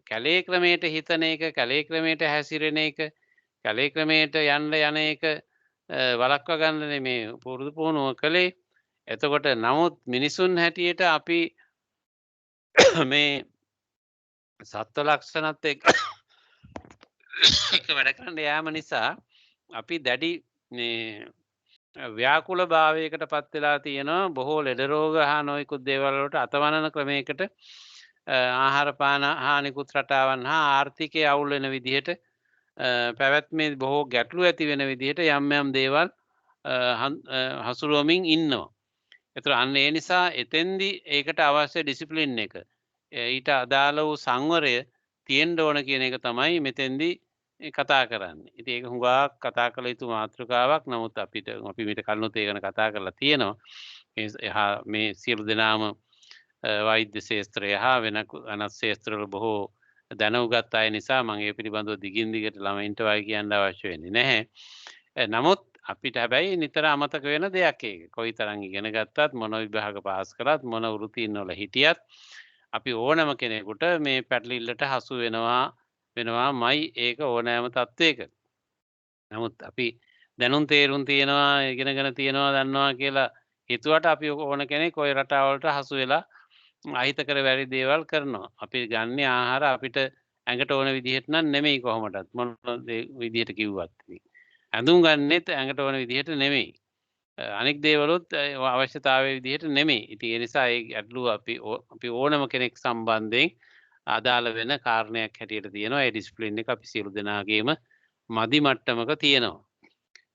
කැලේ ක්‍රමයට හිතන එක, කැලේ ක්‍රමයට හැසිරෙන එක, කැලේ ක්‍රමයට යන එක වළක්වා ගන්න මේ පුරුදු පුහුණුව කළේ. එතකොට නමුත් මිනිසුන් හැටියට අපි මේ සත්ව ලක්ෂණත් එක්ක එක වැඩ කරන්න යාම නිසා අපි දැඩි ව්‍යාකුල භාවයකට පත් වෙලා තියෙනවා. බොහෝ ලෙඩ රෝග හා නොයෙකුත් දේවල් වලට අතවනන ක්‍රමයකට ආහාර පාන හානිකුත් රටාවන් හා ආර්ථිකය අවුල් වෙන විදිහට පැවැත්මේ බොහෝ ගැටලු ඇති වෙන විදිහට යම් යම් දේවල් හසුරුවමින් ඉන්නවා. ඒතර අන්න ඒ නිසා එතෙන්දි ඒකට අවශ්‍ය ඩිසිප්ලින් එක ඊට අදාළ වූ සංවරය තියෙන්න ඕන කියන එක තමයි මෙතෙන්දි කතා කරන්නේ. ඉතින් ඒක හුඟක් කතා කළ යුතු මාතෘකාවක්. නමුත් අපි මීට කලිනුත් ඒ ගැන කතා කරලා තියෙනවා. මේ සියලු දෙනාම වෛද්‍ය ශාස්ත්‍රය හා වෙන අනත් ශාස්ත්‍රවල බොහෝ දැනුගත් අය නිසා මම ඒ පිළිබඳව දිගින් දිගට ළමයින්ට වයි කියන්න අවශ්‍ය වෙන්නේ නැහැ. නමුත් අපිට හැබැයි නිතර අමතක වෙන දෙයක් ඒක. කොයිතරම් ඉගෙන ගත්තත් මොන විභාග පාස් කරත් මොන වෘත්තීන් වල හිටියත් අපි ඕනම කෙනෙකුට මේ පැටලිල්ලට හසු වෙනවාමයි ඒක ඕනෑම තත්ත්වයක. නමුත් අපි දැනුම් තේරුම් තියෙනවා ඉගෙනගෙන තියෙනවා දන්නවා කියලා හිතුවට අපි ඕන කෙනෙක් ওই රටාවලට හසු වෙලා අහිතකර වැරදි දේවල් කරනවා. අපි ගන්න ආහාර අපිට ඇඟට ඕන විදිහට නම් නෙමෙයි කොහොමදත් මොන විදිහට කිව්වත්. ඇඳුම් ගන්නෙත් ඇඟට ඕන විදිහට නෙමෙයි. අනෙක් දේවලුත් අවශ්‍යතාවය විදිහට නෙමෙයි. ඉතින් ඒ නිසා ඒ ගැටලුව අපි ඕනම කෙනෙක් සම්බන්ධයෙන් අදාළ වෙන කාරණයක් හැටියට තියෙනවා. ඒ ඩිසිප්ලින් එක අපි සියලු දෙනාගේම මදි මට්ටමක තියෙනවා.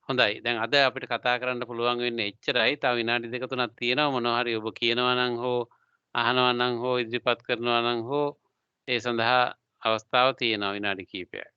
හොඳයි. දැන් අද අපිට කතා කරන්න පුළුවන් වෙන්නේ එච්චරයි. තව විනාඩි 2-3ක් තියෙනවා. මොනවා හරි ඔබ කියනවා නම් හෝ අහනවා නම් හෝ ඉදිරිපත් කරනවා නම් හෝ ඒ සඳහා අවස්ථාව තියෙනවා විනාඩි කිහිපයක්.